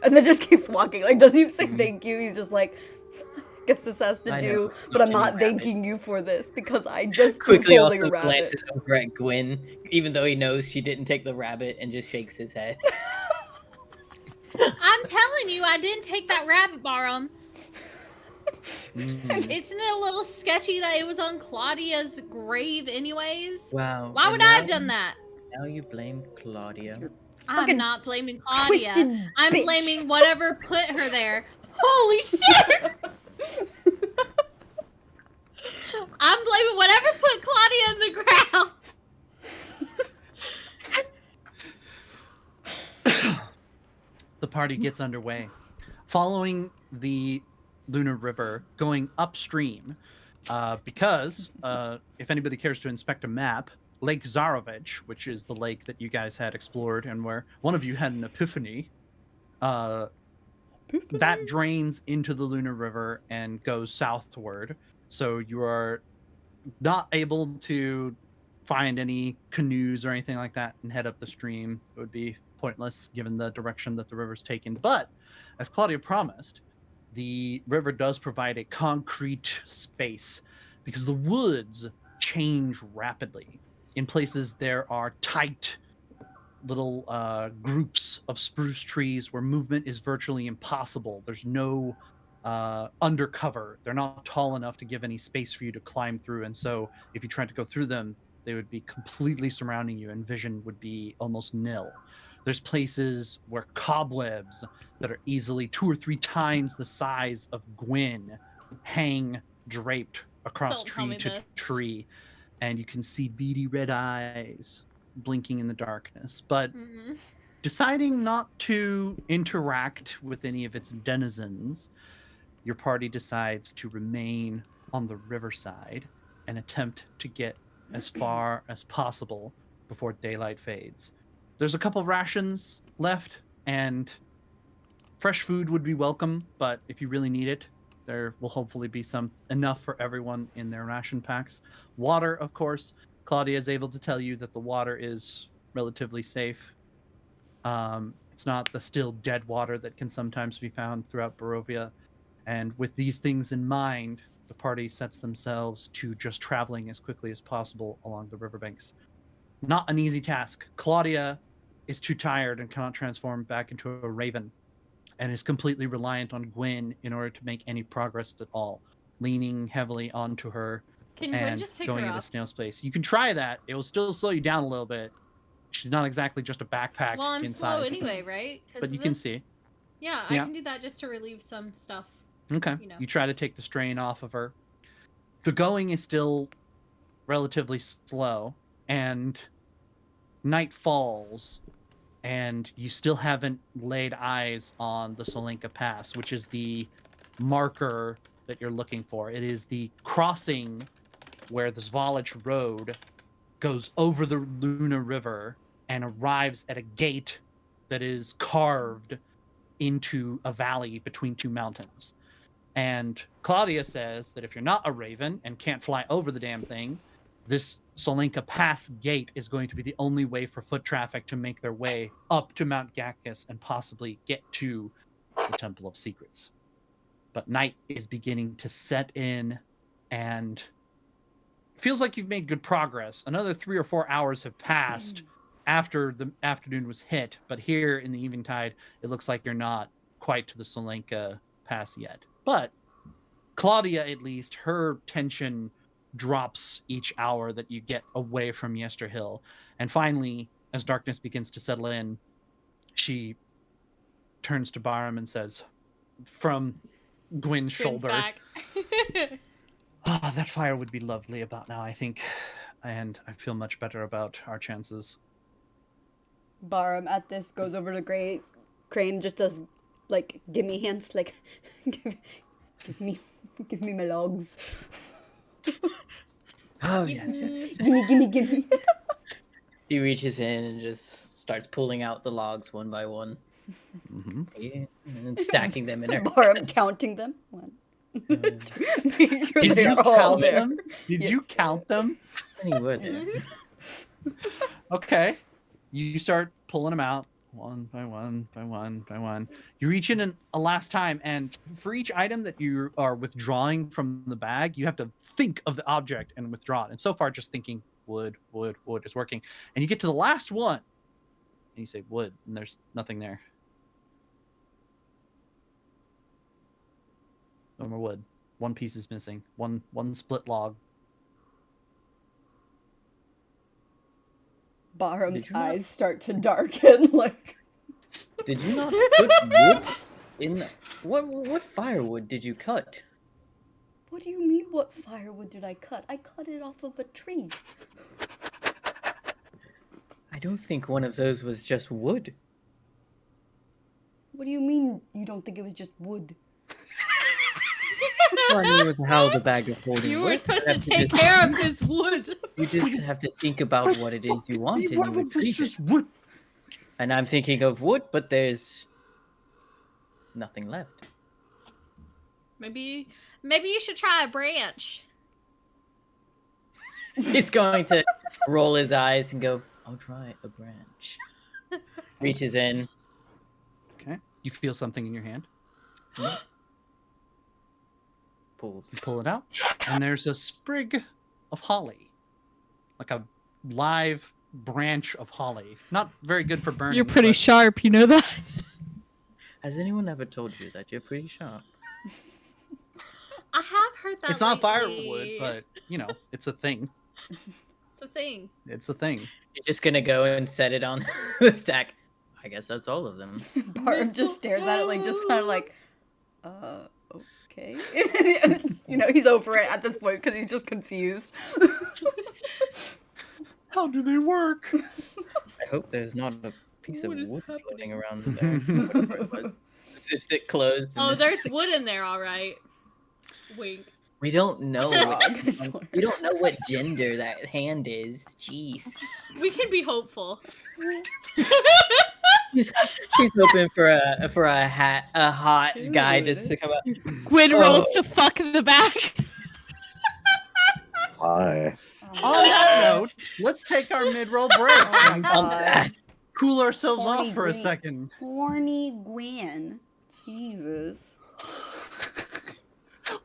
and then just keeps walking. Like, doesn't even say thank you. He's just like, guess this has to I do, know, it's but not I'm any not rabbit. thanking you for this because I just Quickly was holding also a rabbit. glances over at Gwyn, even though he knows she didn't take the rabbit, and just shakes his head. I'm telling you, I didn't take that rabbit, Barum. Mm. Isn't it a little sketchy that it was on Claudia's grave anyways? Wow. Why and would I have now- done that? Now you blame Claudia. I'm Fucking not blaming Claudia. twisted I'm bitch. blaming whatever put her there. Holy shit! I'm blaming whatever put Claudia in the ground. The party gets underway. Following the Lunar River, going upstream, because if anybody cares to inspect a map, Lake Zarovich, which is the lake that you guys had explored and where one of you had an epiphany, that drains into the Lunar River and goes southward. So you are not able to find any canoes or anything like that and head up the stream. It would be pointless given the direction that the river's taken. But as Claudia promised, the river does provide a concrete space because the woods change rapidly. In places there are tight little groups of spruce trees where movement is virtually impossible. There's no undercover. They're not tall enough to give any space for you to climb through. And so if you tried to go through them, they would be completely surrounding you and vision would be almost nil. There's places where cobwebs that are easily 2 or 3 times the size of Gwyn hang draped across Don't tell tree me to this. tree. And you can see beady red eyes blinking in the darkness. But Mm-mm. deciding not to interact with any of its denizens, your party decides to remain on the riverside and attempt to get as far as possible before daylight fades. There's a couple rations left, and fresh food would be welcome, but if you really need it, there will hopefully be some enough for everyone in their ration packs. Water, of course, Claudia is able to tell you that the water is relatively safe. It's not the still dead water that can sometimes be found throughout Barovia. And with these things in mind, the party sets themselves to just traveling as quickly as possible along the riverbanks. Not an easy task. Claudia is too tired and cannot transform back into a raven, and is completely reliant on Gwyn in order to make any progress at all, leaning heavily onto her Can Gwyn and just pick going her at a up? snail's pace. You can try that. It will still slow you down a little bit. She's not exactly just a backpack Well, I'm in slow size. anyway, right? 'Cause But of you can this? see. Yeah, I can do that just to relieve some stuff. Okay. You know. You try to take the strain off of her. The going is still relatively slow, and night falls, and you still haven't laid eyes on the Solenka Pass, which is the marker that you're looking for. It is the crossing where the Zvalich Road goes over the Luna River and arrives at a gate that is carved into a valley between 2 mountains. And Claudia says that if you're not a raven and can't fly over the damn thing, this Solenka Pass gate is going to be the only way for foot traffic to make their way up to Mount Gacchus and possibly get to the Temple of Secrets. But night is beginning to set in, and feels like you've made good progress. Another 3 or 4 hours have passed after the afternoon was hit, but here in the eventide, it looks like you're not quite to the Solenka Pass yet. But Claudia, at least, her tension drops each hour that you get away from Yester Hill. And finally, as darkness begins to settle in, she turns to Barum and says, from Gwyn's Gwyn's shoulder, back. that fire would be lovely about now, I think. And I feel much better about our chances. Barum at this goes over to Crane, just does like gimme hints, like give me my logs. Oh, yes. Gimme. He reaches in and just starts pulling out the logs one by one. Mm-hmm. Yeah, and stacking them in her Barum hands. counting them. 1, Make sure Did they're you all count there. them? Did you count them? How many were there? Okay. You start pulling them out one by one by one by one. You reach in a last time, and for each item that you are withdrawing from the bag, you have to think of the object and withdraw it. And so far, just thinking wood is working. And you get to the last one, and you say wood, and there's nothing there. No more wood. One piece is missing. One split log. Barham's Did you not- eyes start to darken. Like, Did you not put wood in the... What firewood did you cut? what do you mean? What firewood did I cut? I cut it off of a tree. I don't think one of those was just wood. What do you mean you don't think it was just wood? Well, I mean, with how the bag of holding You were works, supposed you to have take just- care of this wood. You just have to think about what it is you want and you retrieve it. Wood. And I'm thinking of wood, but there's nothing left. Maybe you should try a branch. He's going to roll his eyes and go, I'll try a branch. Reaches in. Okay. You feel something in your hand. Pulls. You pull it out, and there's a sprig of holly, like a live branch of holly. Not very good for burning. You're pretty but- sharp, you know that? Has anyone ever told you that you're pretty sharp? I have heard that. It's not lately. firewood, but you know, it's a thing. It's a thing. It's a thing. You're just gonna go and set it on the stack. I guess that's all of them. Barham just stares at it, like, just kind of like, okay. You know, he's over it at this point because he's just confused. How do they work? I hope there's not a piece of What is wood happening? floating around the bag. Whatever it was. Zips it closed. and Oh, this- there's wood in there, all right. Wink. We don't know. Frog. We don't know what gender that hand is. Jeez. We can be hopeful. She's hoping for a hot guy just to come out. Gwyn Oh. rolls to fuck the back. Hi. On that note, let's take our mid-roll break Oh my and god. cool ourselves Horny off for a Gwen. second. Horny Gwen. Jesus.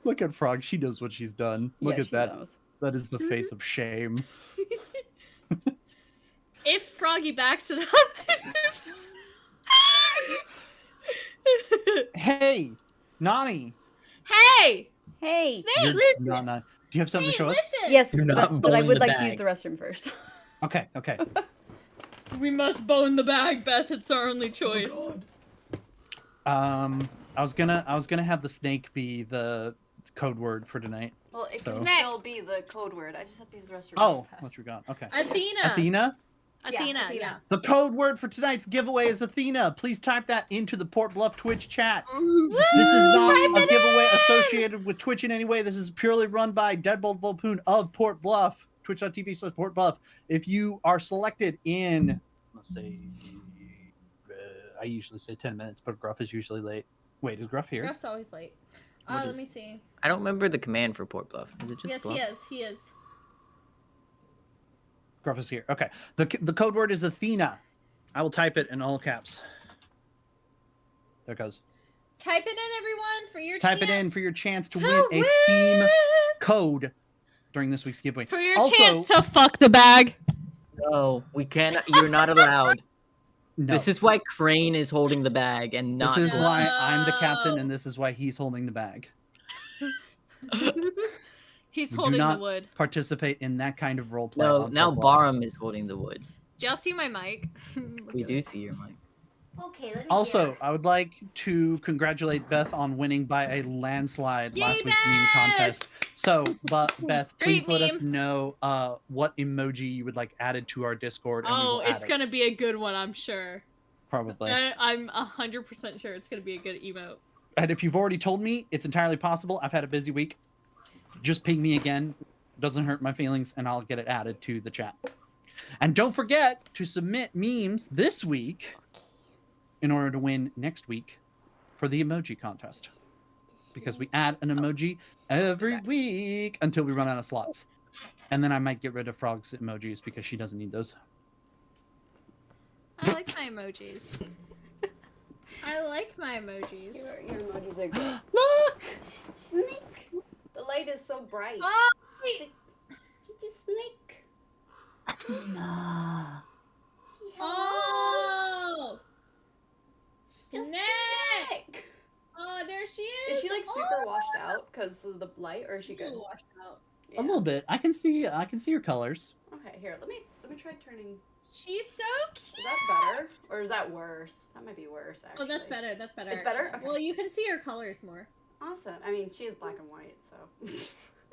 Look at Frog. She knows what she's done. Look Yeah, at she that. knows. That is the face of shame. If Froggy backs it up. Hey, Nani. Hey! Hey. Snake, You're listen! not. Do you have something to show us? Listen! Yes, Do not but I bone would the like to use bag. the restroom first. Okay. Okay. We must bone the bag, Beth. It's our only choice. I was gonna have the snake be the code word for tonight. Well, it So- can Snack. still be the code word. I just have to use the restroom. Oh, fast. what you got? Okay. Athena. Athena. Athena, Athena. yeah. The code word for tonight's giveaway is Athena. Please type that into the Port Bluff Twitch chat. This is not a giveaway associated with Twitch in any way. This is purely run by Deadbolt Volpoon of Port Bluff, twitch.tv/Port Bluff. If you are selected in, let's say, I usually say 10 minutes, but Gruff is usually late. Wait, is Gruff here? Ruff's always late. What Let is- me see. I don't remember the command for Port Bluff. Is it just Yes, Bluff? he is. Gruff is here. Okay. The code word is Athena. I will type it in all caps. There it goes. Type it in, everyone, for your Type chance. it in for your chance to to win a Steam win. code during this week's giveaway. For your Also- chance to fuck the bag. No, we cannot. You're not allowed. No, This is why Crane is holding the bag and not. this is Bluff. why I'm the captain, No. and this is why he's holding the bag. He's We do holding not the wood. Participate in that kind of role play. No, on now Port Bluff. Barham is holding the wood. Do y'all see my mic? We do see your mic. Okay, let me Also, I would like to congratulate Beth on winning by a landslide Yay, last week's meme Beth! contest. So, Beth, please Great let us meme. know what emoji you would like added to our Discord. And we Oh, will add it's it, gonna be a good one, I'm sure. probably. I'm 100% sure it's gonna be a good emote. And if you've already told me, it's entirely possible. I've had a busy week. Just ping me again. Doesn't hurt my feelings, and I'll get it added to the chat. And don't forget to submit memes this week in order to win next week for the emoji contest. because we add an emoji every week until we run out of slots. And then I might get rid of Frog's emojis because she doesn't need those. I like my emojis. I like my emojis. Your emojis are good. Look! Snake. The light is so bright. Oh, wait. It's a snake. Nah. Oh! The Snake! Oh, there she is. Is she like super washed out because of the light, or is she She's good? a little washed out. A little bit. I can see your colors. Okay, here. Let me try turning. She's so cute. Is that better or is that worse? That might be worse. Actually. Oh, that's better. That's better. It's better? actually. Okay. Well, you can see her colors more. Awesome. I mean, she is black and white, so.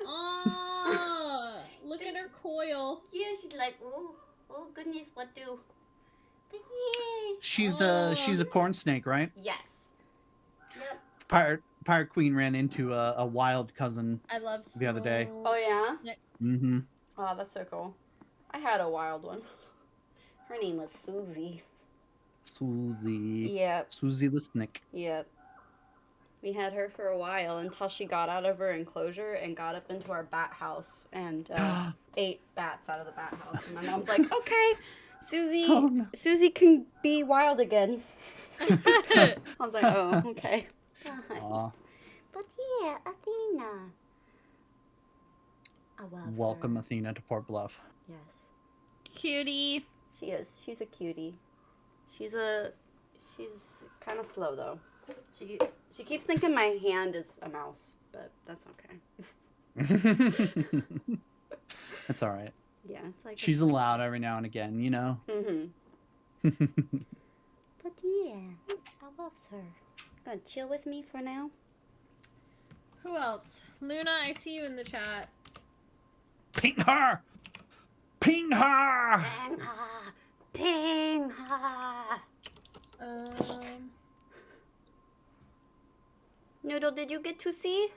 Oh, look at her coil. Yeah, she's like, oh goodness, what do? But yes. She's a corn snake, right? Yes. Yep. Pirate Queen ran into a wild cousin. I love The other day. snow. Oh yeah. Mm-hmm. Oh, that's so cool. I had a wild one. Her name was Susie. Susie. Yep. Susie the snake. Yep. We had her for a while until she got out of her enclosure and got up into our bat house and ate bats out of the bat house. And my mom's like, "Okay, Susie, Oh, no. Susie can be wild again." I was like, "Oh, okay." Aw. But yeah, Athena. I love Welcome her. Athena to Port Bluff. Yes, Cutie. she is. She's a cutie. She's kind of slow though. She keeps thinking my hand is a mouse, but that's okay. That's all right. Yeah, it's like She's allowed every now and again, you know. Mm-hmm. But yeah, I love her. Gonna chill with me for now. Who else? Luna, I see you in the chat. Ping her! Ping her! Ping her! Ping her! Noodle, did you get to see?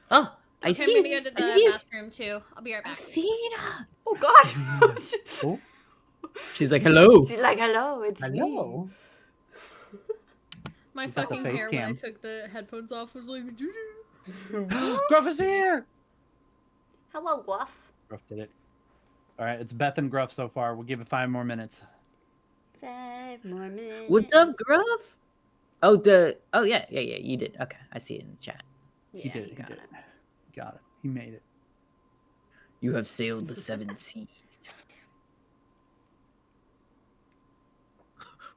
Oh, I Okay, see I'm gonna go to it. the I see it. bathroom too. I'll be right back. Athena. Oh God! Oh, She's like, hello. She's like, hello, it's me. hello. My You got the fucking face hair when I cam. took the headphones off was like. Gruff is here! Hello, Guff. Gruff did it. All right, it's Beth and Gruff so far. We'll give it 5 more minutes. 5 more minutes. What's up, Gruff? Oh, yeah, you did. Okay, I see it in the chat. Yeah, He did it. you He got did it. it. He got it. He made it. You have sailed the 7 seas.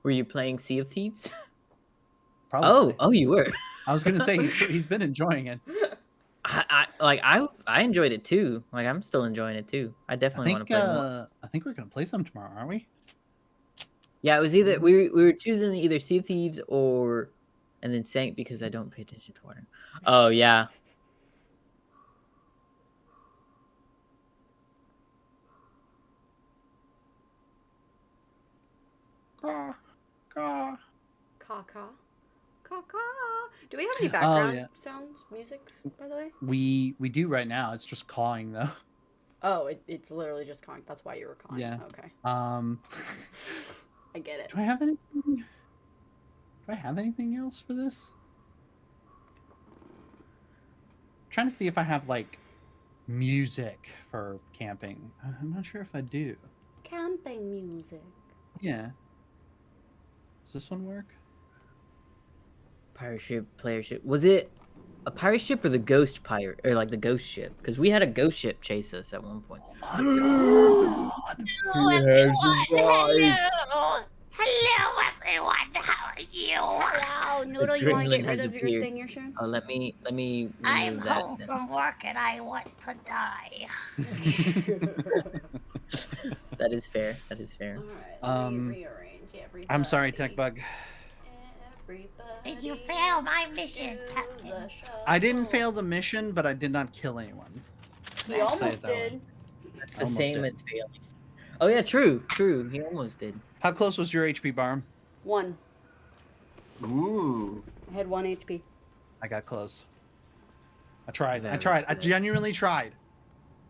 Were you playing Sea of Thieves? Probably. Oh, you were. I was gonna say he's been enjoying it. I enjoyed it too. Like I'm still enjoying it too. I I definitely want think to play more. I think we're gonna play some tomorrow, aren't we? Yeah, it was either we were choosing either Sea of Thieves or, and then sank because I don't pay attention to water. Oh yeah. Caw, caw. Caw-caw. Caw-caw. Do we have any background yeah. sounds, music, by the way? We do right now. It's just cawing though. Oh, it's literally just cawing. That's why you were cawing. Yeah. Okay. I get it. Do I have anything? Do I have anything else for this? I'm trying to see if I have like music for camping. I'm not sure if I do. Camping music. Yeah. Does this one work? Pirate ship, player ship. Was it a pirate ship or the ghost pirate, or like the ghost ship? Because we had a ghost ship chase us at one point. Hello, everyone. How are you? Hello, Noodle. You want to get rid of your thing you're sharing? Oh, let me I'm remove that. home from work and I want to die. That is fair. That is fair. All right. Let me rearrange everybody. I'm sorry, Tech Bug. Did you fail my mission, Captain? I didn't fail the mission, but I did not kill anyone. He Say it almost that way. did. That's the Almost same did. as failing. Oh yeah, true. He almost did. How close was your HP, Barm? 1. Ooh. I had 1 HP. I got close. I tried. I Very tried. I good. genuinely tried.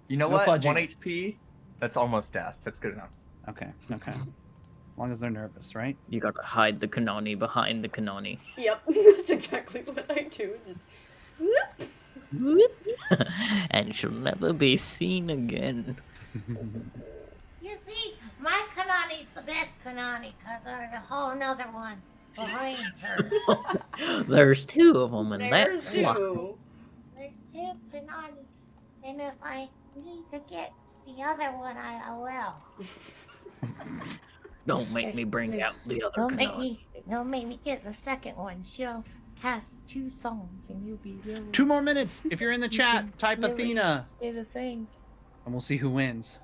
You know No what? fudging. 1 HP? That's almost death. That's good enough. Okay. Okay. As long as they're nervous, right? You gotta hide the Kanani behind the Kanani. Yep, that's exactly what I do. Just And she'll never be seen again. You see, my Kanani's the best Kanani because there's a whole nother one behind her. There's two of them, and There's that's why. two. There's two Kananis, and if I need to get the other one, I will. Don't make me bring out the other Don't make me get the second one. She'll cast 2 songs, and you'll be really. 2 more minutes. If you're in the chat, type really Athena, get a thing. and we'll see who wins.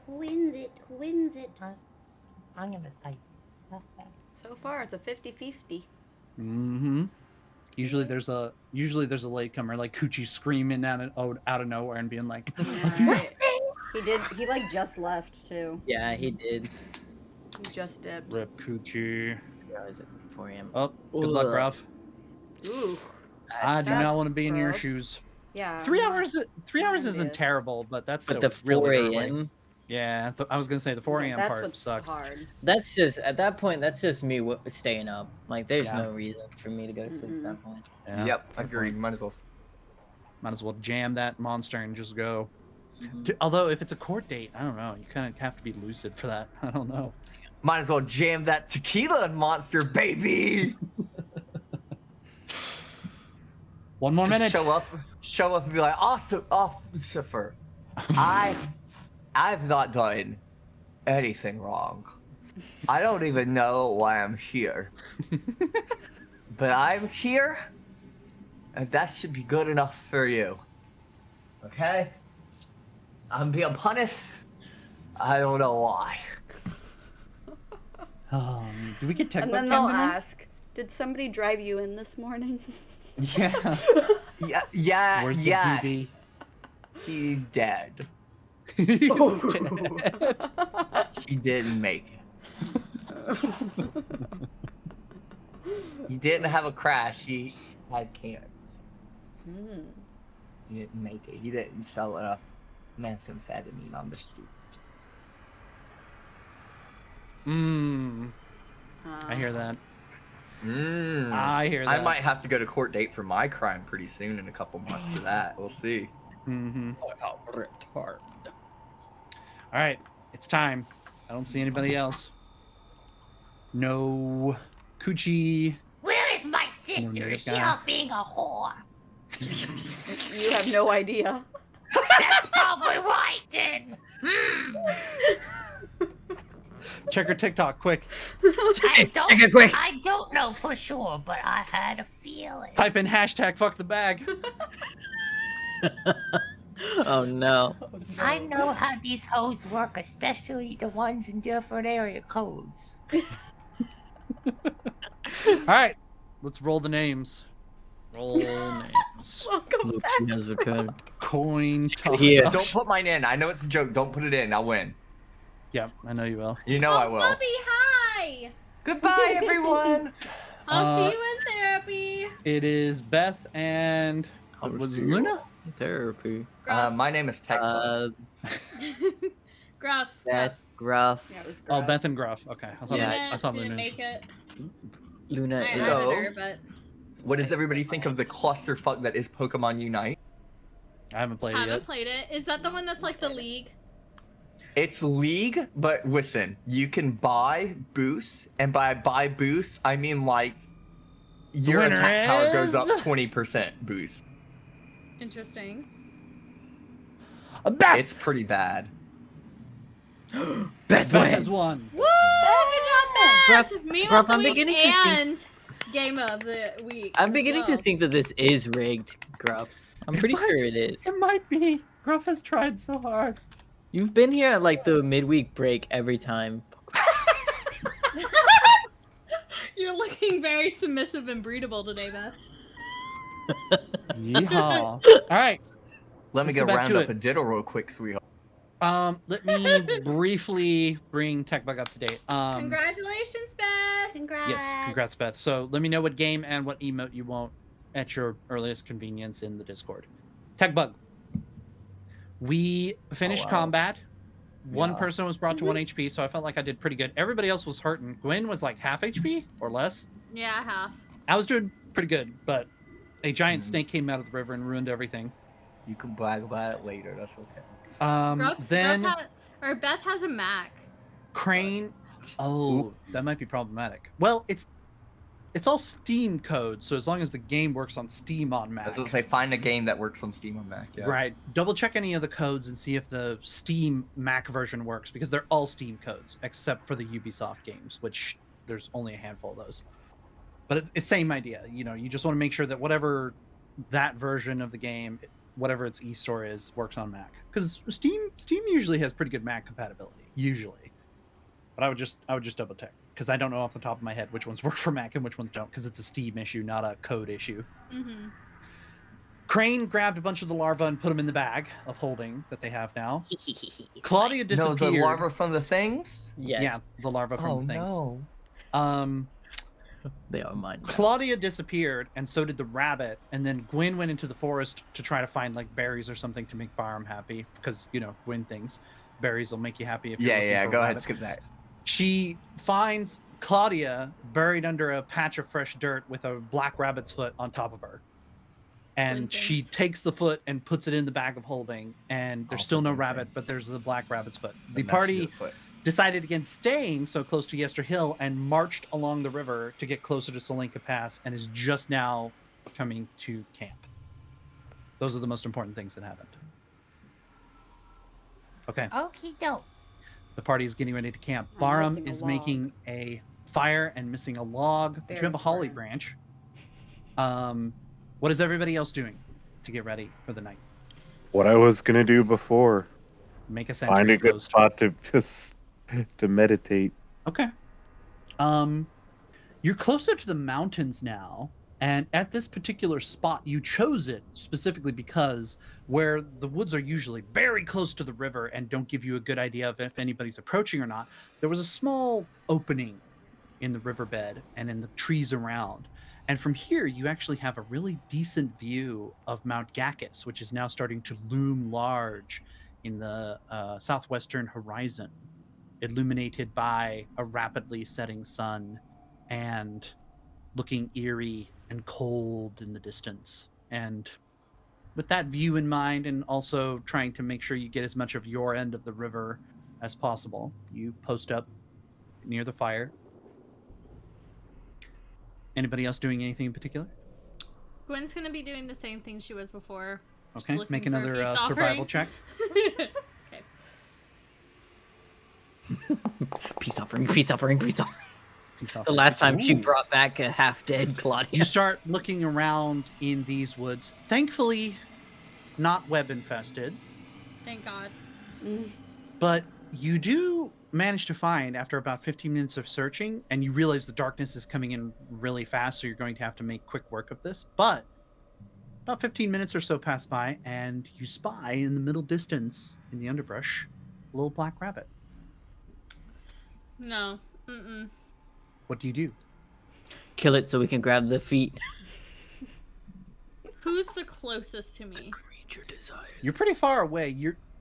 Who wins it? Who wins it? I'm gonna type. So far, it's a 50-50. Mm-hmm. Usually there's a latecomer like Coochie screaming out of nowhere and being like, Yeah, he like just left too. Yeah, he did. He just dipped. "Rip Coochie." Yeah, is it for him? Oh, good luck, Ugh. Ruff. Ooh. I do not That's want to be in your gross. shoes. Yeah. 3 hours. 3 hours Envious. isn't terrible, but that's But still the 4 really early. a.m. Yeah, I was gonna say the 4 a.m. That's part what's sucked. hard. That's just at that point. That's just me staying up. Like, there's Yeah. no reason for me to go to sleep at that point. Yeah, Yep, agreed. Might as well. Might as well jam that monster and just go. Mhm. Although if it's a court date, I don't know. You kind of have to be lucid for that. I don't know. Might as well jam that tequila and monster, baby. 1 more Just minute. show up and be like, officer, I've not done anything wrong. I don't even know why I'm here. But I'm here, and that should be good enough for you. Okay? I'm being punished. I don't know why. Do we get tech And book then they'll cam tonight? ask, "Did somebody drive you in this morning?" Yeah. Yeah, Where's the yes. DB? He's dead. He's Oh. dead. He didn't make it. He didn't have a crash. He had cancer. Hmm. He didn't make it. He didn't sell enough methamphetamine on the street. I hear that. Mm. I hear that. I might have to go to court date for my crime pretty soon in a couple months for that. We'll see. Mm-hmm. Ripped hard. All right, it's time. I don't see anybody else. No Coochie. Where is my sister? Wonder Is she guy. off being a whore? You have no idea. That's probably right then. Check her TikTok, quick. I don't, Take it quick. I don't know for sure, but I had a feeling. Type in hashtag fuck the bag. Oh no. I know how these hoes work, especially the ones in different area codes. All right, let's roll the names. Roll names. Welcome Luke, back. she has a code. Coin toss. Yeah. Don't put mine in. I know it's a joke. Don't put it in. I'll win. Yeah, I know you will. You know I Oh, will. Bubby, hi! Goodbye, everyone. I'll see you in therapy. It is Beth and what was it, Luna? Therapy. My name is Tech. Gruff. Beth, Gruff, Yeah, it was Oh, Gruff. Beth and Gruff. Okay, I thought, Yeah. I thought didn't Luna. make it. Luna. I is- No. added her, but What does everybody think of the clusterfuck that is Pokemon Unite? I haven't played it haven't yet. played it. Is that the one that's like the League? It's League, but listen, you can buy boosts, and by buy boosts, I mean like your winner attack power goes up is- 20% boost. Interesting. Beth! It's pretty bad. Beth Beth wins. has won. Woo! Good job, Beth! Gruff- Meme Gruff, of the I'm week beginning to think- and game of the week. I'm as beginning to well. think that this is rigged, Gruff. I'm pretty might- sure it is. It might be. Gruff has tried so hard. You've been here at like the midweek break every time. You're looking very submissive and breedable today, Beth. Yeehaw. All right. Let me Let's go go back round to up it. a diddle real quick, sweetheart. Let me briefly bring TechBug up to date. Congratulations, Beth! Congrats. Yes, congrats, Beth. So let me know what game and what emote you want at your earliest convenience in the Discord. TechBug. We finished wow. combat. One Yeah. person was brought to 1 HP, so I felt like I did pretty good. Everybody else was hurting. Gwen was like half HP or less. Yeah, half. I was doing pretty good, but A giant snake came out of the river and ruined everything. You can brag about it later. That's okay. Then Beth has a Mac. Crane. Oh, that might be problematic. Well, it's all Steam code, so as long as the game works on Steam on Mac. I was gonna say, find a game that works on Steam on Mac. Yeah. Right. Double check any of the codes and see if the Steam Mac version works, because they're all Steam codes except for the Ubisoft games, which there's only a handful of those. But it's same idea. You know, you just want to make sure that whatever that version of the game, whatever its eStore is, works on Mac. Because Steam usually has pretty good Mac compatibility, usually. But I would just double check, because I don't know off the top of my head which ones work for Mac and which ones don't, because it's a Steam issue, not a code issue. Mm-hmm. Crane grabbed a bunch of the larvae and put them in the bag of holding that they have now. Claudia disappeared. No, the larva from the things? Yes. Yeah, the larva from the things. No. They are mine. Claudia disappeared, and so did the rabbit. And then Gwen went into the forest to try to find like berries or something to make Barham happy, because Gwen thinks berries will make you happy. If you're looking for a Go ahead, rabbit. skip that. She finds Claudia buried under a patch of fresh dirt with a black rabbit's foot on top of her. And she takes the foot and puts it in the bag of holding, and there's still no rabbit, but there's the black rabbit's foot. The party decided against staying so close to Yester Hill and marched along the river to get closer to Solinka Pass, and is just now coming to camp. Those are the most important things that happened. Okay. Okie doke. The party is getting ready to camp. I'm Barham missing a is log. making a fire and missing a log. But you Very have a holly important. branch. What is everybody else doing to get ready for the night? What I was gonna do before. Make a sentry Find a good post. spot to meditate. Okay. You're closer to the mountains now, and at this particular spot, you chose it specifically because where the woods are usually very close to the river and don't give you a good idea of if anybody's approaching or not, there was a small opening in the riverbed and in the trees around. And from here, you actually have a really decent view of Mount Gackus, which is now starting to loom large in the southwestern horizon, illuminated by a rapidly setting sun and looking eerie and cold in the distance. And with that view in mind, and also trying to make sure you get as much of your end of the river as possible, you post up near the fire. Anybody else doing anything in particular? Gwen's gonna be doing the same thing she was before. Just Okay, looking make for a another peace survival offering. check. Okay. Peace offering, peace offering, peace offering. Peace The offering. last time she Ooh. brought back a half-dead Claudia. You start looking around in these woods. Thankfully, not web infested, Thank God. but you do manage to find, after about 15 minutes of searching, and you realize the darkness is coming in really fast, so you're going to have to make quick work of this. But about 15 minutes or so pass by, and you spy in the middle distance in the underbrush a little black rabbit. No. Mm-mm. What do you do? Kill it so we can grab the feet. Who's the closest to me? Creature desires. You're pretty far away.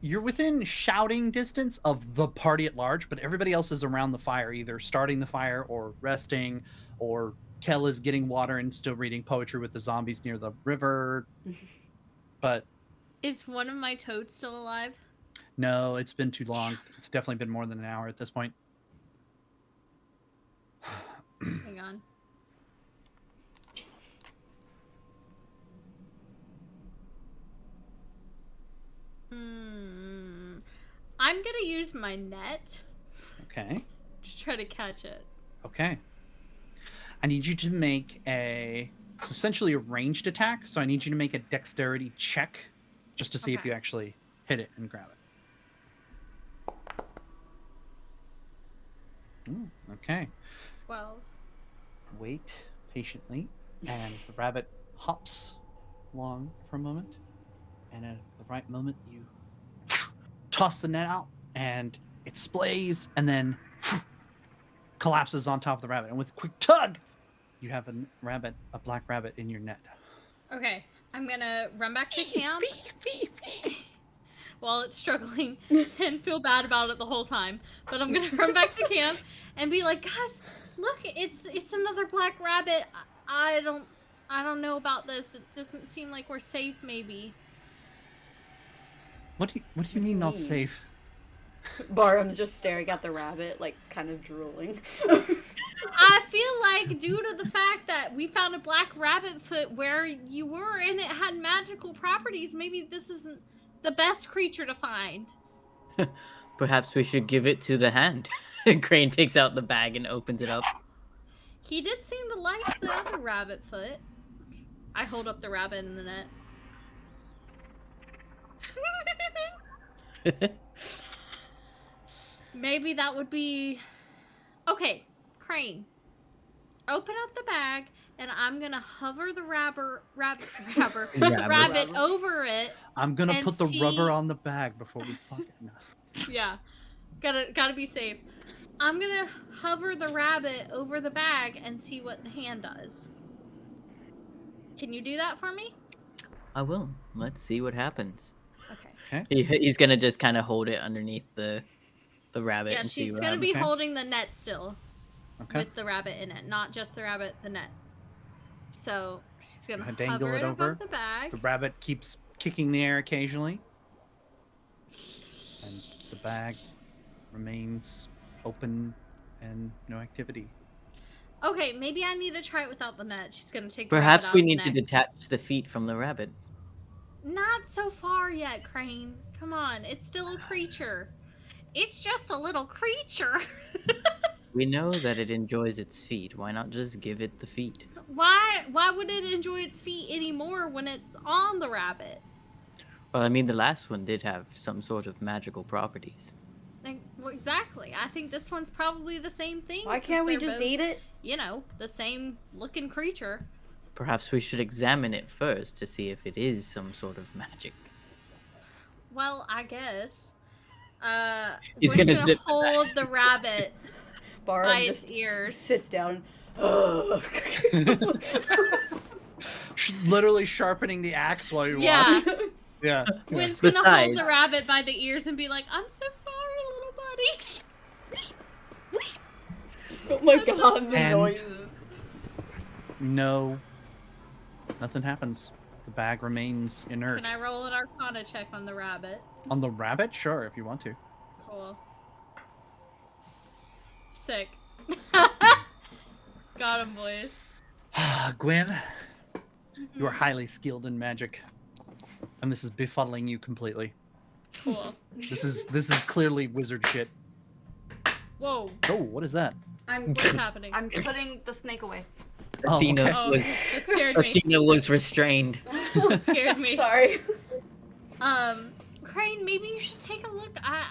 You're within shouting distance of the party at large, but everybody else is around the fire, either starting the fire or resting, or Kel is getting water and still reading poetry with the zombies near the river. But Is one of my toads still alive? no, it's been too long. It's definitely been more than an hour at this point. Hang on. I'm gonna use my net Okay. to try to catch it. Okay. I need you to make it's essentially a ranged attack, so I need you to make a dexterity check just to see if Okay. you actually hit it and grab it. Ooh, okay. 12. Wait patiently, and the rabbit hops along for a moment, and at the right moment you toss the net out, and it splays, and then collapses on top of the rabbit, and with a quick tug you have a black rabbit in your net. Okay, I'm gonna run back to camp while it's struggling and feel bad about it the whole time. But I'm gonna run back to camp and be like, guys, look, it's another black rabbit. I don't I don't know about this. It doesn't seem like we're safe, maybe. What do you mean not safe? Barham's just staring at the rabbit, like, kind of drooling. I feel like due to the fact that we found a black rabbit foot where you were and it had magical properties, maybe this isn't the best creature to find. Perhaps we should give it to the hand. Crane takes out the bag and opens it up. He did seem to like the other rabbit foot. I hold up the rabbit in the net. Maybe that would be... Okay, Crane. Open up the bag, and I'm gonna hover the rabbit over it. I'm gonna and put the see- rubber on the bag before we fuck it. No. Yeah, gotta be safe. I'm gonna hover the rabbit over the bag and see what the hand does. Can you do that for me? I will. Let's see what happens. Okay. He's gonna just kind of hold it underneath the rabbit. Yeah, and see she's what gonna happens. be holding the net still. Okay. With the rabbit in it, not just the rabbit, the net. So she's gonna I dangle hover it it over. above the bag. The rabbit keeps kicking the air occasionally, and the bag remains open and no activity. Okay, maybe I need to try it without the net. She's gonna take. Perhaps the rabbit we out need the to net. detach the feet from the rabbit. Not so far yet, Crane. Come on, it's still a creature. It's just a little creature. We know that it enjoys its feet. Why not just give it the feet? Why would it enjoy its feet anymore when it's on the rabbit? Well, I mean, the last one did have some sort of magical properties. Like, well, exactly. I think this one's probably the same thing. Why since can't we they're just both, eat it? You know, the same looking creature. Perhaps we should examine it first to see if it is some sort of magic. Well, I guess. He's Gwen's gonna zip the hold the rabbit Barham by its just ears. sits down. Literally sharpening the axe while you Yeah. walk. Yeah. Gwen's gonna Besides- hold the rabbit by the ears and be like, "I'm so sorry, little buddy." Oh my That's god, the And- noises. No. Nothing happens. The bag remains inert. Can I roll an Arcana check on the rabbit? On the rabbit? Sure, if you want to. Cool. Sick. Got him, boys. Gwen, you are highly skilled in magic, and this is befuddling you completely. Cool. This is clearly wizard shit. Whoa. Oh, what is that? What's happening? I'm putting the snake away. Oh, Athena okay. Oh, was that scared me. Athena was restrained. That scared me. Sorry. Crane, maybe you should take a look. I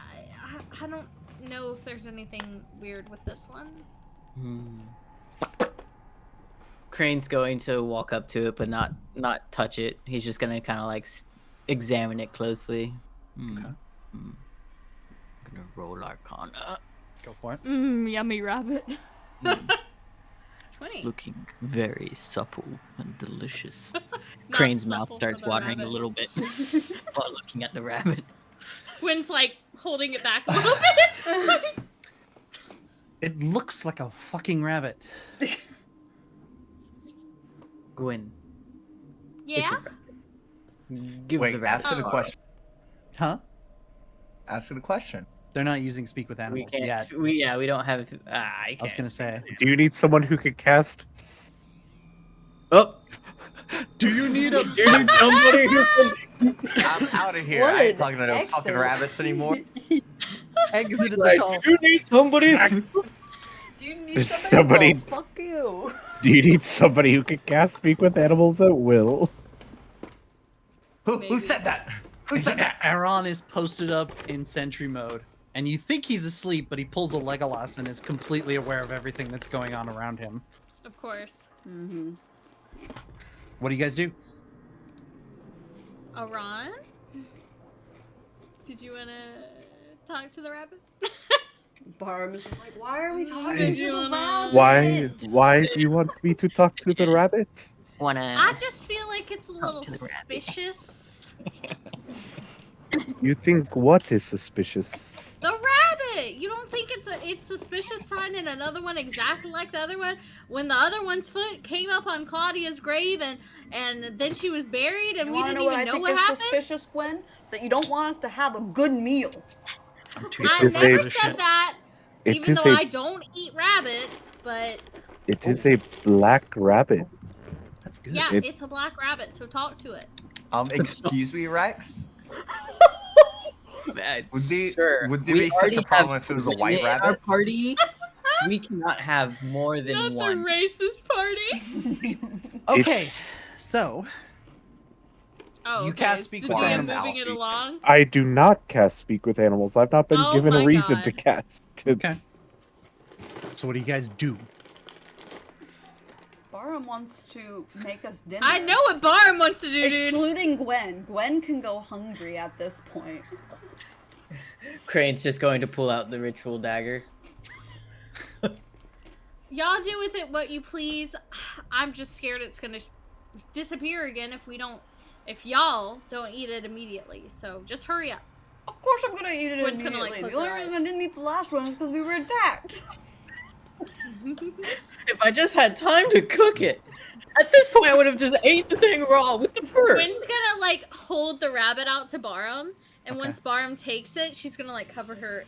don't know if there's anything weird with this one. Crane's going to walk up to it, but not touch it. He's just gonna kind of like examine it closely. Okay. I'm gonna roll Arcana. Go for it. Yummy rabbit. It's 20. looking very supple and delicious. Not Crane's mouth supple starts for the watering a rabbit. little bit while looking at the rabbit. Gwen's like holding it back a little bit. It looks like a fucking rabbit. Gwen, Yeah? give Wait, the rabbit. ask her the Oh. question. Huh? Ask her the question. They're not using speak with We animals can't. yet. We don't have. I can't. I was gonna say. Do you need someone who could cast? Oh, Do you need a? somebody who can. I'm out of here. What I ain't an talking to no fucking exit. rabbits anymore. Exited the Like, call. you need somebody. Do you need There's somebody? somebody- Oh, fuck you. Do you need somebody who can cast speak with animals at will? Who Maybe. said that? Who said that? Aaron is posted up in sentry mode, and you think he's asleep, but he pulls a Legolas and is completely aware of everything that's going on around him. Of course. Mm-hmm. What do you guys do? Aran? Did you want to talk to the rabbit? Barham is just like, why are we talking Did to you the wanna- rabbit? Why do you want me to talk to the rabbit? I just feel like it's a little to the rabbit. suspicious. You think what is suspicious? The rabbit! it? You don't think it's suspicious finding another one exactly like the other one? When the other one's foot came up on Claudia's grave and then she was buried and You we want to didn't know what even I know think what is happened? suspicious, Gwen? That you don't want us to have a good meal. I'm too I It is sorry never for this said shit. that, It even is though a I don't eat rabbits, but it is a black rabbit. That's good. yeah, It- it's a black rabbit, so talk to it. Excuse me, Rex? Sir, would there we be such already a problem have if it was a Gwen white in our rabbit? party. We cannot have more than Not one. the racist party. Okay, so Oh, You okay. cast Is speak the with DM animals. moving it along? I do not cast speak with animals. I've not been Oh given a my reason to God. cast. okay. So what do you guys do? Barham wants to make us dinner. I know what Barham wants to do, dude. Excluding Gwen. Gwen can go hungry at this point. Crane's just going to pull out the ritual dagger. Y'all do with it what you please. I'm just scared it's gonna disappear again if y'all don't eat it immediately. So just hurry up. Of course I'm gonna eat it Gwen's gonna, immediately. like, The close only her reason eyes. I didn't eat the last one is because we were attacked. If I just had time to cook it, at this point I would have just ate the thing raw with the fur. Gwen's gonna like hold the rabbit out to Barham, and Okay. once Barham takes it, she's gonna like cover her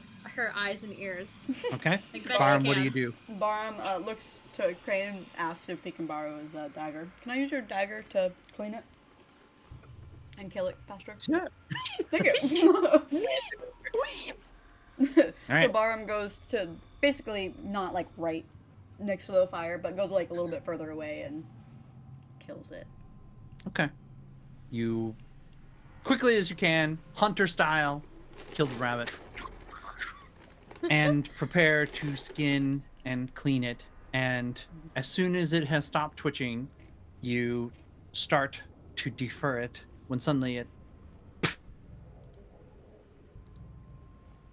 eyes and ears. Okay. Like best Barham, she what do can. you do? Barham looks to Crane and asks if he can borrow his dagger. Can I use your dagger to clean it? And kill it faster? Sure. Thank you. So Alright. Barham goes to basically not like right next to the fire, but goes like a little bit further away and kills it. Okay. You quickly as you can, hunter style, kill the rabbit. And prepare to skin and clean it. And as soon as it has stopped twitching, you start to defer it when suddenly it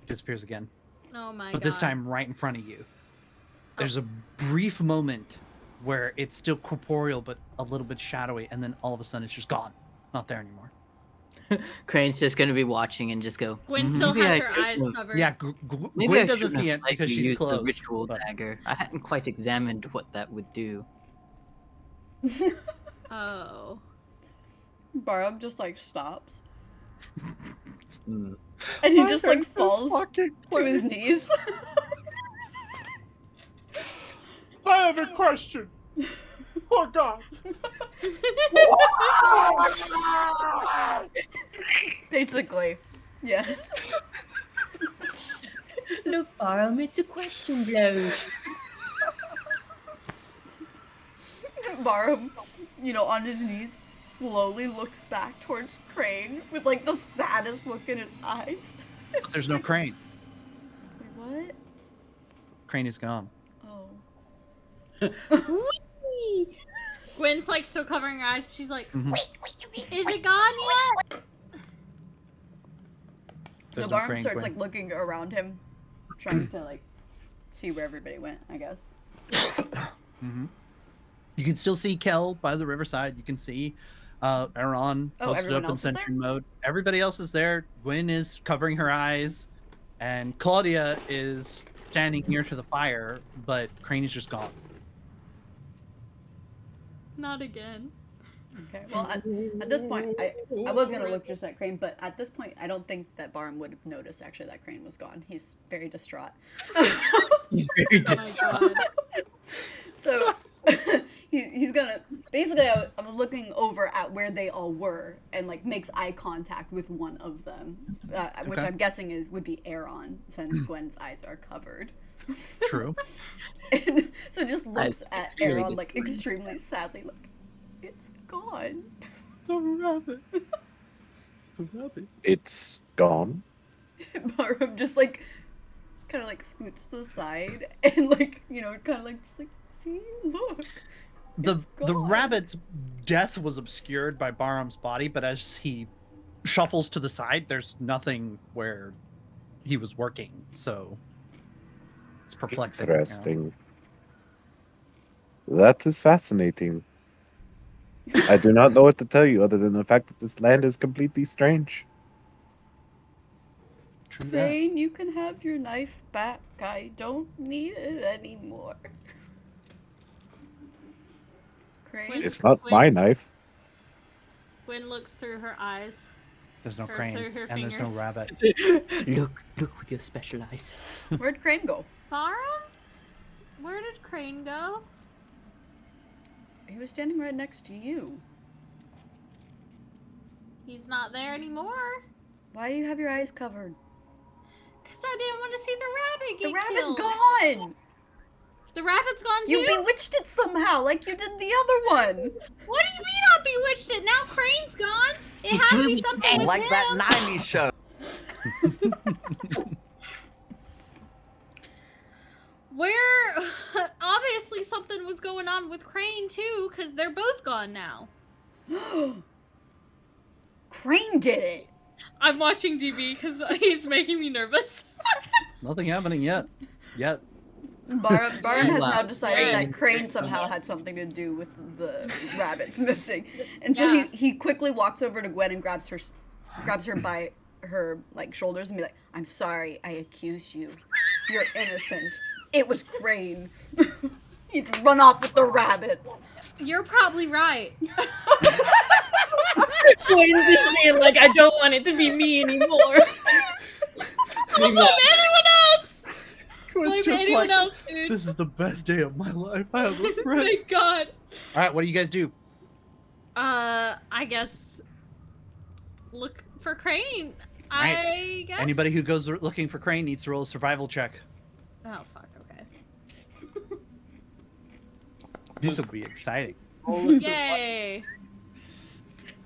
disappears again. Oh my god. But this time right in front of you. There's a brief moment where it's still corporeal but a little bit shadowy, and then all of a sudden it's just gone. Not there anymore. Crane's just gonna be watching and just go. Gwen still "Maybe has I her shouldn't eyes have- covered. Yeah, Maybe Gwen I doesn't shouldn't see have it let because you she's use close. the ritual but- dagger. I hadn't quite examined what that would do. Oh. Barham just like stops Hmm. and he just like falls to his knees. I have a question. Oh God. Basically, yes. Look, Barham, it's a question bloke. Barham, on his knees, slowly looks back towards Crane with like the saddest look in his eyes. But there's no crane. Wait, what? Crane is gone. Oh. Gwen's like still covering her eyes. She's like, Mhm. is it gone yet? There's So no Barham crane, starts Gwen. like looking around him, trying to like see where everybody went, I guess. Mhm. You can still see Kel by the riverside. You can see Aaron Oh, posted everyone up in else is there? sentry mode. Everybody else is there. Gwen is covering her eyes, and Claudia is standing near to the fire, but Crane is just gone. Not again. Okay. Well, at this point, I was gonna look just at Crane, but at this point, I don't think that Barham would have noticed actually that Crane was gone. He's very distraught. He's very Oh my distraught. god. So he's gonna basically. I was looking over at where they all were and like makes eye contact with one of them, which Okay. I'm guessing would be Aaron, since Gwen's eyes are covered. True. And so just looks at extremely Aaron like disappointing. extremely sadly, like it's gone. The rabbit. It's gone. Barham just like kind of like scoots to the side and like kind of like just like see, look. The It's the gone. rabbit's death was obscured by Barham's body, but as he shuffles to the side, there's nothing where he was working. So it's perplexing. Interesting. That is fascinating. I do not know what to tell you other than the fact that this land is completely strange. True that. Crane, you can have your knife back. I don't need it anymore. Crane? It's not my knife. Gwen looks through her eyes. There's no Or crane, through her and there's no fingers. rabbit. Look with your special eyes. Where'd Crane go? Barum? Where did Crane go? He was standing right next to you. He's not there anymore. Why do you have your eyes covered? Because I didn't want to see the rabbit get The rabbit's killed. gone! The rabbit's gone too? You bewitched it somehow, like you did the other one! What do you mean I bewitched it? Now Crane's gone. It had to be something with Like him. that 90s show. Where obviously something was going on with Crane too, because they're both gone now. Crane did it! I'm watching GB because he's making me nervous. Nothing happening yet. Yet. Barum has now Wow. decided that Crane Crane. somehow had something to do with the rabbits missing. And so he quickly walks over to Gwen and grabs her by her like shoulders and be like, "I'm sorry, I accused you. You're innocent. It was Crane. He's run off with the rabbits." You're probably right. Gwen just being like, I don't want it to be me anymore. Blame anyone else! Blame It's just anyone like, else, dude. this is the best day of my life. I have a friend. Thank God. All right, what do you guys do? I guess look for Crane. Right. I guess. Anybody who goes looking for Crane needs to roll a survival check. Oh fuck. Okay. This will be exciting. Yay.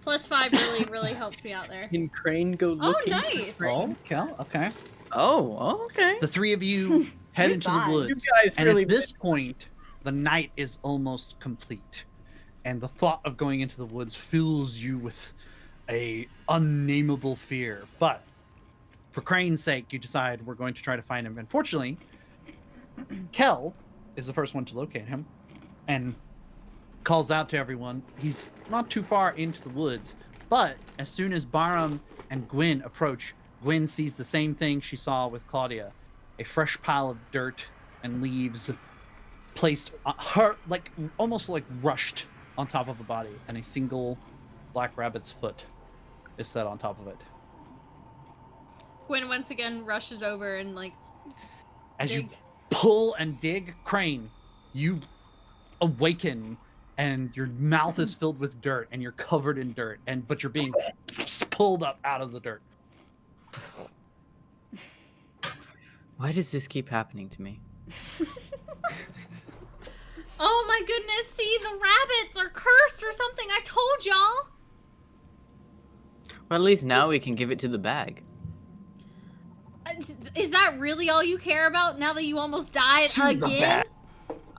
+5 really helps me out there. Can Crane go Oh, looking? nice. Oh, Kel, okay. Oh, okay. The three of you head into the fine. woods. You guys And really at this point, the night is almost complete. And the thought of going into the woods fills you with a unnameable fear. But for Crane's sake, you decide we're going to try to find him. Unfortunately, Kel is the first one to locate him and calls out to everyone. He's not too far into the woods, but as soon as Barum and Gwyn approach, Gwyn sees the same thing she saw with Claudia. A fresh pile of dirt and leaves placed on her, like almost like rushed on top of a body, and a single black rabbit's foot is set on top of it. Gwen once again rushes over and like As you dig. pull and dig, Crane, you awaken and your mouth is filled with dirt and you're covered in dirt, but you're being pulled up out of the dirt. Why does this keep happening to me? Oh my goodness, see, the rabbits are cursed or something. I told y'all. Well, at least now we can give it to the bag. Is that really all you care about now that you almost died To the again? back.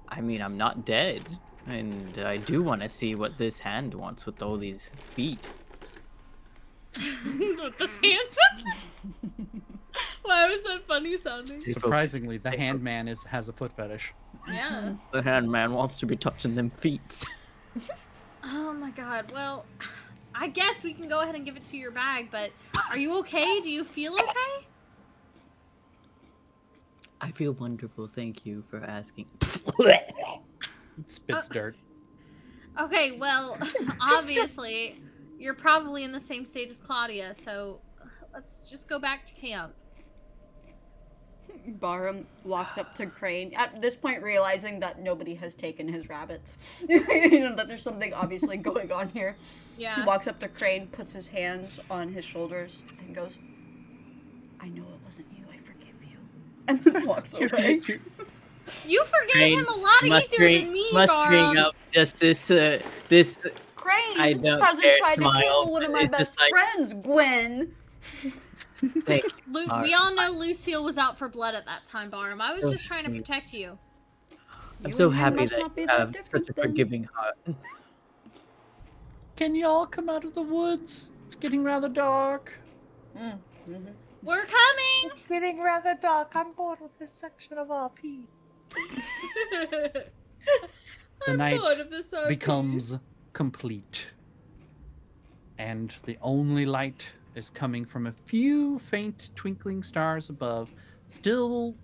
I mean, I'm not dead. And I do want to see what this hand wants with all these feet. With this hand? Why was that funny sounding? Surprisingly, the handman has a foot fetish. Yeah. The handman wants to be touching them feet. Oh my god. Well, I guess we can go ahead and give it to your bag, but are you okay? Do you feel okay? I feel wonderful. Thank you for asking. Spits dirt. Okay, well, obviously, you're probably in the same state as Claudia, so let's just go back to camp. Barum walks up to Crane, at this point realizing that nobody has taken his rabbits. You know, that there's something obviously going on here. He Yeah. walks up to Crane, puts his hands on his shoulders, and goes, "I know it wasn't you, I forgive you." And then walks away. You forgave Crane him a lot easier than me, must ring Barum. up just this Crane I don't hasn't dare tried to smile. kill one of my It's best just like- friends, Gwen. Thank you. We all know Lucille was out for blood at that time, Barum. I was Oh, just trying to sweet. protect you. I'm You so and him happy must that not be you that have such different a then. forgiving heart. Can y'all come out of the woods? It's getting rather dark. We're coming! It's getting rather dark. I'm bored with this section of RP. The night bored of this RP. becomes complete. And the only light is coming from a few faint twinkling stars above, still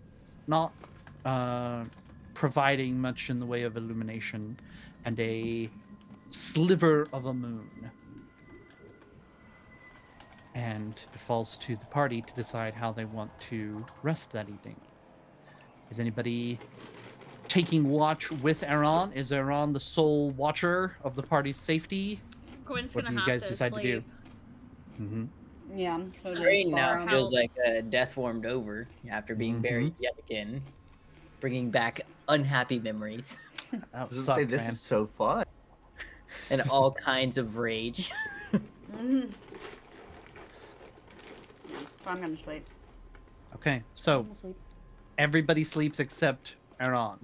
not providing much in the way of illumination, and a sliver of a moon. And it falls to the party to decide how they want to rest that evening. Is anybody taking watch with Aaron? Is Aaron the sole watcher of the party's safety? Gwen's What gonna do you have guys to decide to do? sleep. Mm-hmm. Yeah, so does Rain now Sarah. feels like death warmed over after being buried yet again, bringing back unhappy memories That I was sucked, gonna say, this man. is so fun. and all kinds of rage. Mhm. I'm gonna sleep. Okay, so I'm gonna sleep. everybody sleeps except Aaron.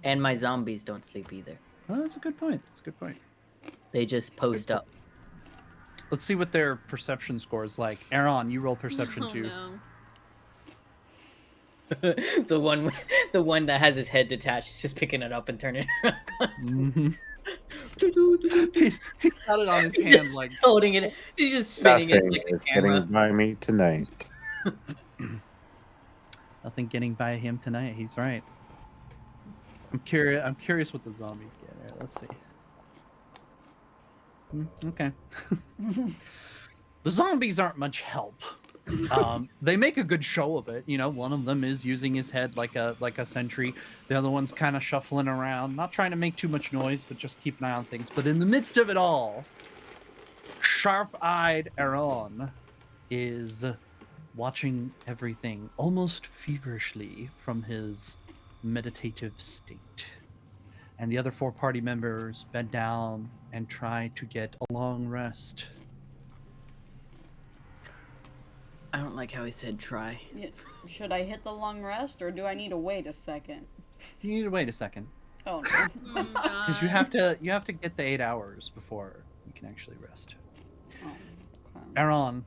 And my zombies don't sleep either. Oh, that's a good point. That's a good point. They just post up. Let's see what their perception score is like. Aaron, you roll perception Oh too. no. the one that has his head detached is just picking it up and turning it around. He's got it on his He's hand just like holding it. He's just spinning it Nothing like a is camera. getting by me tonight. nothing getting by him tonight. He's right. I'm curious what the zombies get here. Let's see. Okay. The zombies aren't much help. They make a good show of it. You know, one of them is using his head like a sentry. The other one's kind of shuffling around, not trying to make too much noise, but just keep an eye on things. But in the midst of it all, sharp-eyed Aaron is watching everything almost feverishly from his meditative state. And the other 4 party members bed down and try to get a long rest. I don't like how he said try. Yeah, should I hit the long rest or do I need to wait a second? You need to wait a second. Oh no. Oh, Because you have to get the 8 hours before you can actually rest. Oh, okay. Aaron,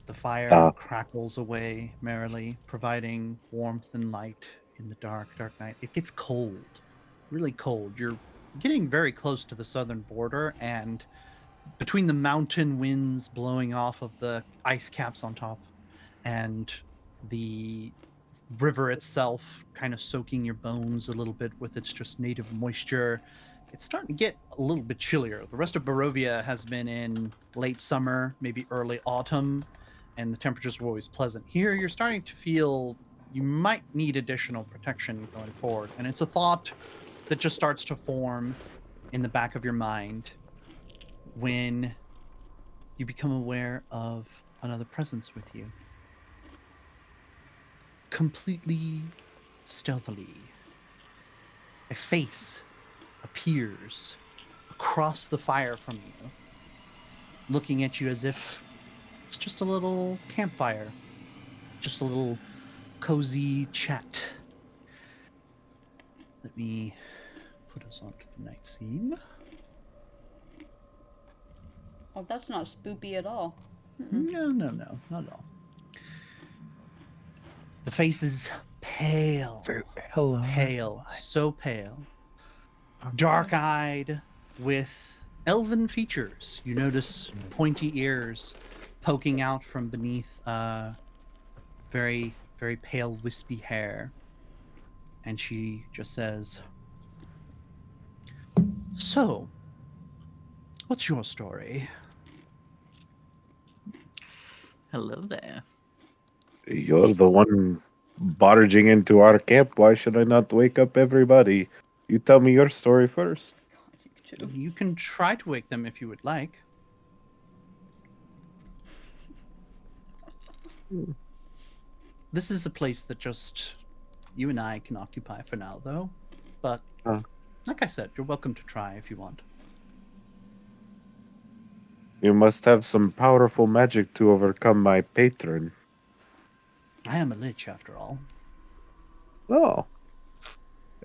the fire crackles away merrily, providing warmth and light in the dark night. It gets cold, really cold. You're getting very close to the southern border, and between the mountain winds blowing off of the ice caps on top and the river itself kind of soaking your bones a little bit with its just native moisture, it's starting to get a little bit chillier. The rest of Barovia has been in late summer, maybe early autumn, and the temperatures were always pleasant. Here, you're starting to feel you might need additional protection going forward, and it's a thought that just starts to form in the back of your mind when you become aware of another presence with you. Completely stealthily, a face appears across the fire from you, looking at you as if it's just a little campfire, just a little cozy chat. Let me put us onto the night scene. Oh, that's not spoopy at all. No, not at all. The face is pale. Hello. Pale, so pale. Dark-eyed with elven features. You notice pointy ears poking out from beneath very, very pale, wispy hair. And she just says, "So, what's your story?" Hello there. You're the one barging into our camp. Why should I not wake up everybody? You tell me your story first. You can try to wake them if you would like. This is a place that just you and I can occupy for now, though. But like I said, you're welcome to try if you want. You must have some powerful magic to overcome my patron. I am a lich, after all. Oh.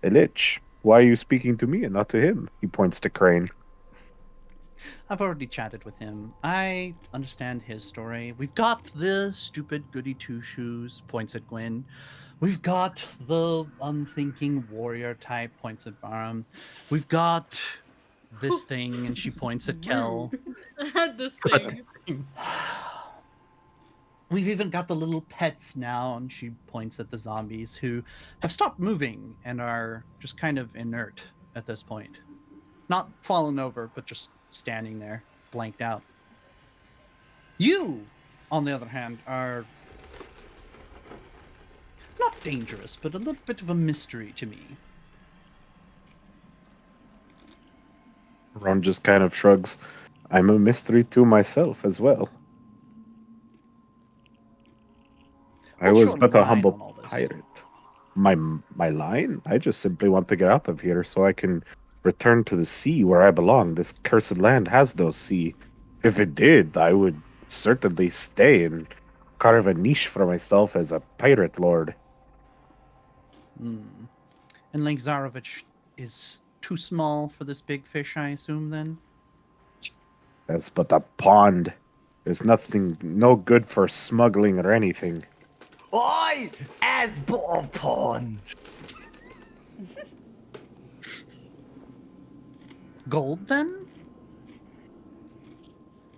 A lich. Why are you speaking to me and not to him? He points to Crane. I've already chatted with him. I understand his story. We've got the stupid goody two-shoes, points at Gwyn. We've got the unthinking warrior type, points at Barum. We've got this thing, and she points at Kel. This thing. We've even got the little pets now, and she points at the zombies who have stopped moving and are just kind of inert at this point. Not fallen over, but just standing there, blanked out. You, on the other hand, are not dangerous, but a little bit of a mystery to me. Ron just kind of shrugs. I'm a mystery to myself as well. I What's was your but a line humble on all this? pirate. My line? I just simply want to get out of here so I can return to the sea where I belong. This cursed land has no sea. If it did, I would certainly stay and carve a niche for myself as a pirate lord. And Lake Zarovich is too small for this big fish, I assume, then? That's but a pond. There's nothing, no good for smuggling or anything. Oi! As ball pond! Gold, then?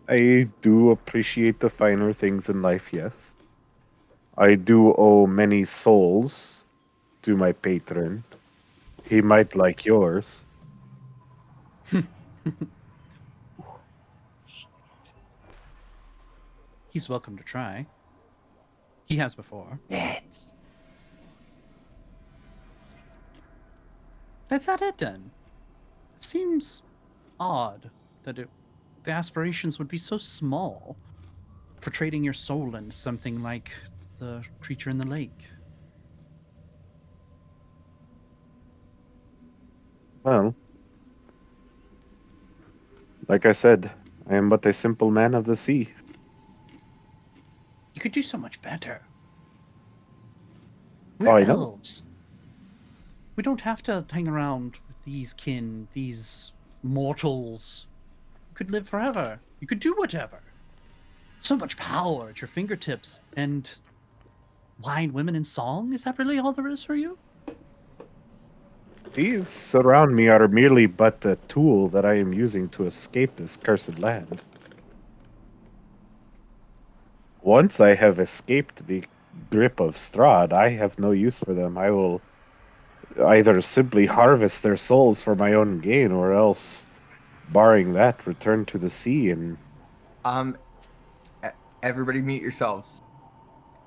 I do appreciate the finer things in life, yes. I do owe many souls to my patron. He might like yours. He's welcome to try. He has before. Yes. That's not it, then. It seems odd that the aspirations would be so small for trading your soul into something like the creature in the lake. Well, like I said, I am but a simple man of the sea. You could do so much better. Oh, We're I know. elves. We don't have to hang around with these kin, these mortals. You could live forever. You could do whatever. So much power at your fingertips. And wine, women, and song? Is that really all there is for you? These around me are merely but a tool that I am using to escape this cursed land. Once I have escaped the grip of Strahd, I have no use for them. I will either simply harvest their souls for my own gain, or else, barring that, return to the sea and... Everybody mute yourselves.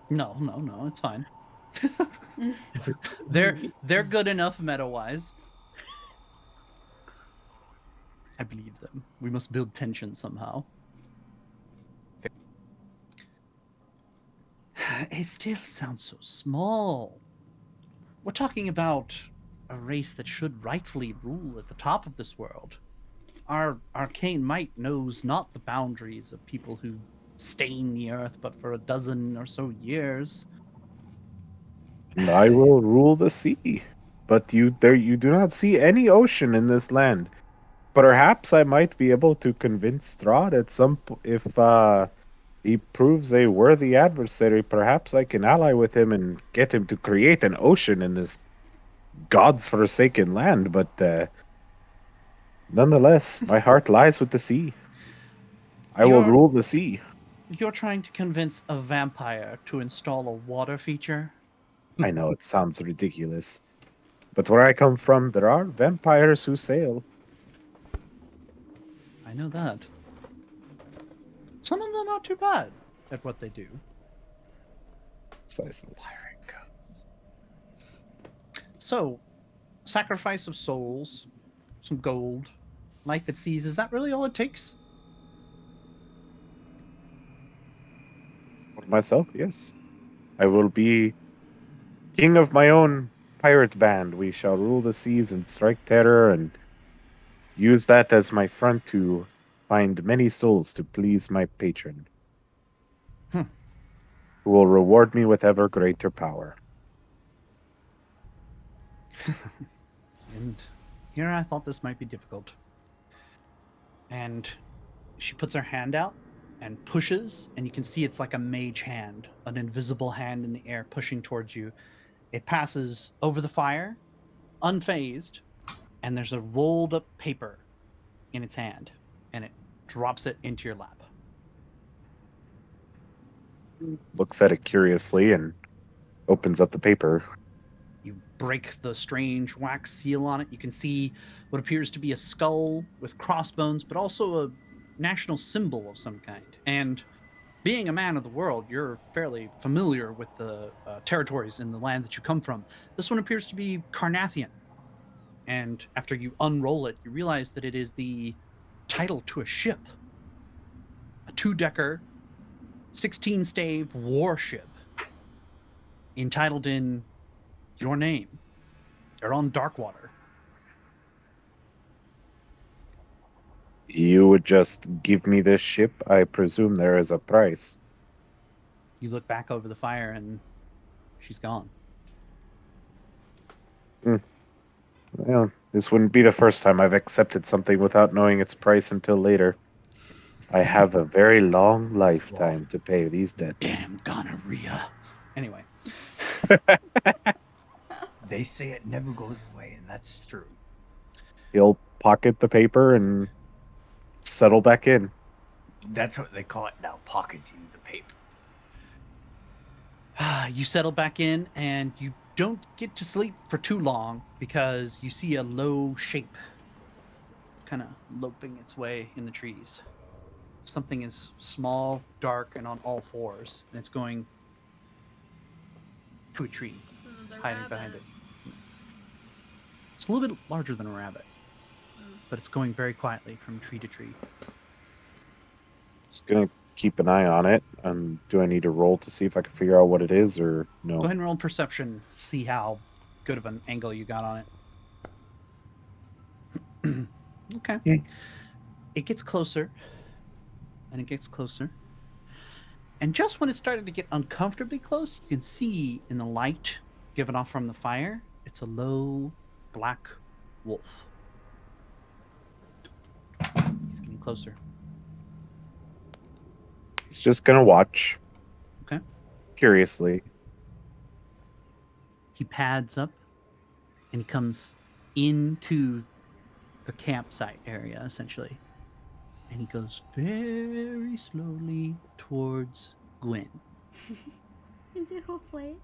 No, it's fine. They're good enough meta-wise. I believe them. We must build tension somehow. It still sounds so small. We're talking about a race that should rightfully rule at the top of this world. Our arcane might knows not the boundaries of people who stain the earth but for a dozen or so years. And I will rule the sea. But you do not see any ocean in this land. Perhaps I might be able to convince Strahd at if he proves a worthy adversary. Perhaps I can ally with him and get him to create an ocean in this God's forsaken land. But nonetheless, my heart lies with the sea. I will rule the sea. You're trying to convince a vampire to install a water feature? I know it sounds ridiculous, but where I come from, there are vampires who sail. I know that. Some of them aren't too bad at what they do. Precisely. So, sacrifice of souls, some gold, life at seas, is that really all it takes? For myself, yes. I will be king of my own pirate band. We shall rule the seas and strike terror and use that as my front to find many souls to please my patron, who will reward me with ever greater power. And here I thought this might be difficult. And she puts her hand out and pushes, and you can see it's like a mage hand, an invisible hand in the air pushing towards you. It passes over the fire, unfazed, and there's a rolled up paper in its hand, and it drops it into your lap. looks at it curiously and opens up the paper. You break the strange wax seal on it. You can see what appears to be a skull with crossbones, but also a national symbol of some kind. And being a man of the world, you're fairly familiar with the territories in the land that you come from. This one appears to be Carnathian. And after you unroll it, you realize that it is the title to a ship, a 2-decker, 16-stave warship entitled in your name. They're on Darkwater. You would just give me this ship? I presume there is a price. You look back over the fire and she's gone. Well, this wouldn't be the first time I've accepted something without knowing its price until later. I have a very long lifetime to pay these debts. Damn gonorrhea. Anyway. They say it never goes away, and that's true. He'll pocket the paper and settle back in. That's what they call it now, pocketing the paper. You settle back in and you don't get to sleep for too long because you see a low shape kind of loping its way in the trees. Something is small, dark, and on all fours, and it's going to a tree, hiding behind it. It's a little bit larger than a rabbit, but it's going very quietly from tree to tree. Just gonna keep an eye on it. Do I need to roll to see if I can figure out what it is, or no? Go ahead and roll perception, see how good of an angle you got on it. Okay. Yeah. It gets closer, and it gets closer. And just when it started to get uncomfortably close, you can see in the light given off from the fire, it's a low black wolf. He's getting closer. He's just gonna watch. Okay. Curiously. He pads up and he comes into the campsite area, essentially. And he goes very slowly towards Gwen. Is it her friend?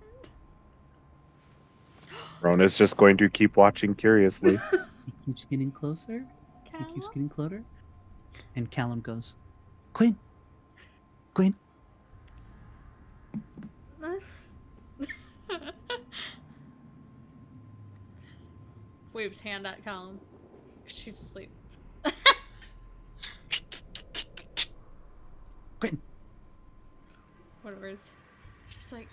Rona's just going to keep watching curiously. He keeps getting closer. Callum? He keeps getting closer. And Callum goes, Gwen. Gwen. Waves hand at Callum. She's asleep. Gwen. Whatever it is. She's like...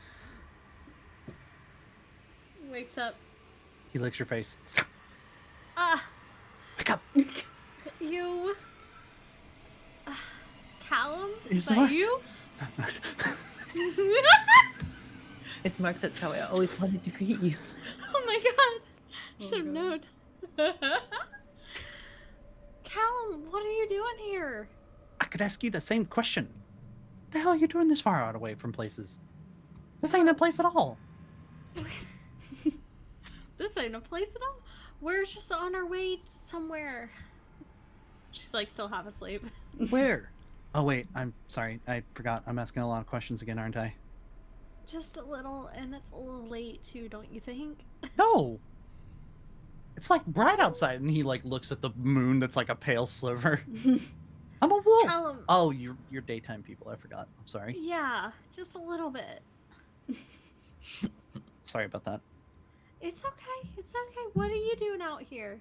Wakes up. He licks your face. Ah! Wake up. You... Callum? Is Is that what? you? It's Mark, that's how I always wanted to greet you. Oh my god. Should have known. Callum, what are you doing here? I could ask you the same question. What the hell are you doing this far out away from places? This ain't a place at all. This ain't a place at all. We're just on our way somewhere. She's like still half asleep. Where? Oh wait, I'm sorry. I forgot. I'm asking a lot of questions again, aren't I? Just a little, and it's a little late too, don't you think? No. It's like bright outside, and he like looks at the moon that's like a pale sliver. I'm a wolf. Callum. Oh, you're daytime people. I forgot. I'm sorry. Yeah, just a little bit. Sorry about that. It's okay. It's okay. What are you doing out here?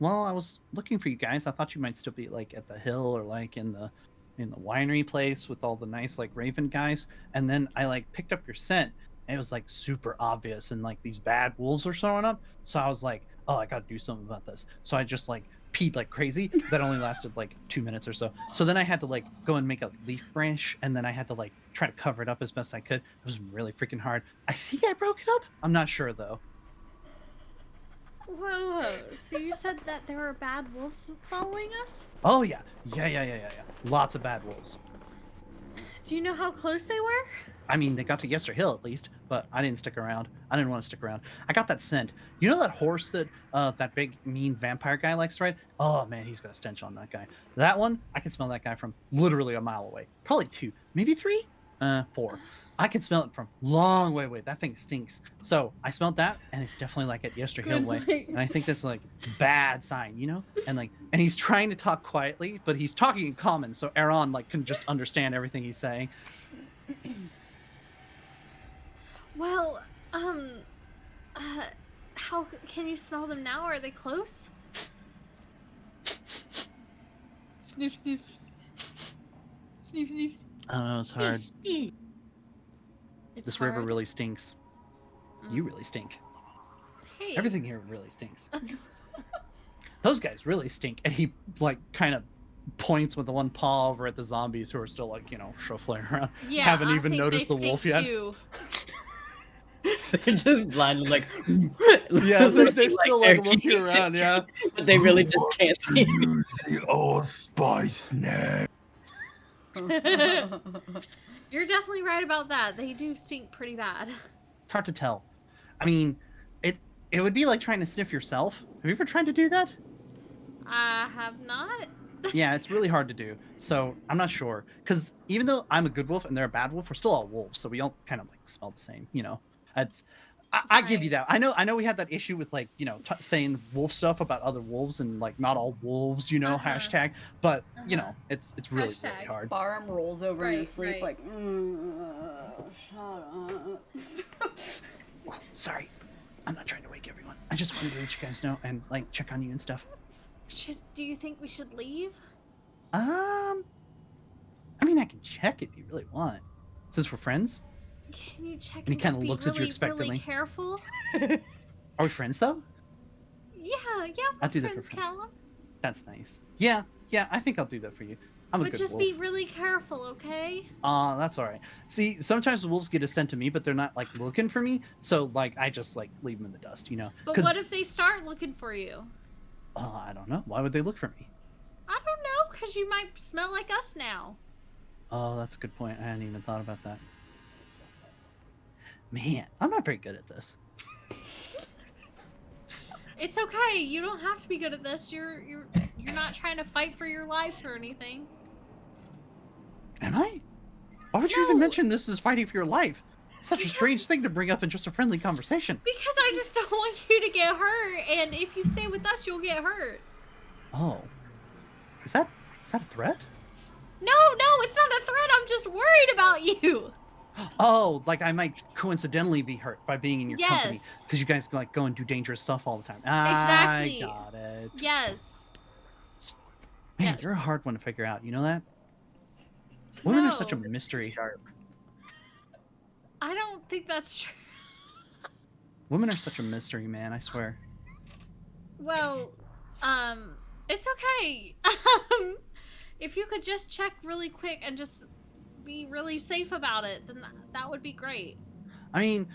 Well, I was looking for you guys. I thought you might still be like at the hill or like in the winery place with all the nice like raven guys. And then I like picked up your scent and it was like super obvious and like these bad wolves were showing up. So I was like, oh, I gotta do something about this. So I just like peed like crazy. That only lasted like 2 minutes or so. So then I had to like go and make a leaf branch and then I had to like try to cover it up as best I could. It was really freaking hard. I think I broke it up. I'm not sure though. Whoa. So you said that there were bad wolves following us? Oh yeah. Yeah. Lots of bad wolves. Do you know how close they were? I mean, they got to Yester Hill at least, but I didn't stick around. I didn't want to stick around. I got that scent. You know that horse that that big mean vampire guy likes to ride? Oh man, he's got a stench on that guy. That one, I can smell that guy from literally a mile away. Probably 2, maybe 3. 4. I can smell it from long way away. That thing stinks. So I smelled that, and it's definitely like at Yester Hill way. And I think that's like bad sign, you know? And he's trying to talk quietly, but he's talking in common, so Aaron like can just understand everything he's saying. Well, how can you smell them now? Are they close? Sniff, sniff. Sniff, sniff. I don't know, it's hard. It's This hard. river really stinks. You really stink. Hey. Everything here really stinks. Those guys really stink. And he like kind of points with the one paw over at the zombies who are still like, you know, shuffling around. Yeah, Haven't I even think noticed they the wolf stink yet. too. They're just blinded, like Yeah, they're still like they're looking keeping around, yeah. but they really just can't see. The old spice neck. You're definitely right about that. They do stink pretty bad. It's hard to tell. I mean, it would be like trying to sniff yourself. Have you ever tried to do that? I have not. Yeah, it's really hard to do. So I'm not sure. Because even though I'm a good wolf and they're a bad wolf, we're still all wolves. So we all kind of like smell the same, you know? I give you that. I know we had that issue with like, you know, saying wolf stuff about other wolves and like not all wolves, you know, hashtag. But, you know, it's really hard. Barham rolls over in his sleep right. like, shut up. Sorry. I'm not trying to wake everyone. I just wanted to let you guys know and like check on you and stuff. Do you think we should leave? I mean, I can check if you really want. Since we're friends. Can you check And he and kind just of be looks really, at you expectantly. really careful? Are we friends though? Yeah, I'll we're do that for friends, friends. Callum. That's nice. Yeah, I think I'll do that for you. I'm a But good just wolf. be really careful, okay? That's all right. See, sometimes the wolves get a scent to me, but they're not like looking for me. So like, I just like leave them in the dust, you know? But what if they start looking for you? I don't know. Why would they look for me? I don't know, because you might smell like us now. Oh, that's a good point. I hadn't even thought about that. Man, I'm not very good at this. It's okay. You don't have to be good at this. You're not trying to fight for your life or anything. Am I? Why would you even mention this as fighting for your life? It's such a strange thing to bring up in just a friendly conversation. Because I just don't want you to get hurt, and if you stay with us, you'll get hurt. Oh. Is that a threat? No, it's not a threat. I'm just worried about you. Oh, like I might coincidentally be hurt by being in your company Yes. because you guys like go and do dangerous stuff all the time. Exactly. I got it. Yes. Man, you're a hard one to figure out. You know that? Women are such a mystery. I don't think that's true. Women are such a mystery, man. I swear. Well, it's okay. If you could just check really quick and just be really safe about it, then that would be great. I mean,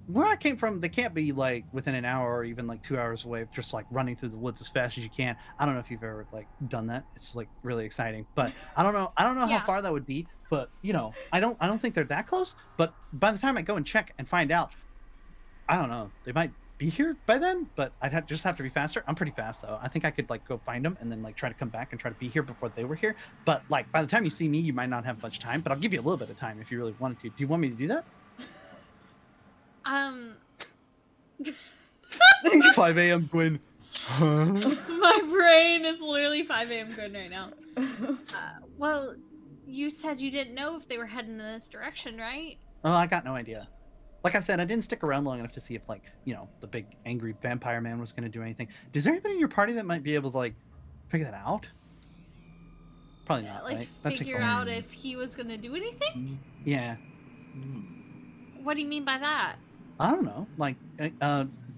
where I came from, they can't be like within an hour or even like 2 hours away, just like running through the woods as fast as you can. I don't know if you've ever like done that. It's like really exciting, but I don't know Yeah. how far that would be. But you know, I don't think they're that close. But by the time I go and check and find out, I don't know. They might be here by then, but I'd just have to be faster. I'm pretty fast though. I think I could like go find them and then like try to come back and try to be here before they were here. But like by the time you see me, you might not have much time. But I'll give you a little bit of time if you really wanted to. Do you want me to do that? 5 a.m. Gwen. My brain is literally 5 a.m. good right now. Well, you said you didn't know if they were heading in this direction, right? Oh, I got no idea. Like I said, I didn't stick around long enough to see if, like, you know, the big angry vampire man was going to do anything. Is there anybody in your party that might be able to, like, figure that out? Probably not, Like, right? That takes figure a long... out if he was going to do anything? Yeah. What do you mean by that? I don't know. Like,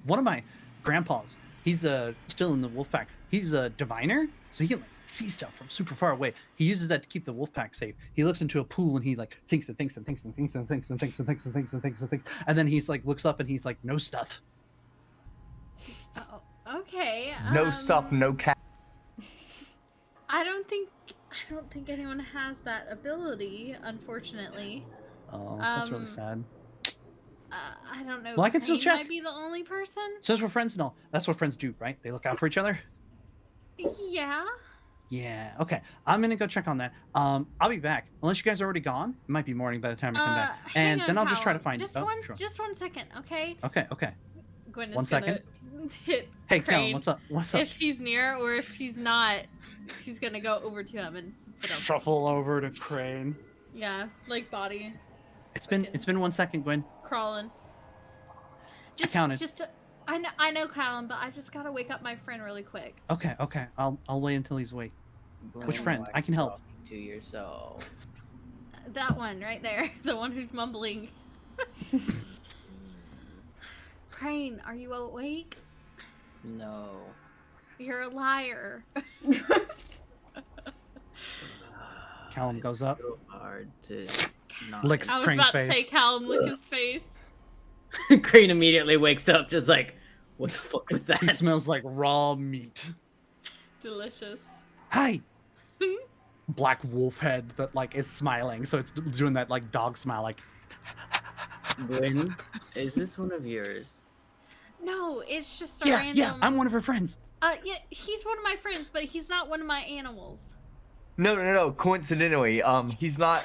one of my grandpas, he's still in the wolf pack. He's a diviner, so he can, like, see stuff from super far away. He uses that to keep the wolf pack safe. He looks into a pool and he like thinks and thinks and thinks and thinks and thinks and thinks and thinks and thinks and thinks and thinks, and then he's like looks up and he's like, no stuff. Oh, okay. No stuff, no cat. I don't think anyone has that ability, unfortunately. Oh, that's really sad. I don't know. Well, I can still Crane check. might be the only person. Since we're friends and all, that's what friends do, right? They look out for each other. Yeah. Yeah. Okay. I'm gonna go check on that. I'll be back. Unless you guys are already gone. It might be morning by the time I come back. Hang And on, then I'll just try to Callum. find. Just Oh, one, sure. just 1 second, okay? Okay. Okay. Gwen is 1 second. gonna hit Hey, Crane. Callum. What's up? What's up? If he's near or if he's not, she's gonna go over to him and hit him. Shuffle over to Crane. Yeah, like body It's been 1 second, Gwen. crawling. Just, counted. I know, Callum, but I just gotta wake up my friend really quick. Okay. Okay. I'll wait until he's awake. Which Gwen, friend? why I can help. talking to yourself. That one right there, the one who's mumbling. Crane, are you awake? No. You're a liar. Callum goes up. So hard to not. Licks I was Crane's about face. to say Callum lick his face. Crane immediately wakes up, just like, what the fuck was that? He smells like raw meat. Delicious. Hi. Black wolf head that like is smiling, so it's doing that like dog smile, like. Gwen, is this one of yours? No, it's just a Yeah, random. yeah. I'm one of her friends. Yeah, he's one of my friends, but he's not one of my animals. No. Coincidentally, he's not.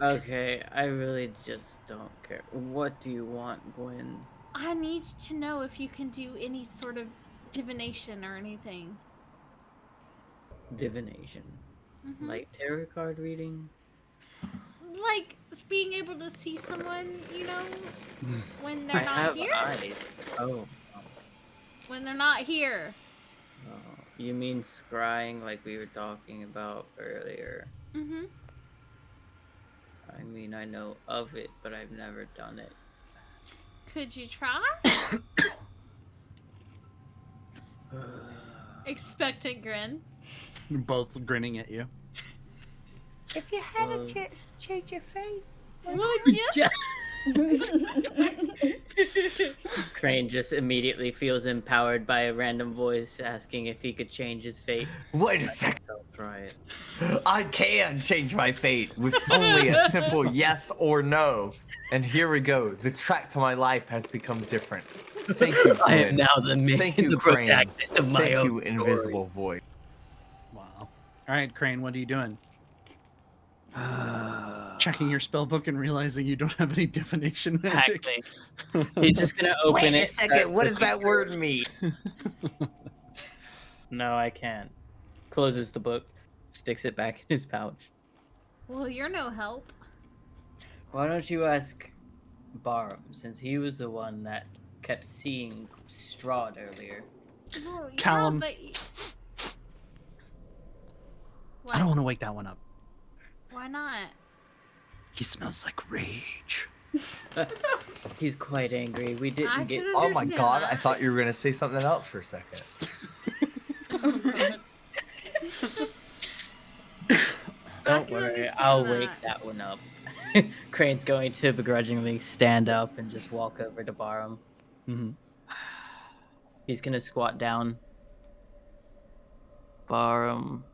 Okay, I really just don't care. What do you want, Gwen? I need to know if you can do any sort of divination or anything. Divination. Mhm. Like tarot card reading? Like being able to see someone, you know, when they're I not have here. eyes. Oh. When they're not here. Oh. You mean scrying like we were talking about earlier? Mhm. I mean, I know of it, but I've never done it. Could you try? Expectant grin. Both grinning at you. If you had a chance to change your fate, would you? Crane just immediately feels empowered by a random voice asking if he could change his fate. Wait a second. So try it. I can change my fate with only a simple yes or no. And here we go. The track to my life has become different. Thank you, I am Gwen. now the main, Thank you, the Crane. protagonist of my Thank own you, story. invisible voice. Wow. All right, Crane. What are you doing? Checking your spell book and realizing you don't have any divination magic. Exactly. He's just gonna open Wait it. a second. What does that word mean? No, I can't. Closes the book, sticks it back in his pouch. Well, you're no help. Why don't you ask Barham, since he was the one that kept seeing Strahd earlier? Well, yeah, Callum. but... I don't want to wake that one up. Why not? He smells like rage. He's quite angry. We I didn't get. can Oh my understand god, that. I thought you were gonna say something else for a second. Oh, God. Don't can worry, understand I'll that. wake that one up. Crane's going to begrudgingly stand up and just walk over to Barham. Mm-hmm. He's gonna squat down. Barham,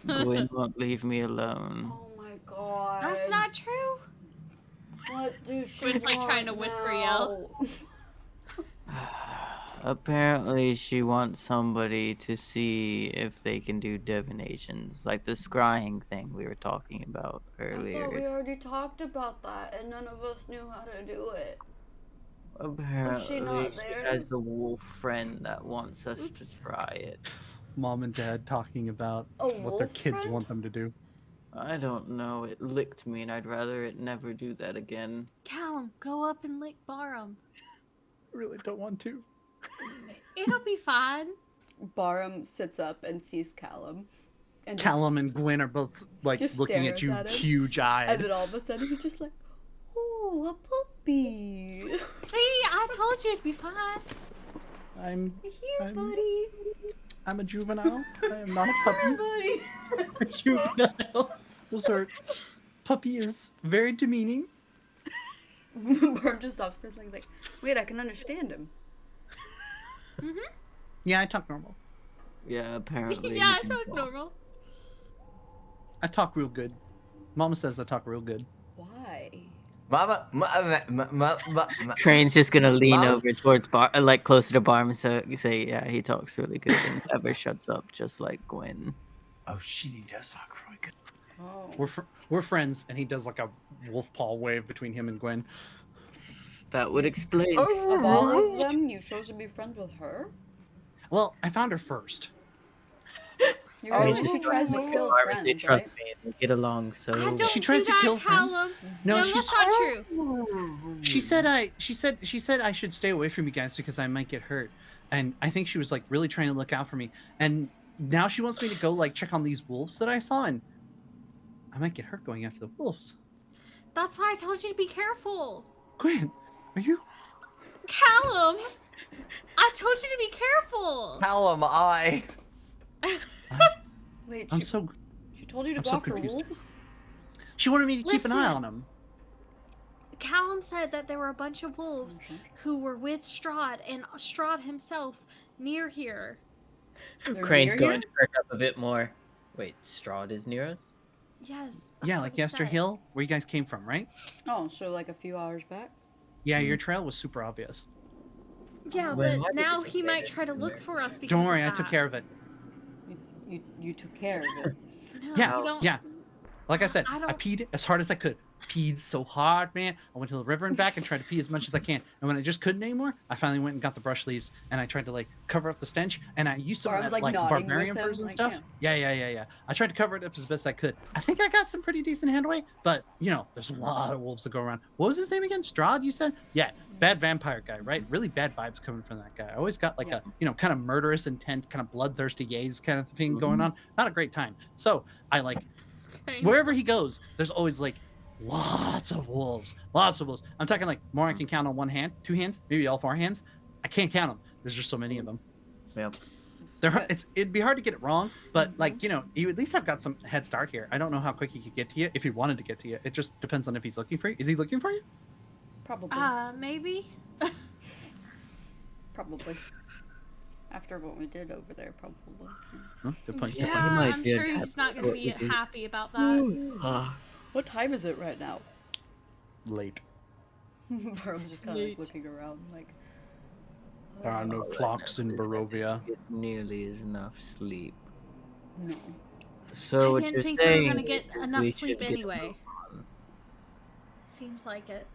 Gwen won't leave me alone. Oh my god. That's not true. What do she Gwen's like want trying to whisper yell. now? Apparently, she wants somebody to see if they can do divinations, like the scrying thing we were talking about I thought we earlier. already talked about that and none of us knew how to do it. Apparently, not she there? has a wolf friend that wants us to try it. Mom and Dad talking about A what their wolf kids friend? want them to do. I don't know. It licked me, and I'd rather it never do that again. Callum, go up and lick Barham. I really don't want to. It'll be fine. Barham sits up and sees Callum. And Callum and Gwen are both like just looking at stares you at him. huge-eyed. And then all of a sudden he's just like, oh, a puppy. See, I told you it'd be fine. I'm Here, buddy. I'm a juvenile. I am not a puppy. Buddy. Juvenile. Those are puppy is very demeaning. Barham just stops for a second, like, wait, I can understand him. Yeah, I talk normal. Yeah, apparently. Yeah, you I can talk walk. normal. I talk real good. Mama says I talk real good. Why? Mama, Crane's just gonna lean Mama's- over towards Bar, like closer to Barm, and say, "Yeah, he talks really good and never shuts up, just like Gwen." Oh shit, he does talk really good. Oh. We're friends, and he does like a wolf paw wave between him and Gwen. That would explain. Of all of them, you chose to be friends with her? Well, I found her first. You're Oh, the you one who just tries to kill Barm, say, friends, "Trust right? me, they get along so." I well." don't She do tries to that, kill friends? Callum. No, No, she's that's not true. She said I should stay away from you guys because I might get hurt. And I think she was like really trying to look out for me. And now she wants me to go like check on these wolves that I saw, and I might get hurt going after the wolves. That's why I told you to be careful. Gwen, are you? Callum, I told you to be careful. How am I? Wait, I'm she, so. she told you to I'm go so after confused. wolves? She wanted me to keep an eye Listen. on them. Callum said that there were a bunch of wolves who were with Strahd and Strahd himself near here. They're Crane's near going you? to perk up a bit more. Wait, Strahd is near us? Yes. Yeah, that's like what he Yester said. Hill, where you guys came from, right? Oh, so like a few hours back? Yeah, your trail was super obvious. Yeah, When but my now pictures he are might dated. try to look for us because Don't of worry, I that. took care of it. You took care of it. No, Yeah, you don't. yeah. Like I said, I I don't- peed as hard as I could. Peed so hard, man. I went to the river and back and tried to pee as much as I can. And when I just couldn't anymore, I finally went and got the brush leaves and I tried to like cover up the stench. And I used some of Barnes, that like, like nodding barbarian with him, furs and like, stuff. Yeah. I tried to cover it up as best I could. I think I got some pretty decent handway, but you know, there's a lot of wolves to go around. What was his name again? Strahd, you said? Yeah, bad vampire guy, right? Really bad vibes coming from that guy. I always got like Yeah. a, you know, kind of murderous intent, kind of bloodthirsty gaze kind of thing going on. Not a great time. So I like wherever he goes, there's always like lots of wolves. I'm talking like more I can count on one hand, two hands, maybe all four hands. I can't count them. There's just so many of them. Yep. It'd be hard to get it wrong, but like, you know, you at least have got some head start here. I don't know how quick he could get to you if he wanted to get to you. It just depends on if he's looking for you. Is he looking for you? Probably. Maybe. Probably. After what we did over there, probably. Huh? Good point. Yeah, might I'm be sure adapt he's not going what to be we do. happy about that. What time is it right now? Late. Barnes just kind of like Late. looking around, like. There are no clocks in Barovia. Get nearly as enough sleep. No. So I what didn't you're think we were saying going to get is enough we sleep should get anyway. Seems like it.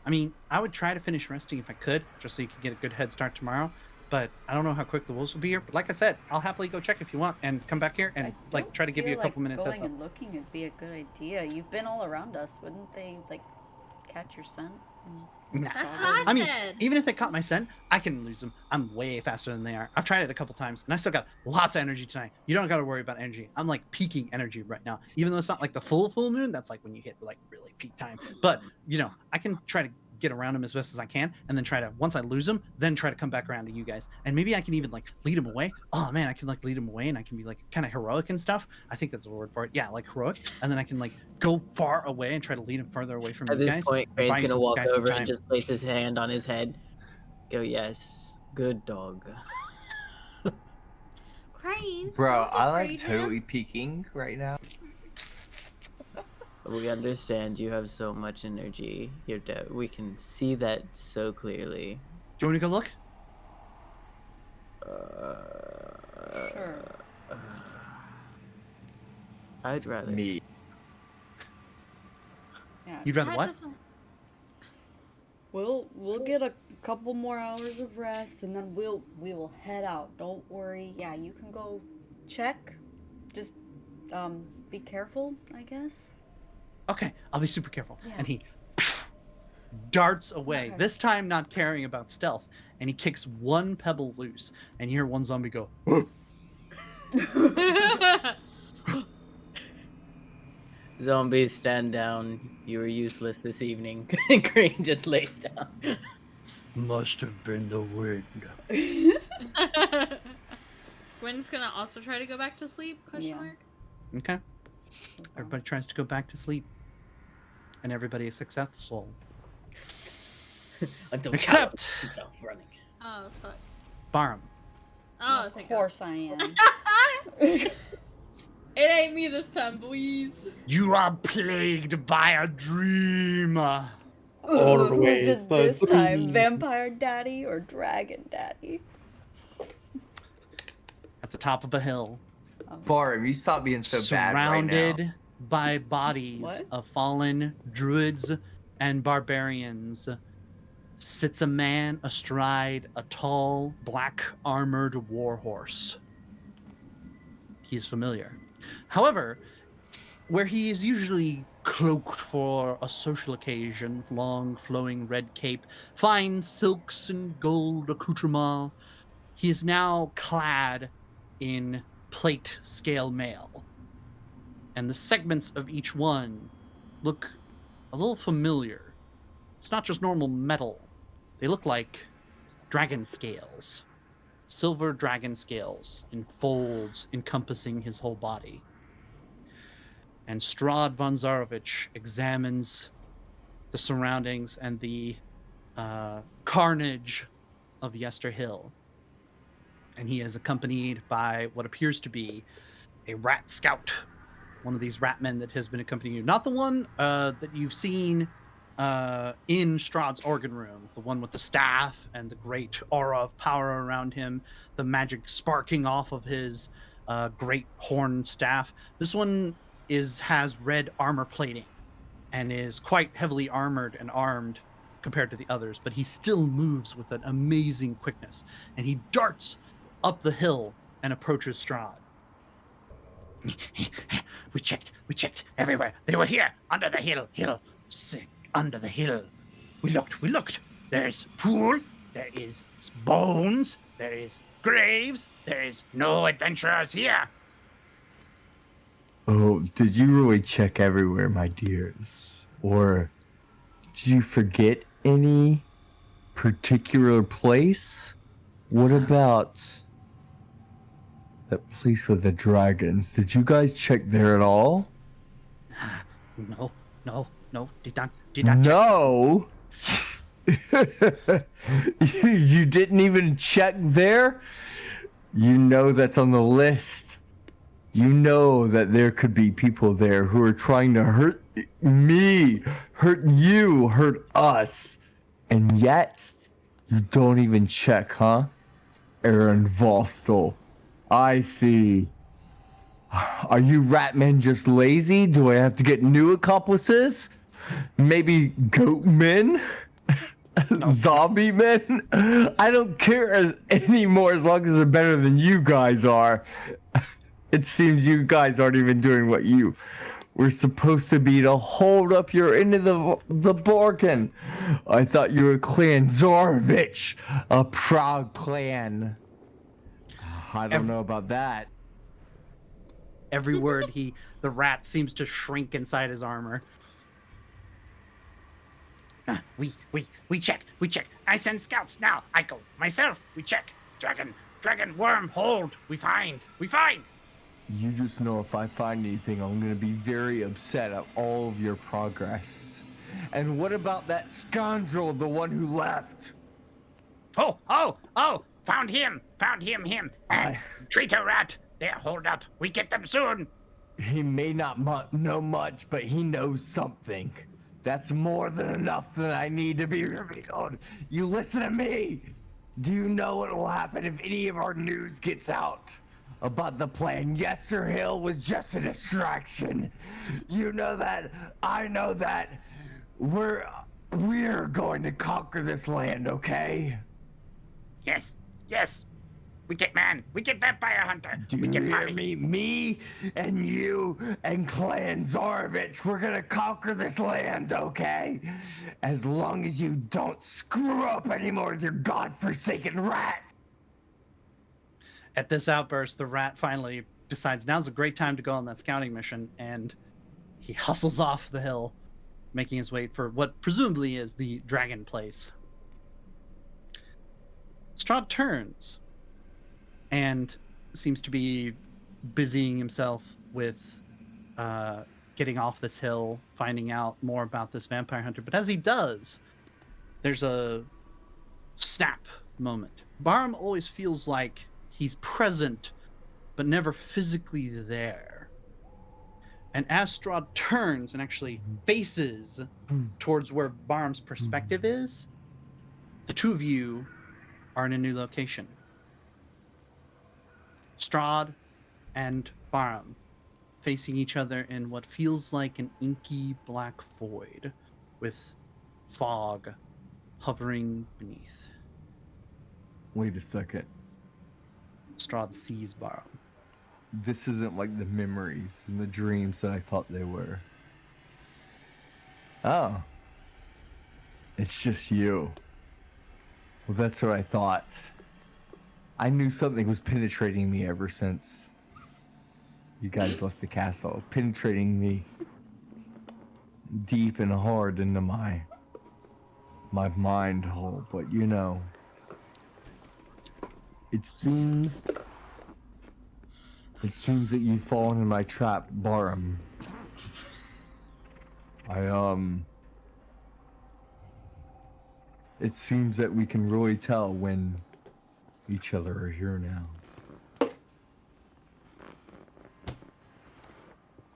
I mean, I would try to finish resting if I could, just so you could get a good head start tomorrow. But I don't know how quick the wolves will be here. But like I said, I'll happily go check if you want and come back here and I like don't try to give you a feel couple like minutes going heads up. and looking would be a good idea. You've been all around us. Wouldn't they like catch your scent? Nah. That's what I I mean, said. even if they caught my scent, I can lose them. I'm way faster than they are. I've tried it a couple times, and I still got lots of energy tonight. You don't got to worry about energy. I'm like peaking energy right now. Even though it's not like the full moon, that's like when you hit like really peak time. But you know, I can try to get around them as best as I can, and then try to once I lose them, then try to come back around to you guys. And maybe I can even like lead them away. Oh man, I can like lead them away, and I can be like kind of heroic and stuff. I think that's the word for it. Yeah, like heroic. And then I can like go far away and try to lead them further away from At you this guys. point, and Crane's buy you gonna some walk guys some over time. and just place his hand on his head. Go, yes, good dog. Crane. Bro, don't I like upgrade him. totally peeking right now. We understand you have so much energy. You're we can see that so clearly. Do you want to go look? Sure. I'd rather. Me. Yeah. You'd rather That what? doesn't- We'll get a couple more hours of rest, and then we will head out. Don't worry. Yeah, you can go check. Just be careful, I guess. Okay, I'll be super careful. Yeah. And he darts away, Okay. this time not caring about stealth, and he kicks one pebble loose, and you hear one zombie go, Zombies, stand down. You were useless this evening. And Crane just lays down. Must have been the wind. Gwen's gonna also try to go back to sleep? Question Yeah. mark. okay. Everybody tries to go back to sleep, and everybody is successful. Until Except- Callum himself running. Oh fuck. Barm. Oh, of thank course I am. God. It ain't me this time, boys. You are plagued by a dream. Who's it the this time? dream. Vampire Daddy or Dragon Daddy? At the top of a hill, Barb, you stop being so bad right now. surrounded by bodies What? of fallen druids and barbarians, sits a man astride a tall, black armored warhorse. He is familiar. However, where he is usually cloaked for a social occasion, long flowing red cape, fine silks and gold accoutrement, he is now clad in plate scale mail. And the segments of each one look a little familiar. It's not just normal metal. They look like dragon scales. Silver dragon scales in folds encompassing his whole body. And Strahd von Zarovich examines the surroundings and the carnage of Yester Hill. And he is accompanied by what appears to be a rat scout. One of these rat men that has been accompanying you. Not the one that you've seen in Strahd's organ room. The one with the staff and the great aura of power around him. The magic sparking off of his great horn staff. This one has red armor plating and is quite heavily armored and armed compared to the others. But he still moves with an amazing quickness. And he darts up the hill and approaches Strahd. We checked everywhere. They were here, under the hill. Sick, under the hill. We looked. There's pool, there is bones, there is graves, there is no adventurers here. Oh, did you really check everywhere, my dears? Or did you forget any particular place? What about that place with the dragons? Did you guys check there at all? No. Did not No. You didn't even check there? You know that's on the list. You know that there could be people there who are trying to hurt me, hurt you, hurt us. And yet, you don't even check, huh? Aaron Vostel. I see. Are you rat men just lazy? Do I have to get new accomplices? Maybe goat men? Zombie men? I don't care anymore as long as they're better than you guys are. It seems you guys aren't even doing what you were supposed to be to hold up your end of the bargain. I thought you were Clan Zarovich, a proud clan. I don't know about that. Every word the rat seems to shrink inside his armor. We check. I send scouts now. I go myself. We check. Dragon, worm, hold. We find. You just know if I find anything, I'm gonna be very upset at all of your progress. And what about that scoundrel, the one who left? Oh! Found him. Traitor rat. There, hold up. We get them soon. He may not know much, but he knows something. That's more than enough that I need to be revealed. You listen to me. Do you know what will happen if any of our news gets out about the plan? Yester Hill was just a distraction. You know that. I know that. We're going to conquer this land, okay? Yes. We get vampire hunter. Do you hear me? Me and you and Clan Zarovich, we're gonna conquer this land, okay? As long as you don't screw up anymore with your godforsaken rats. At this outburst, the rat finally decides now's a great time to go on that scouting mission, and he hustles off the hill, making his way for what presumably is the dragon place. Strahd turns and seems to be busying himself with getting off this hill, finding out more about this vampire hunter. But as he does, there's a snap moment. Barham always feels like he's present, but never physically there. And as Strahd turns and actually faces towards where Barham's perspective is, the two of you are in a new location. Strahd and Barham facing each other in what feels like an inky black void with fog hovering beneath. Wait a second. Strahd sees Barham. This isn't like the memories and the dreams that I thought they were. Oh. It's just you. Well, that's what I thought. I knew something was penetrating me ever since you guys left the castle. Penetrating me deep and hard into my mind hole. But you know, it seems that you've fallen in my trap, Barham. It seems that we can really tell when each other are here now.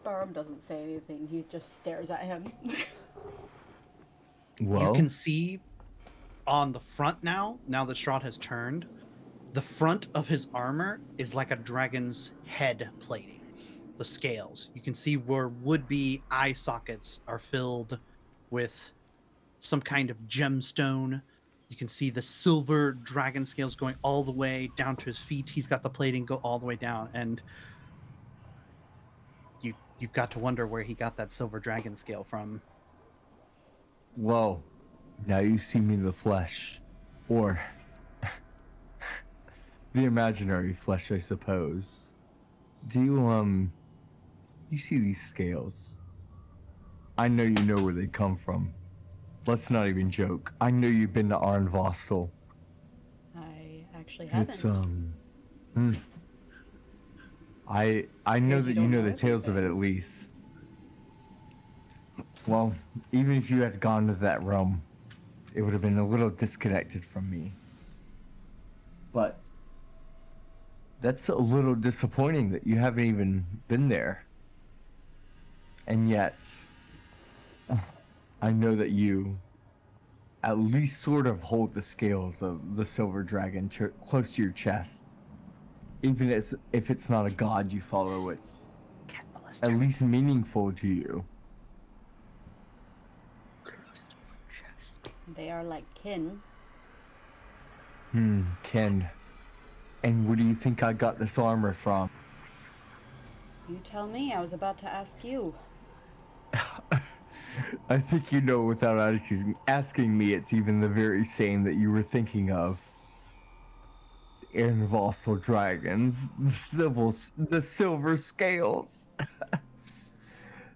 Barham doesn't say anything. He just stares at him. You can see on the front now that Strahd has turned, the front of his armor is like a dragon's head plating. The scales. You can see where would-be eye sockets are filled with some kind of gemstone. You can see the silver dragon scales going all the way down to his feet. He's got the plating go all the way down, and you've got to wonder where he got that silver dragon scale from. Well, now you see me in the flesh. Or the imaginary flesh, I suppose. Do you see these scales? I know you know where they come from. Let's not even joke. I know you've been to Arnvostel. I actually haven't. It's I know that you know the tales of it at least. Well, even if you had gone to that realm, it would have been a little disconnected from me. But that's a little disappointing that you haven't even been there. And yet, I know that you at least sort of hold the scales of the silver dragon close to your chest. Even if it's not a god you follow, it's at least meaningful to you. They are like kin. Ken. And where do you think I got this armor from? You tell me. I was about to ask you. I think you know without asking me, it's even the very same that you were thinking of. Arnvostel dragons, the silver scales.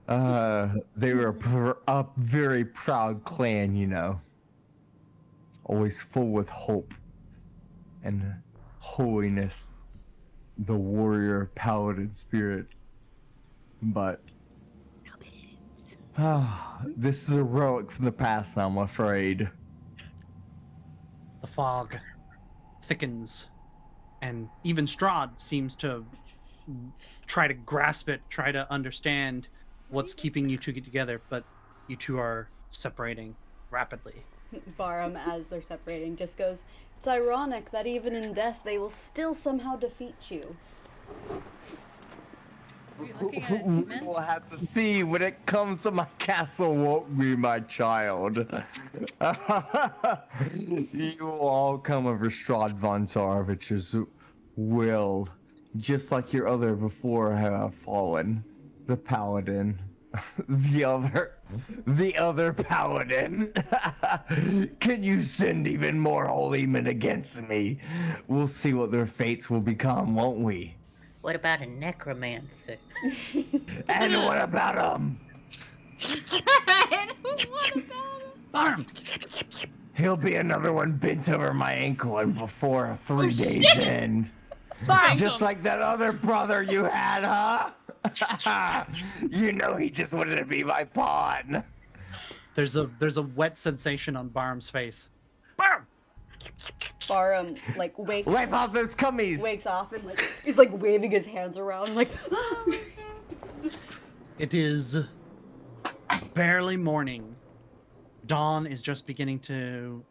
They were a very proud clan, you know. Always full with hope and holiness. The warrior paladin spirit. But this is a relic from the past now, I'm afraid. The fog thickens, and even Strahd seems to try to grasp it, try to understand what's keeping you two together, but you two are separating rapidly. Barham, as they're separating, just goes, "It's ironic that even in death they will still somehow defeat you." Are you looking at men? We'll have to see when it comes to my castle, won't we, my child? You will all come over Strahd von Tsarevich's will, just like your other before have fallen. The paladin. The other paladin. Can you send even more holy men against me? We'll see what their fates will become, won't we? What about a necromancer? And what about him? Barham! He'll be another one bent over my ankle and before 3 days shit! end. Just like that other brother you had, huh? You know he just wanted to be my pawn. There's a wet sensation on Barham's face. Barham! Barham like wakes Wipe off those cummies. wakes off and like he's like waving his hands around like It is barely morning. Dawn is just beginning to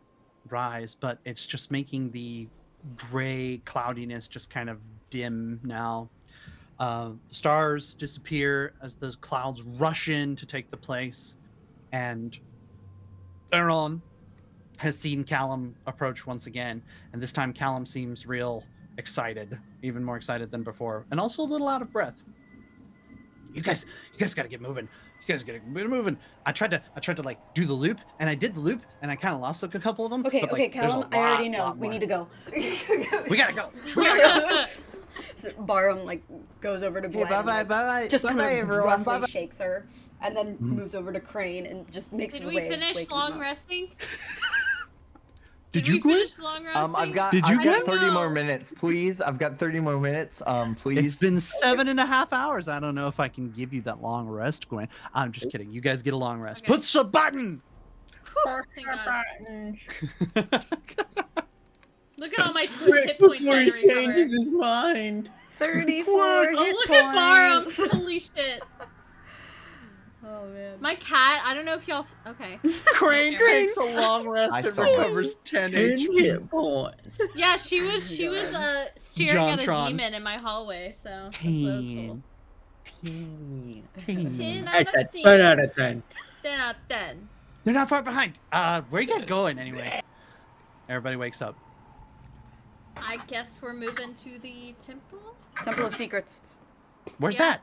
rise, but it's just making the gray cloudiness just kind of dim now. The stars disappear as the clouds rush in to take the place, and Aaron has seen Callum approach once again, and this time Callum seems real excited, even more excited than before, and also a little out of breath. You guys gotta get moving. You guys gotta get moving. I tried to like do the loop, and I did the loop, and I kind of lost like a couple of them. Okay, but, okay, like, there's a Callum, I already know. lot We more. need to go. We gotta go. We gotta go. So Barham like goes over to Gwen. bye and, bye like, bye. Just kind Bye-bye, of everyone. roughly Bye-bye. shakes her, and then moves over to Crane and just makes Did his we way. finish waking long him up. resting? Did we you quit? finish long resting? I've got Did you I've quit? got 30 more minutes, please. I've got 30 more minutes. Please. It's been 7.5 hours. I don't know if I can give you that long rest, Gwen. I'm just kidding. You guys get a long rest. Okay. Push a button. Thank God. Look at all my hit points Before I he had to recover. changes his mind. 34 Oh, hit look points. at Barham! Holy shit! Oh man. My cat. I don't know if y'all. Okay. Crane Sorry. takes a long rest I and saw it. recovers 10 10 HP. hit points. Yeah, she was staring at a Jontron. demon in my hallway, so that was cool. 10. 10 That's out a of 10. 10 out of 10. 10 out of 10. They're not far behind. Where are you guys going anyway? Everybody wakes up. I guess we're moving to the temple. Temple of Secrets. Where's Yeah.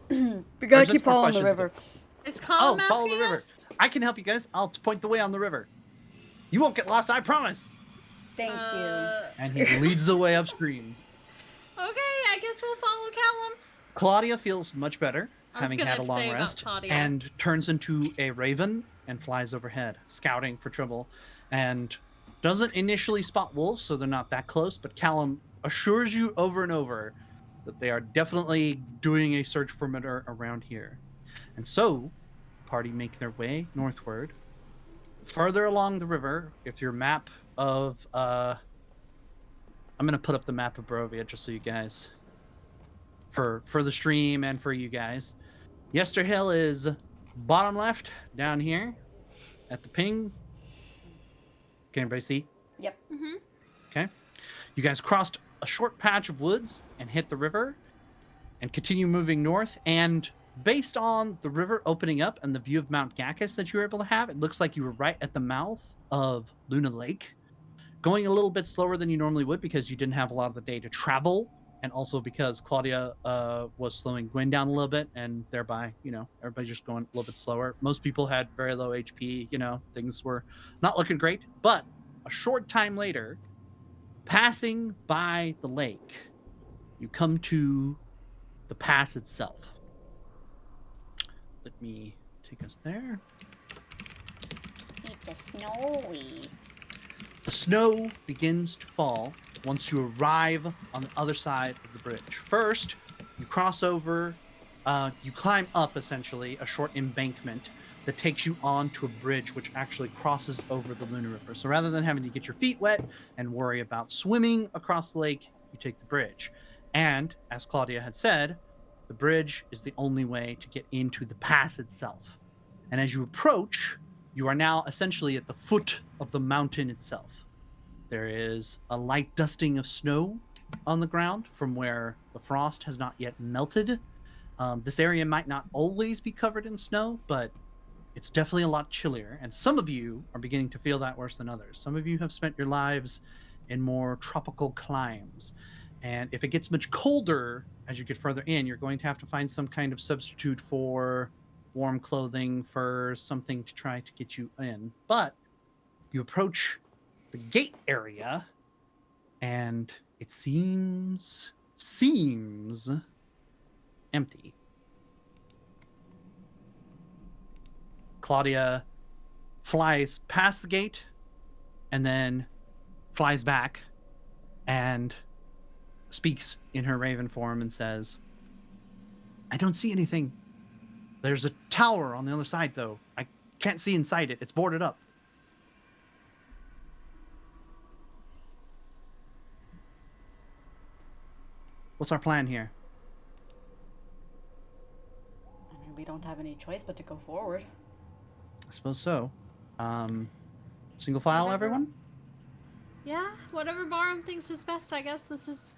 that? We gotta Or is this keep more following the questions river. It's Colin follow asking the river. us? I can help you guys. I'll point the way on the river. You won't get lost, I promise. Thank And he leads the way upstream. Okay, I guess we'll follow Callum. Claudia feels much better, I was having gonna had a long say about rest, Claudia. and turns into a raven and flies overhead, scouting for trouble, and doesn't initially spot wolves, so they're not that close, but Callum assures you over and over that they are definitely doing a search perimeter around here. And so, party make their way northward. Further along the river, if your map of I'm gonna put up the map of Barovia just so you guys, for the stream and for you guys. Yester Hill is bottom left down here at the ping. Can everybody see? Yep. Mm-hmm. Okay. You guys crossed a short patch of woods and hit the river and continue moving north. And based on the river opening up and the view of Mount Gacchus that you were able to have, it looks like you were right at the mouth of Luna Lake, going a little bit slower than you normally would because you didn't have a lot of the day to travel, and also because Claudia was slowing Gwen down a little bit, and thereby, everybody's just going a little bit slower. Most people had very low HP, things were not looking great. But a short time later, passing by the lake, you come to the pass itself. Let me take us there. It's a snowy. The snow begins to fall once you arrive on the other side of the bridge. First, you cross over, you climb up essentially a short embankment that takes you onto a bridge which actually crosses over the Luna River. So rather than having to get your feet wet and worry about swimming across the lake, you take the bridge. And as Claudia had said, the bridge is the only way to get into the pass itself. And as you approach, you are now essentially at the foot of the mountain itself. There is a light dusting of snow on the ground from where the frost has not yet melted. This area might not always be covered in snow, but it's definitely a lot chillier. And some of you are beginning to feel that worse than others. Some of you have spent your lives in more tropical climes. And if it gets much colder as you get further in, you're going to have to find some kind of substitute for warm clothing, for something to try to get you in. But you approach the gate area, and it seems empty. Claudia flies past the gate and then flies back and speaks in her raven form and says, I don't see anything. There's a tower on the other side, though. I can't see inside it. It's boarded up. What's our plan here? We don't have any choice but to go forward. I suppose so. Single file, Whatever. everyone? Yeah, whatever Barham thinks is best. I guess this is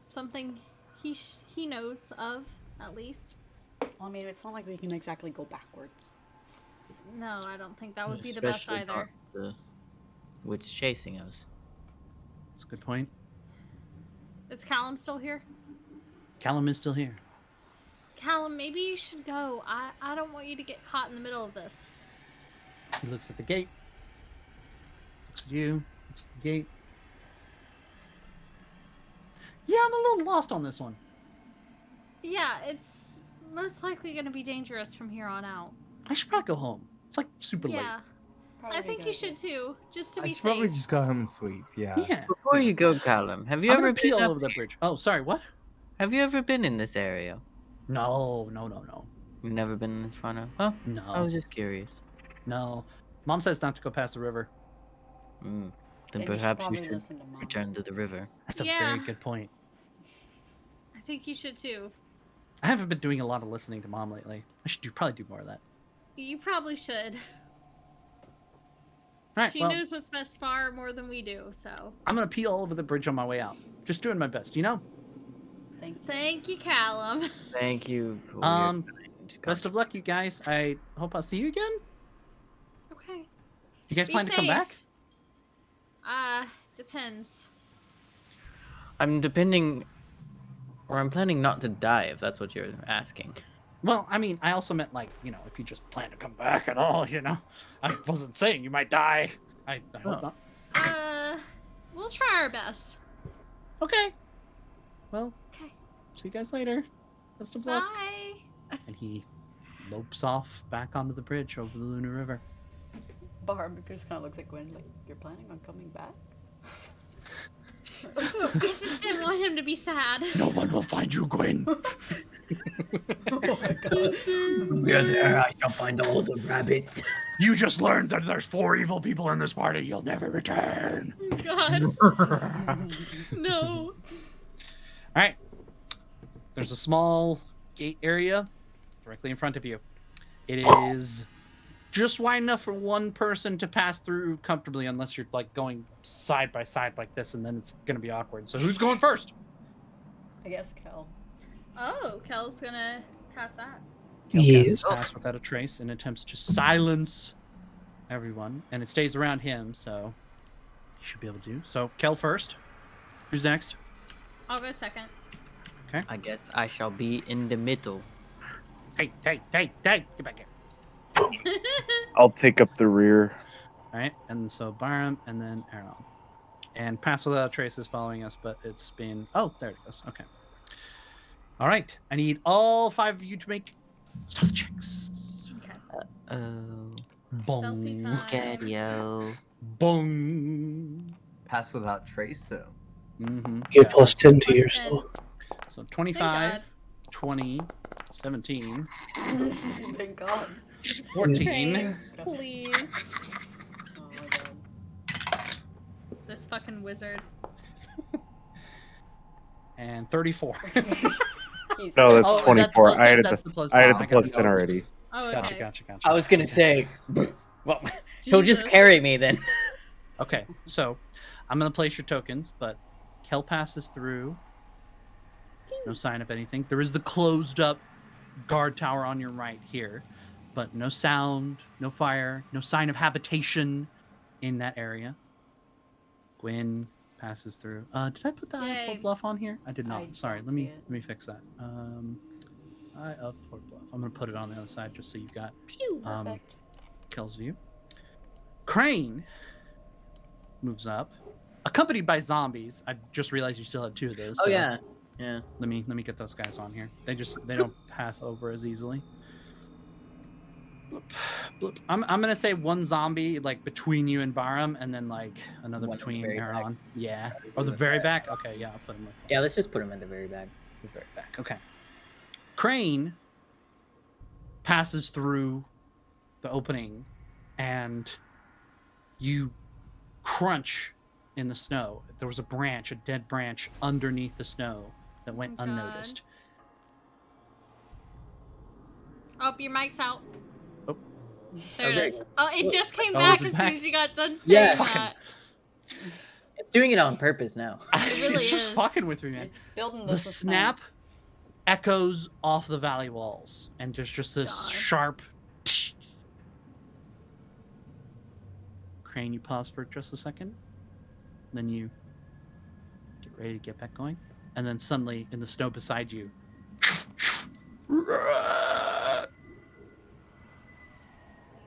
something he knows of, at least. Well, I mean, it's not like we can exactly go backwards. No, I don't think that would be the best Especially either. not the what's chasing us. That's a good point. Is Callum still here? Callum is still here. Callum, maybe you should go. I don't want you to get caught in the middle of this. He looks at the gate. Looks at you. Looks at the gate. Yeah, I'm a little lost on this one. Yeah, it's most likely going to be dangerous from here on out. I should probably go home. It's like super late. Yeah, I think you should too, just to I be should probably safe. just go home and sleep. Yeah. Yeah. Before you go, Callum, have you I'm ever gonna pee been all up over the here? bridge. Oh, sorry, what? Have you ever been in this area? No. You've never been in this far now? Oh, No. I was just curious. No. Mom says not to go past the river. Then Then perhaps you probably should listen to Mom. return to the river. That's a Yeah. very good point. I think you should too. I haven't been doing a lot of listening to Mom lately. I should probably do more of that. You probably should. All right, She well, knows what's best far more than we do, so. I'm gonna pee all over the bridge on my way out. Just doing my best, you know? Thank you. Thank you, Callum. Thank you for Best of luck, you guys. I hope I'll see you again. Okay. You guys Be plan to come safe. back? Depends. I'm planning not to die, if that's what you're asking. Well, I mean, I also meant like, you know, if you just plan to come back at all, you know? I wasn't saying you might die. I hope Oh. not. We'll try our best. Okay. Well, Okay. see you guys later. Best of luck. Bye. And he lopes off back onto the bridge over the Luna River. Barb just kind of looks at Gwen like, you're planning on coming back? I just didn't want him to be sad. No one will find you, Gwen. Oh my god. We're there. I shall find all the rabbits. You just learned that there's 4 evil people in this party. You'll never return. God. No. All right. There's a small gate area directly in front of you. It is just wide enough for one person to pass through comfortably, unless you're like going side by side like this, and then it's gonna be awkward. So who's going first? I guess Kel. Oh, Kel's gonna cast that. Kel Yes. casts Pass Without a Trace and attempts to silence everyone, and it stays around him, so he should be able to do. So Kel first. Who's next? I'll go second. I guess I shall be in the middle. Hey, get back here. I'll take up the rear. All right, and so Barham, and then Aaron. And Pass Without a Trace is following us, but it's been... Oh, there it goes. Okay. All right. I need all 5 of you to make stealth checks. Okay. Oh, Bong. Stealthy time. Gadio. Bong. Pass without trace, so. Mm-hmm. Get plus 10 to Plus your 10. stealth. So Thank 25, God. 20, 17, Thank God. 14. Okay, please. Oh my god. This fucking wizard. And 34. He's No, that's Oh, is that the 24. plus I 10? added That's the the plus I added 10. the I got plus it. 10 already. Oh, okay. Gotcha. I was gonna say, well, he'll just Jesus. carry me then. Okay, so I'm going to place your tokens, but Kel passes through. No sign of anything. There is the closed up guard tower on your right here, but no sound, no fire, no sign of habitation in that area. Gwen passes through. Did I put the eye of Yay. Fort Bluff on here? I did not. I Sorry, don't let see me it. let me fix that. Eye of Fort Bluff. I'm gonna put it on the other side just so you got Pew. Perfect. Kel's view. Crane moves up, accompanied by zombies. I just realized you still have 2 of those. Oh so yeah. Let me get those guys on here. They don't pass over as easily. Bloop, bloop. I'm gonna say 1 zombie like between you and Barham, and then like another One in the between very back. Aaron. Yeah. Or the very back. Okay, yeah, I'll put him. Yeah, let's just put him in the very back. The very back. Okay. Crane passes through the opening, and you crunch in the snow. There was a dead branch underneath the snow that went Oh, God. unnoticed. Oh, your mic's out. Oh. There Okay. it is. Oh, it just came Oh, back is it as soon back? as you got done Yeah. saying that. It's doing it on purpose now. It really it's just is. fucking with me, man. It's building The suspense. snap echoes off the valley walls, and just this God. sharp. Crane, you pause for just a second. Then you get ready to get back going, and then suddenly, in the snow beside you,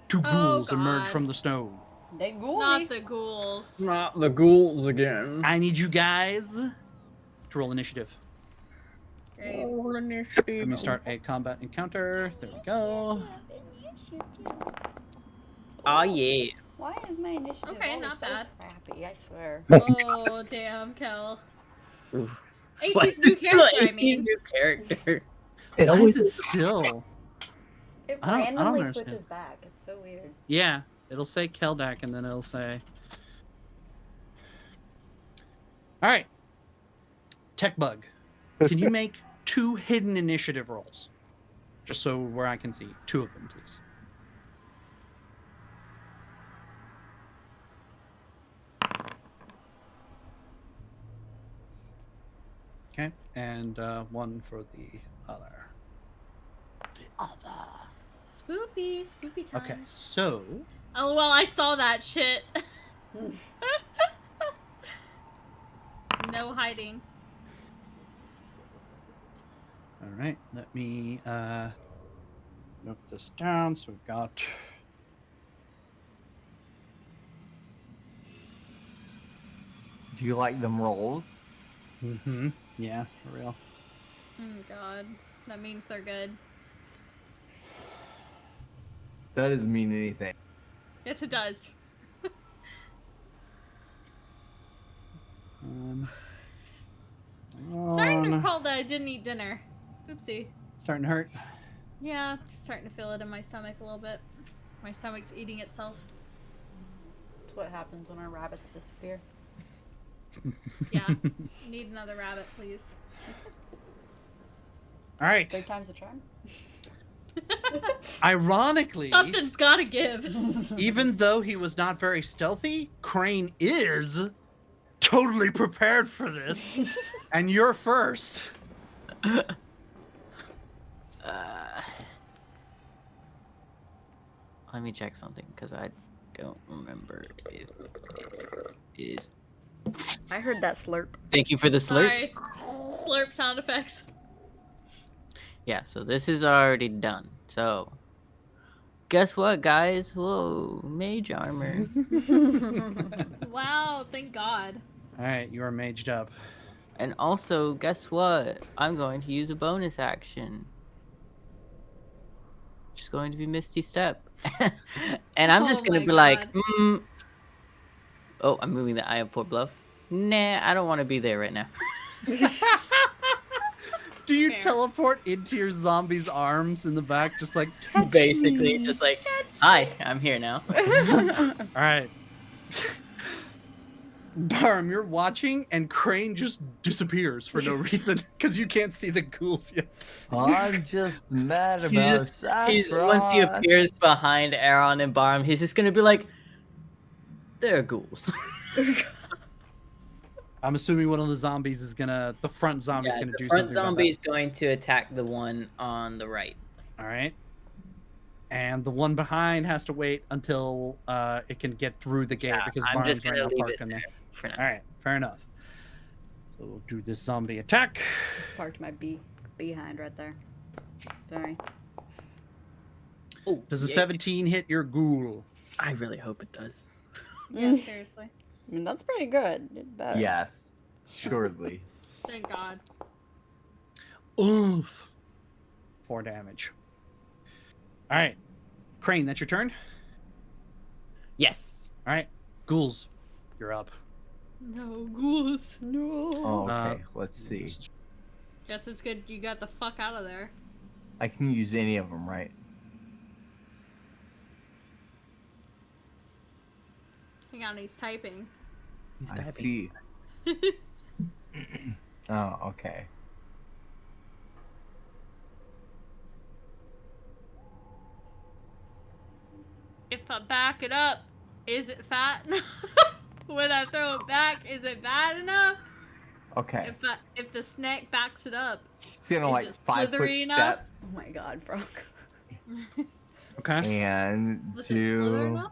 two Oh, ghouls emerge God. from the snow. They ghoul Not me. the ghouls. Not the ghouls again. I need you guys to roll initiative. Great. Let me start a combat encounter. There we go. Oh yeah. Why is my initiative Okay, always not so bad. crappy? I swear. Oh, damn, Kel. Oof. AC's new character, I AC's mean. new character. It Why always is it still? It I don't randomly understand. switches back. It's so weird. Yeah, it'll say Keldak, and then it'll say. All right. Tech bug. Can you make 2 hidden initiative rolls? Just so where I can see 2 of them, please. Okay, and 1 for the other. The other. Spoopy times. Okay, so Oh, well, I saw that shit. No hiding. all right, let me note this down. So we've got. Do you like them rolls? Mm-hmm. Yeah, for real. Oh, God. That means they're good. That doesn't mean anything. Yes, it does. Starting to on. recall that I didn't eat dinner. Oopsie. Starting to hurt. Yeah, just starting to feel it in my stomach a little bit. My stomach's eating itself. That's what happens when our rabbits disappear. Yeah. Need another rabbit, please. All right. 3 times the charm. Ironically, Something's gotta give. even though he was not very stealthy, Crane is totally prepared for this, and you're first. Let me check something because I don't remember if it is. I heard that slurp. Thank you for the slurp. Sorry. Slurp sound effects. Yeah, so this is already done. So, guess what, guys? Whoa, mage armor. Wow, thank God. All right, you are maged up. And also, guess what? I'm going to use a bonus action. Which is going to be Misty Step. And I'm just Oh going to my be like, God. Oh, I'm moving the Eye of Poor Bluff. Nah, I don't want to be there right now. Do you Fair. teleport into your zombie's arms in the back, just like Basically, just like, hi, I'm here now. all right. Barm, you're watching, and Crane just disappears for no reason because you can't see the ghouls yet. I'm just mad about He's once he Saffron. appears behind Aaron and Barm, he's just gonna be like, "They're ghouls." I'm assuming one of the zombies is gonna, the front zombie's Yeah, gonna the do front something about zombie is going to attack the one on the right. that. All right. And the one behind has to wait until it can get through the gate Yeah, because I'm Barm's just right gonna now leave parked it in there. for now. All right, fair enough. So we'll do this zombie attack. Parked my behind right there. Sorry. Oh, Does a yeah. 17 hit your ghoul? I really hope it does. Yeah, seriously. I mean, that's pretty good. It's better. Yes, surely. Thank God. Oof. 4 damage. All right. Crane, that's your turn? Yes. All right. Ghouls, you're up. No, ghouls. No. Oh, okay, let's see. Guess it's good you got the fuck out of there. I can use any of them, right? Hang on, he's typing. I see. Oh, okay. I back it up, is it fat enough? When I throw it back, is it bad enough? Okay. If the snake backs it up, He's gonna is like it 5 foot slithery enough? step Oh my god, Frog. Okay. and Was it slither do enough?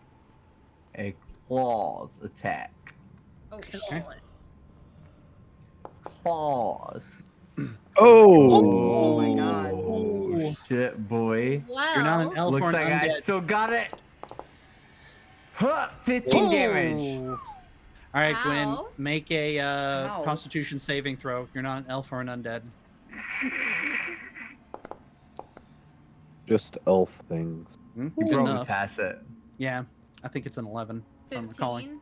a claws attack. Oh Okay. shit. Claws. Oh. Oh my god. Oh, shit, boy. Well, You're not an elf Looks or an like I undead. still got it. Huh, 15 damage. Oh. All right, Gwen, Ow. make a Ow. Constitution saving throw. You're not an elf or an undead. Just elf things. Good You probably enough. pass it. Yeah, I think it's an 11. If I'm recalling. 15.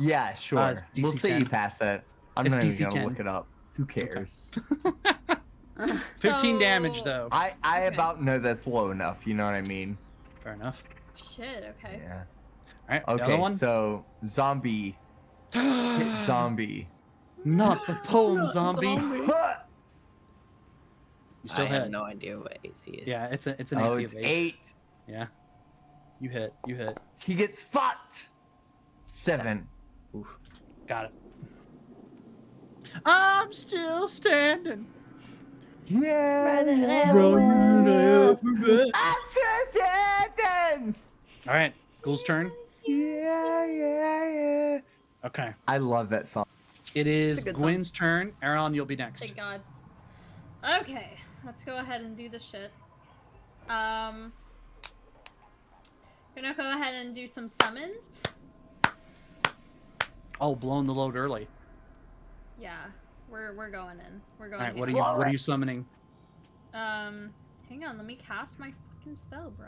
Yeah, sure. it's We'll DC see you 10. pass it. I'm It's not even DC gonna 10. look it up. Who cares? 15 damage, So- though. I Okay. about know that's low enough. You know what I mean? Fair enough. Shit. Okay. Yeah. All right, the other Okay, one. so zombie hit zombie. Not the poem zombie. Huh! You still I hit. have no idea what AC is. Yeah, it's an Oh, AC it's of 8. 8. Yeah. You hit. You hit. He gets fucked. 7. Oof. Got it. I'm still standing. Yeah. I'm just standing. All right, Ghoul's turn. Yeah. Okay. I love that song. It is It's a good song. Gwen's turn. Aaron, you'll be next. Thank God. Okay, let's go ahead and do the shit. Gonna go ahead and do some summons. Oh, blown the load early. Yeah, we're going in. We're going. All right, in. what are you summoning? Hang on, let me cast my fucking spell, bro.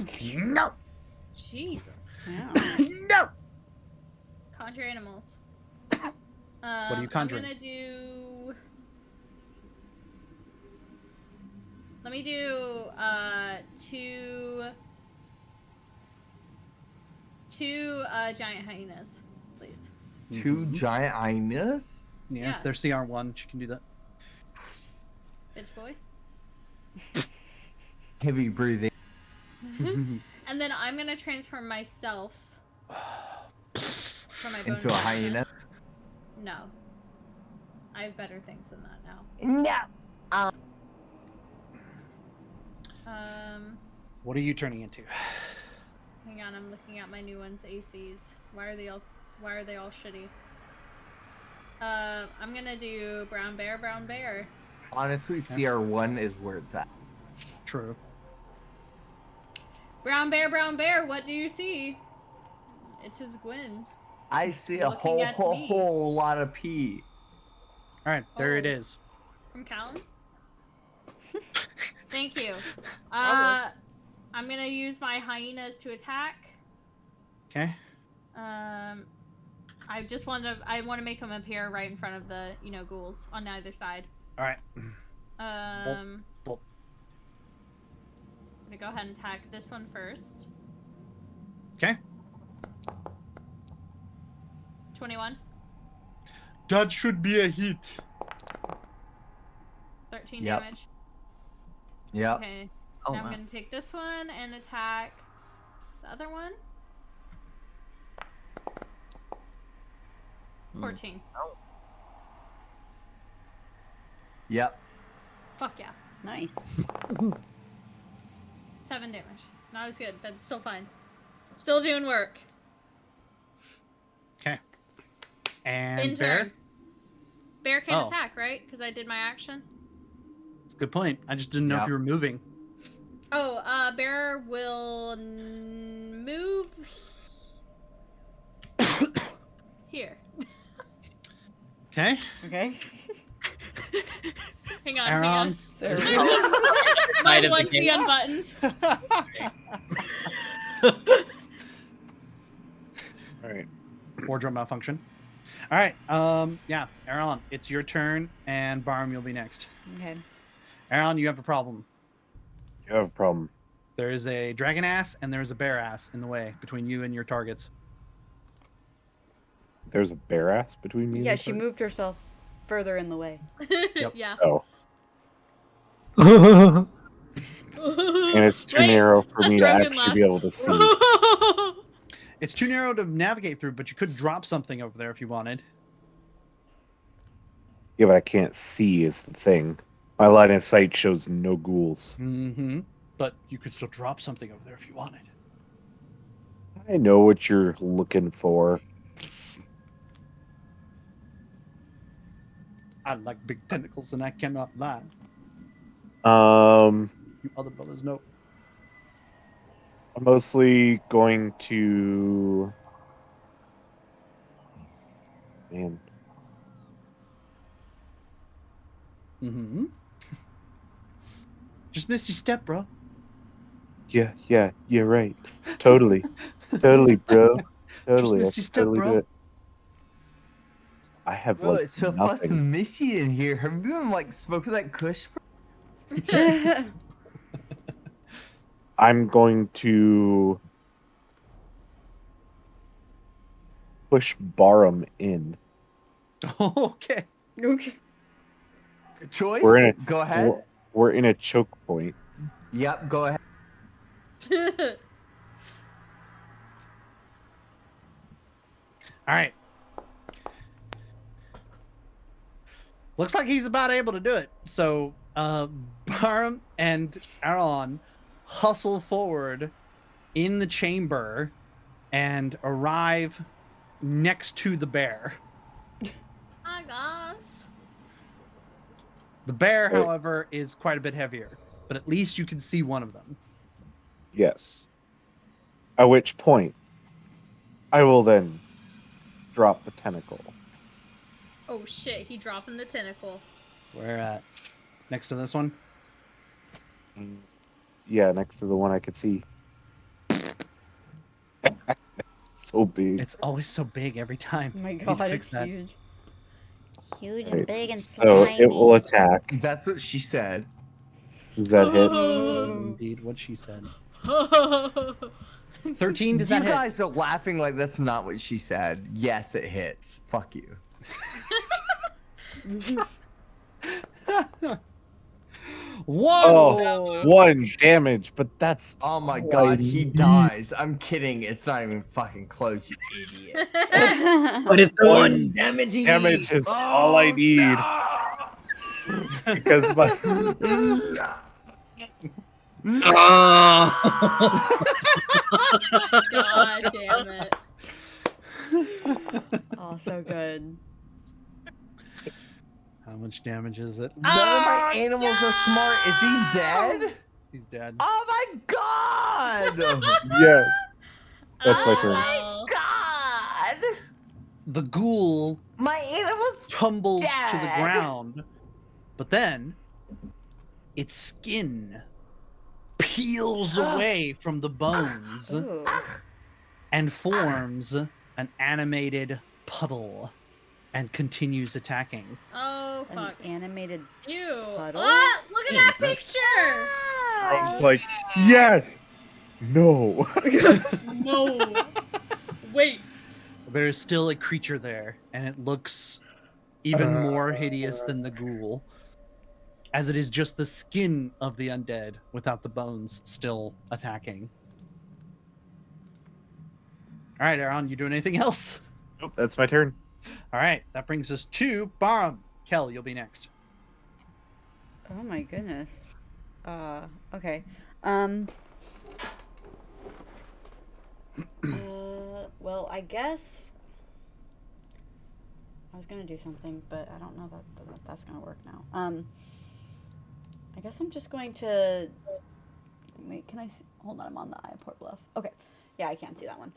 Hang on. No. Jesus. No. Conjure animals. What are you conjuring? I'm gonna do. Let me do two giant hyenas, please. 2 giant hyenas? Yeah, Yeah. they're CR1. She can do that. Bitch boy. Heavy breathing. And then I'm gonna transform myself from my Into a hyena? No. I have better things than that now. No. What are you turning into? Hang on, I'm looking at my new ones ACs. Why are they all shitty? I'm gonna do brown bear. Honestly, CR1 is where it's at. True. Brown bear, what do you see? It is Gwen. I see a Looking at me. whole lot of pee. All right, there it Oh. is. From Callum? Thank you. Probably. I'm gonna use my hyenas to attack. Okay. I want to make them appear right in front of the, ghouls on either side. All right. I'm Bolt. gonna go ahead and attack this one first. Okay. 21, That should be a hit. 13 Yep. damage. Yep. Okay. Oh, now I'm wow. gonna take this one and attack the other one. 14. Yep. Fuck yeah. Nice. 7 damage. Not as good, but still fine. Still doing work. Okay. And In bear. turn. Bear can't Oh. attack, right? Because I did my action. Good point. I just didn't know Yep. if you were moving. Oh, bear will move here. Okay. Okay. Hang on. Aaron. So My Might have onesie became- unbuttoned. All right. Wardrobe malfunction. All right. Yeah, Aaron, it's your turn, and Barm, you'll be next. okay. Aaron, you have a problem. You have a problem. There is a dragon ass and there's a bear ass in the way between you and your targets. There's a bear ass between me. Yeah, and she the moved herself further in the way. Yep. Yeah. Oh. Oh. And and it's too Wait, narrow for a me to dragon actually be laugh. able to see. It's too narrow to navigate through, but you could drop something over there if you wanted. Yeah, but I can't see is the thing. My line of sight shows no ghouls. Mm-hmm. But you could still drop something over there if you wanted. I know what you're looking for. I like big tentacles, and I cannot lie. You other brothers know. I'm mostly going to. Man. Mm-hmm. Just missed your step, bro. Yeah, you're right. Totally, bro. Totally, missed I your should step, totally bro. do it. I have Bro, like it's so nothing. fucking misty in here. Have you been like smoking that kush? I'm going to push Barham in. Okay. Okay. Choice? We're in a Go ahead. We're in a choke point. Yep, go ahead. All right. Looks like he's about able to do it. So, Barham and Aaron hustle forward in the chamber and arrive next to the bear. Hi, guys. The bear, Hey. however, is quite a bit heavier, but at least you can see one of them. Yes. At which point, I will then drop the tentacle. Oh shit, he dropping the tentacle. Where at? Next to this one? Yeah, next to the one I could see. So big. It's always so big every time. Oh my Need to god, fix it's that. huge. Huge Right, and big and so slimy. it will attack. That's what she said. Does that hit? That is indeed what she said. 13, does that You hit? guys are laughing like that's not what she said. Yes, it hits. Fuck you. Whoa! Oh, 1 damage, but that's Oh my all god, I he need. dies. I'm kidding. It's not even fucking close, you idiot. But it's the One one damage he damage needs. is all I need. Because my God damn it. Oh, so good. How much damage is it? None of my animals are smart. Is he dead? He's dead. Oh my god! yes, that's my turn. Oh. God! The ghoul My animals tumbles to the dead. ground, but then its skin peels away from the bones Ooh. and forms an animated puddle and continues attacking. Oh An fuck. animated Ew. puddle? Ah, look at that picture. I was like, yes, no. No. Wait. There's still a creature there, and it looks even more hideous than the ghoul, as it is just the skin of the undead without the bones still attacking. All right, Aaron, you doing anything else? Nope, that's my turn. All right, that brings us to Barham. Kel, you'll be next. Oh my goodness. Okay. Well, I guess I was gonna do something, but I don't know that that's gonna work now. I guess I'm just going to wait. Can I see? Hold on, I'm on the Iaport Bluff. Okay. Yeah, I can't see that one.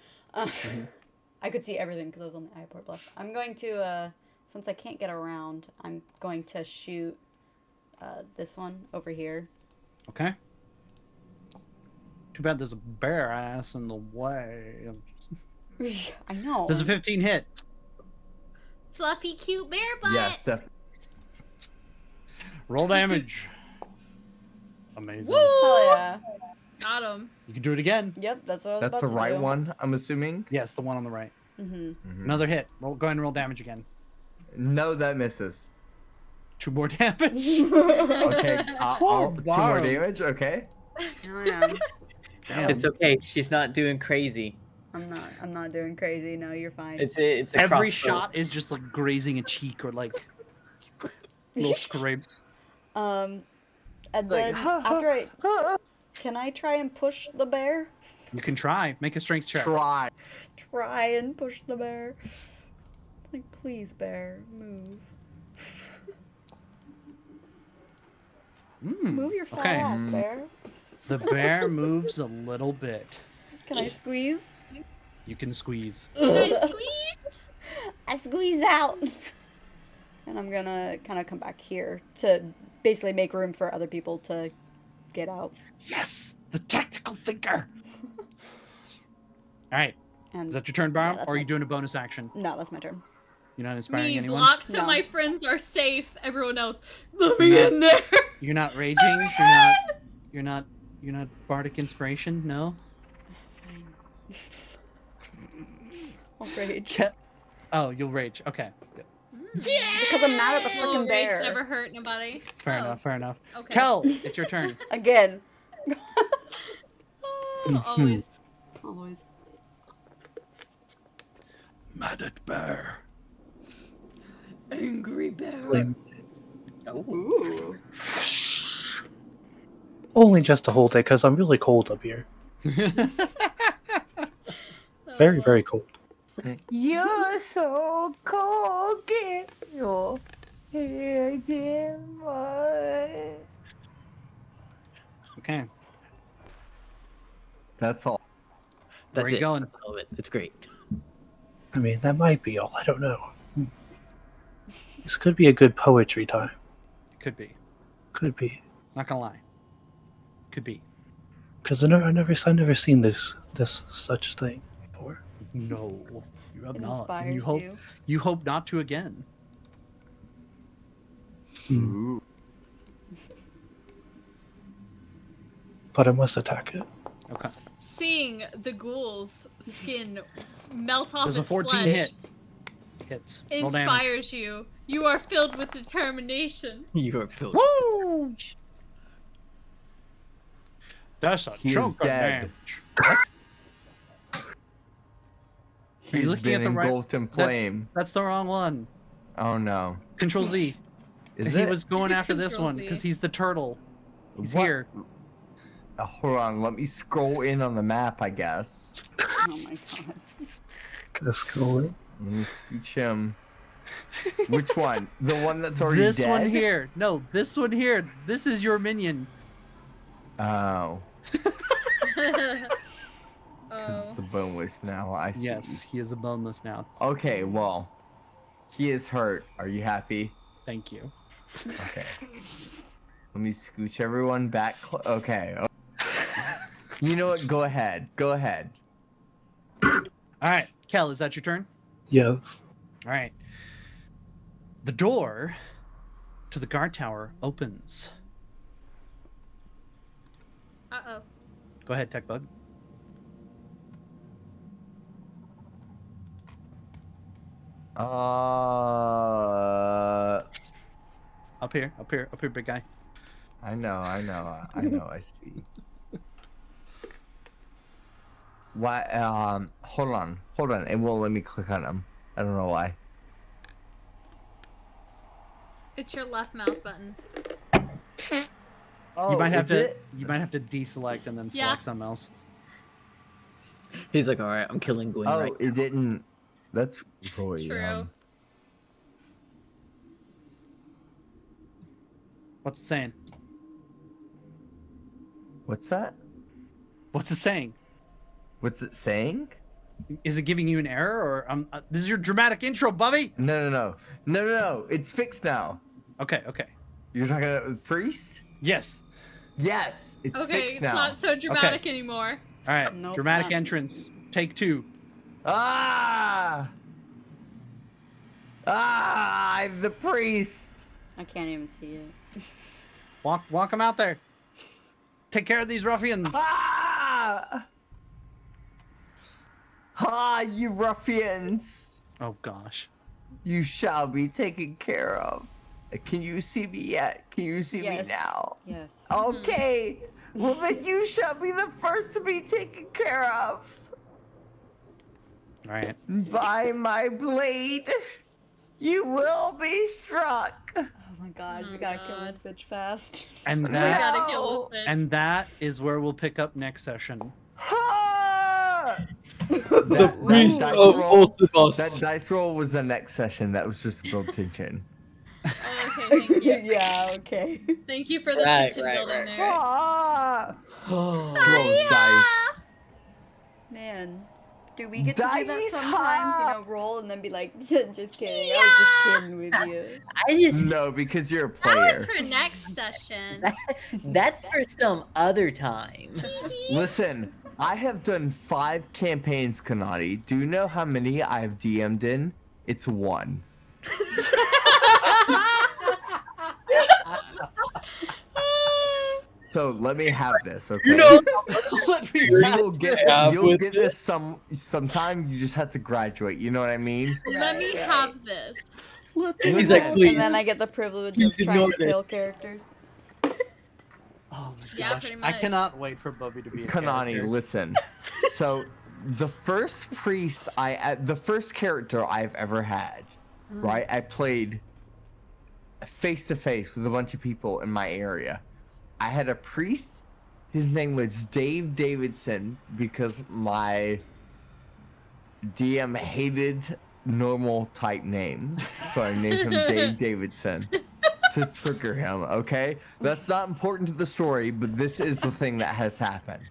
I could see everything because I was on the Iaport Bluff. I'm going to, since I can't get around, I'm going to shoot this one over here. Okay. Too bad there's a bear ass in the way. I know. Does a 15 hit? Fluffy cute bear butt. Yes, definitely. Roll damage. Amazing. Woo! Hell yeah. Got him. You can do it again. Yep, that's what I was That's about the to right do. one, I'm assuming. Yes, the one on the right. Mm-hmm. Another hit. Go ahead and roll damage again. No, that misses. 2 more damage. Okay, 2 more Wow. damage. Okay. I am. Damn. It's okay. She's not doing crazy. I'm not doing crazy. No, you're fine. It's a Every crossbow. shot is just like grazing a cheek or like little scrapes. And like, then after can I try and push the bear? You can try. Make a strength check. Try. Try and push the bear. Like, please, bear, move. Move your fat okay. ass, bear. The bear moves a little bit. Can I squeeze? You can squeeze. Can I squeeze? I squeeze out. And I'm gonna kind of come back here to basically make room for other people to get out. Yes, the tactical thinker. All right. And Is that your turn, Barum, that's or are my- you doing a bonus action? No, that's my turn. You're not inspiring Me anyone? block so No. my friends are safe. Everyone else, let me No. in there. You're not raging? You're not bardic inspiration? No? I'll rage. Oh, you'll rage. Okay. Good. Yeah. Because I'm mad at the Well, freaking rage bear. never hurt nobody. Fair enough, fair enough. Okay. Kel, it's your turn. Again. Always. Always. Mad at bear. Angry bear. Ooh. Only just to hold it because I'm really cold up here. Very, very cold. You're so cold, get your head in mine. Okay. That's all. Where That's are you it. going? I love it. It's great. I mean, that might be all. I don't know. This could be a good poetry time. Could be. Could be. Not gonna lie. Could be. Because I've never seen this such thing before. No, you have It not. inspires And you. you hope not to again. Hmm. But I must attack it. Okay. Seeing the ghoul's skin melt off There's a its 14 flesh hit. Hits. Roll damage. inspires you. You are filled with determination. You are filled. Woo! That's a He is chunk of dead. damage. Are you He's looking at been the right? engulfed in flame. That's the wrong one. Oh no. Control Z. Is he it? was going after this Control one Z. because he's the turtle. He's What? here. Hold on, let me scroll in on the map, I guess. Oh my god. Gonna scroll it. Let me scooch him. Which one? The one that's already This dead? one here. No, this one here. This is your minion. Oh. This Oh. is the boneless now, I see. Yes, he is a boneless now. Okay, well. He is hurt. Are you happy? Thank you. Okay. Let me scooch everyone back. Okay. You know what? Go ahead. Go ahead. All right, Kel, is that your turn? Yes. All right. The door to the guard tower opens. Uh-oh. Go ahead, Tech Bug. Up here, big guy. I know, I see. Why? Hold on. It won't let me click on him. I don't know why. It's your left mouse button. Oh, you might have is to. it? You might have to deselect and then select Yeah. something else. He's like, all right, I'm killing Gwen Oh, right it didn't. That's really, True. What's it saying? What's that? What's it saying? What's it saying? Is it giving you an error, or this is your dramatic intro, Bubby? No. It's fixed now. Okay. You're talking about the priest? Yes. Yes, it's Okay, fixed it's now. not so dramatic anymore. All right. Nope, dramatic not. entrance. Take 2. Ah! I'm the priest. I can't even see it. Walk him out there. Take care of these ruffians. Ah! You ruffians! Oh gosh. You shall be taken care of. Can you see me yet? Can you see Yes. me now? Yes. Okay. Well, then you shall be the first to be taken care of. Right. By my blade, you will be struck. Oh my god, we gotta kill this bitch fast. And We gotta kill No. this bitch. And that is where we'll pick up next session. The priest of Ultimus. That dice roll was the next session. That was just to build tension. Okay, thank you. Yeah, okay. Thank you for the Right, tension right, building right. there. Close dice. Man, do we get to do that Dice sometimes? You know, roll and then be like, just kidding. I was just kidding with you. I just No, because you're a That player. was for next session. that's for some other time. Listen, I have done 5 campaigns, Kanani. Do you know how many I have DM'd in? It's 1. So let me have this, okay? You know, you'll get with this sometime. You just have to graduate. You know what I mean? Let me have this. He's like, please. And then I get the privilege of Please trying ignore to this. kill characters. Oh my Yeah, gosh. pretty I much. cannot wait for Bubby to be a Kanani, character. listen. So the first priest the first character I've ever had, right? I played face to face with a bunch of people in my area. I had a priest. His name was Dave Davidson because my DM hated normal type names, so I named him Dave Davidson to trigger him. Okay, that's not important to the story, but this is the thing that has happened.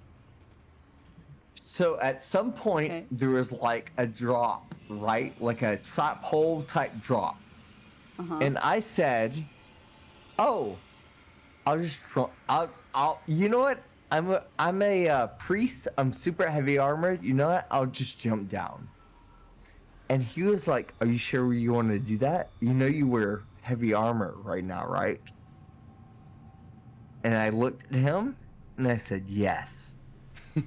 So at some point there was like a drop, right? Like a trap hole type drop. And I said, "Oh, I'll just I'll you know what? I'm a priest. I'm super heavy armored. You know what? I'll just jump down." And he was like, "Are you sure you want to do that? You know you wear heavy armor right now, right?" And I looked at him and I said, "Yes,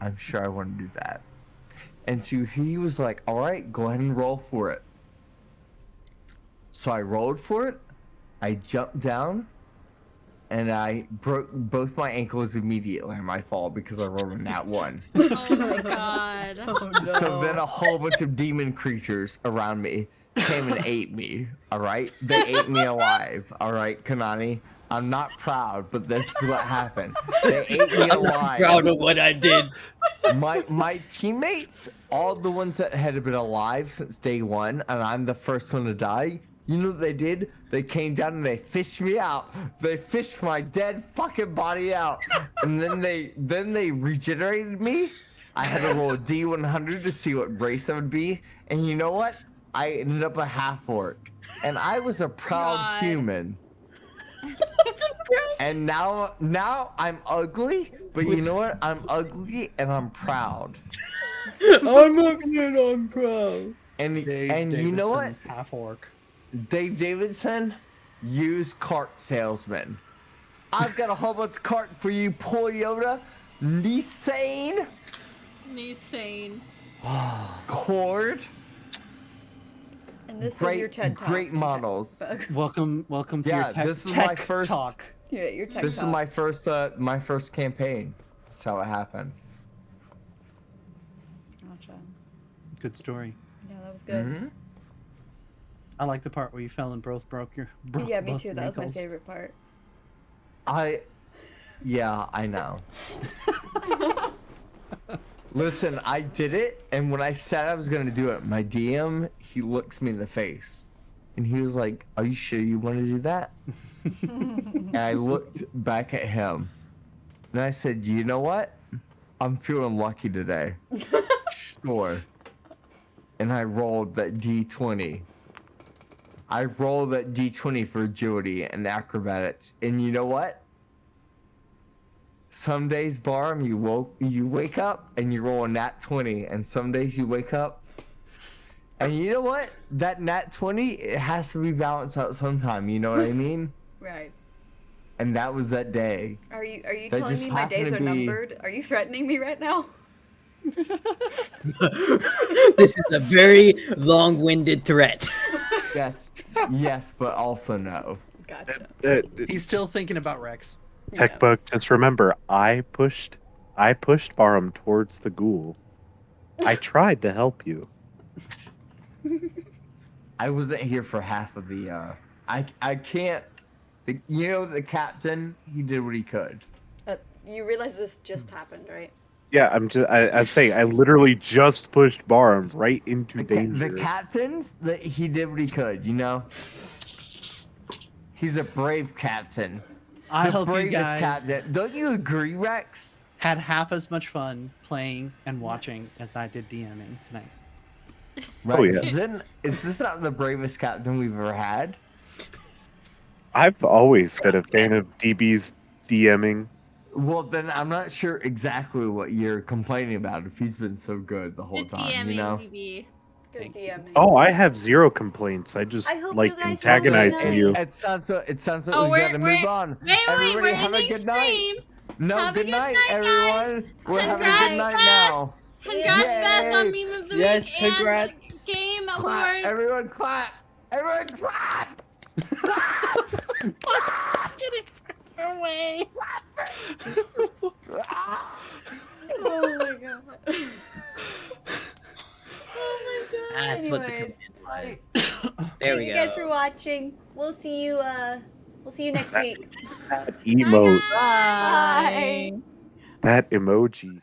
I'm sure I want to do that." And so he was like, "All right, go ahead and roll for it." So I rolled for it. I jumped down. And I broke both my ankles immediately on my fall because I rolled a nat 1. Oh my god. Oh no. So then a whole bunch of demon creatures around me came and ate me, alright? They ate me alive, alright, Kanani? I'm not proud, but this is what happened. They ate me I'm alive. proud of what I did. My teammates, all the ones that had been alive since day 1, and I'm the first one to die, you know what they did? They came down and they fished me out. They fished my dead fucking body out. And then they regenerated me. I had to roll a D100 to see what race I would be. And you know what? I ended up a half-orc. And I was a proud human. And now I'm ugly, but you know what? I'm ugly and I'm proud. I'm ugly and I'm proud. And Dave you know what? Davidson, half orc. Dave Davidson, used cart salesman. I've got a whole bunch of cart for you, Toyota, Nissan, Insane. Cord. And this is your TED Talk. Great models. Welcome to Yeah, your tech, this is my tech first talk. Yeah, your TED This Talk. is my first campaign. That's how it happened. Gotcha. Good story. Yeah, that was good. Mhm. I like the part where you fell and both broke your. Yeah, me both too. That was my ankles. favorite part. Yeah, I know. Listen, I did it, and when I said I was gonna do it, my DM, he looks me in the face, and he was like, "Are you sure you want to do that?" And I looked back at him, and I said, "You know what? I'm feeling lucky today." Sure. And I rolled that D20. I rolled that D20 for agility and acrobatics, and you know what? Some days, Barm, you wake up and you roll a nat 20, and some days you wake up, and you know what? That nat 20, it has to be balanced out sometime. You know what I mean? Right. And that was that day. Are you That telling just me my days happened are to be- numbered? Are you threatening me right now? This is a very long-winded threat. Yes, yes, but also no. Gotcha. He's still thinking about Rex. Tech Bug, just remember, I pushed Barham towards the ghoul. I tried to help you. I wasn't here for half of the. I can't. The captain. He did what he could. You realize this just happened, right? Yeah, I'm saying I literally just pushed Barham right into danger. The captain. He did what he could. He's a brave captain. I The hope you bravest guys captain. Don't you agree, Rex? had half as much fun playing and watching as I did DMing tonight. Rex, Oh, yes. Is this not the bravest captain we've ever had? I've always been a fan of DB's DMing. Well, then I'm not sure exactly what you're complaining about if he's been so good the whole Good time, DMing, DB. Good DMing. Oh, I have zero complaints. I just I hope like you guys have a good antagonizing night. you. It sounds like Oh, we gotta move on. Wait, Everybody we're have a ending good night. stream. No, Have a good good night, night, everyone. guys. We're having a Congrats, good night Beth. now. Congrats, Beth, on Yay. meme of the Yes, week congrats. and game Clap. award. Everyone clap. Everyone clap. Get it away. Oh my god. Oh my god. That's what the Anyways, command was. There we thank go. you guys for watching. We'll see you next week. That emote. Bye. That emoji.